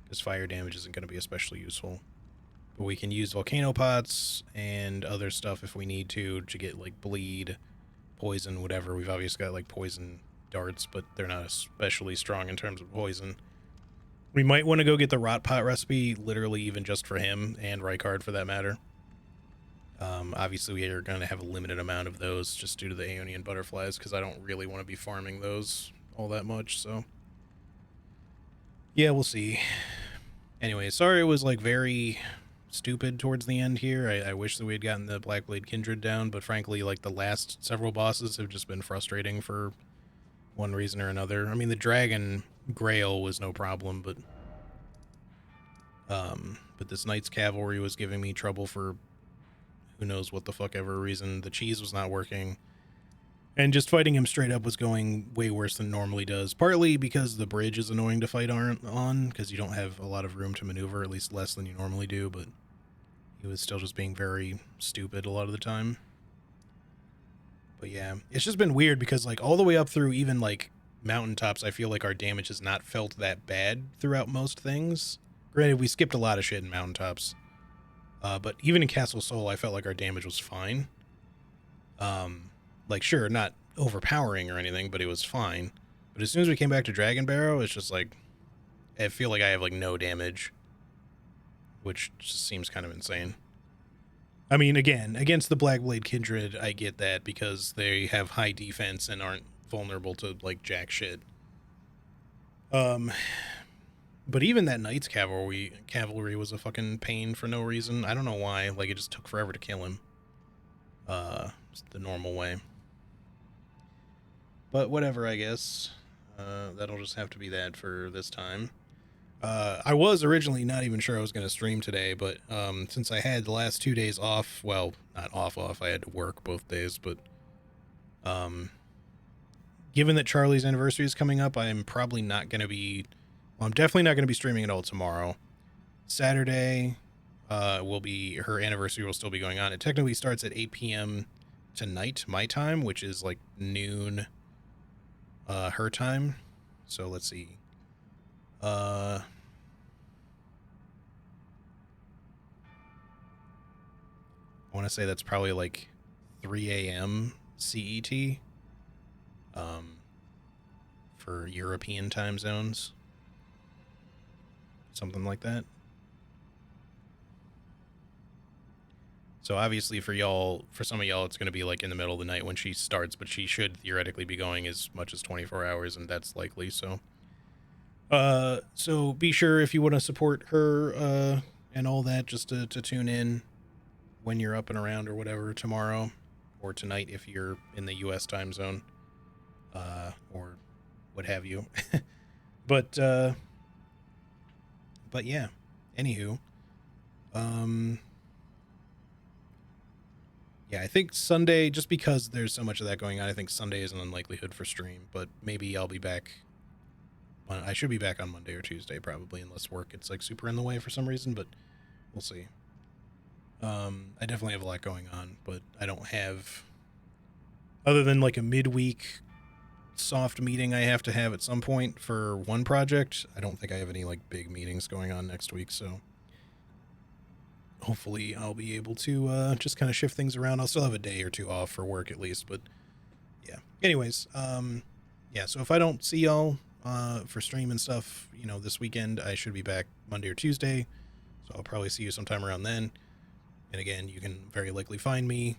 because fire damage isn't going to be especially useful. But we can use Volcano Pots and other stuff if we need to get, like, bleed, poison, whatever. We've obviously got, like, poison darts, but they're not especially strong in terms of poison. We might want to go get the Rot Pot recipe, literally even just for him, and Rykard for that matter. Obviously, we are going to have a limited amount of those just due to the Aeonian butterflies, because I don't really want to be farming those all that much, so... Yeah, we'll see. Anyway, sorry it was, like, very stupid towards the end here. I wish that we had gotten the Blackblade Kindred down, but frankly, like, the last several bosses have just been frustrating for one reason or another. I mean, the Dragon Grail was no problem, but this Knight's Cavalry was giving me trouble for who knows what the fuck ever reason. The cheese was not working. And just fighting him straight up was going way worse than it normally does. Partly because the bridge is annoying to fight on, because you don't have a lot of room to maneuver, at least less than you normally do, but he was still just being very stupid a lot of the time. But yeah, it's just been weird because, like, all the way up through even, like, mountaintops, I feel like our damage has not felt that bad throughout most things. Granted, we skipped a lot of shit in mountaintops. But even in Castle Sol, I felt like our damage was fine. Like, sure, not overpowering or anything, but it was fine. But as soon as we came back to Dragon Barrow, it's just like, I feel like I have, like, no damage. Which just seems kind of insane. I mean, again, against the Blackblade Kindred, I get that because they have high defense and aren't vulnerable to, like, jack shit. But even that Knight's Cavalry was a fucking pain for no reason. I don't know why. Like, it just took forever to kill him. The normal way. But whatever, I guess. That'll just have to be that for this time. I was originally not even sure I was going to stream today, but since I had the last 2 days off, well, not off, I had to work both days, but given that Charlie's anniversary is coming up, I'm probably not going to be... Well, I'm definitely not going to be streaming at all tomorrow. Saturday will be... Her anniversary will still be going on. It technically starts at 8 p.m. tonight, my time, which is like noon her time. So let's see. I want to say that's probably like 3 a.m. CET for European time zones. Something like that. So obviously for y'all, for some of y'all, it's going to be like in the middle of the night when she starts, but she should theoretically be going as much as 24 hours, and that's likely, so. So be sure if you want to support her and all that, just to tune in when you're up and around or whatever tomorrow, or tonight if you're in the U.S. time zone, or what have you. But yeah, anywho, yeah, I think Sunday, just because there's so much of that going on, I think Sunday is an unlikelihood for stream, but maybe I'll be back. I should be back on Monday or Tuesday, probably, unless work gets, like, super in the way for some reason, but we'll see. I definitely have a lot going on, but I don't have, other than, like, a midweek soft meeting I have to have at some point for one project, I don't think I have any, like, big meetings going on next week, so hopefully I'll be able to just kind of shift things around. I'll still have a day or two off for work at least, but yeah. Anyways, yeah, so if I don't see y'all for stream and stuff, this weekend. I should be back Monday or Tuesday, so I'll probably see you sometime around then. And again, you can very likely find me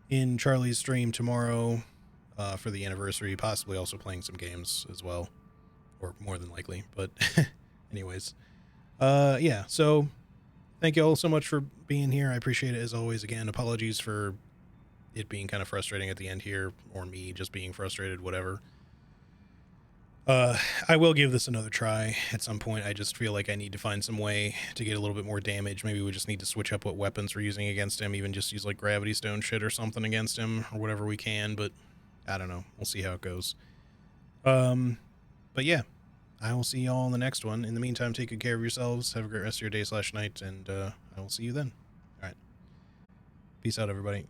in Charlie's stream tomorrow for the anniversary, possibly also playing some games as well, or more than likely. But anyways, yeah, so thank you all so much for being here. I appreciate it as always. Again, apologies for it being kind of frustrating at the end here, or me just being frustrated, whatever. I will give this another try at some point. I just feel like I need to find some way to get a little bit more damage. Maybe we just need to switch up what weapons we're using against him, even just use like gravity stone shit or something against him, or whatever we can, but I don't know. We'll see how it goes. But yeah, I will see y'all in the next one. In the meantime, take good care of yourselves. Have a great rest of your day/night, and I will see you then. All right. Peace out, everybody.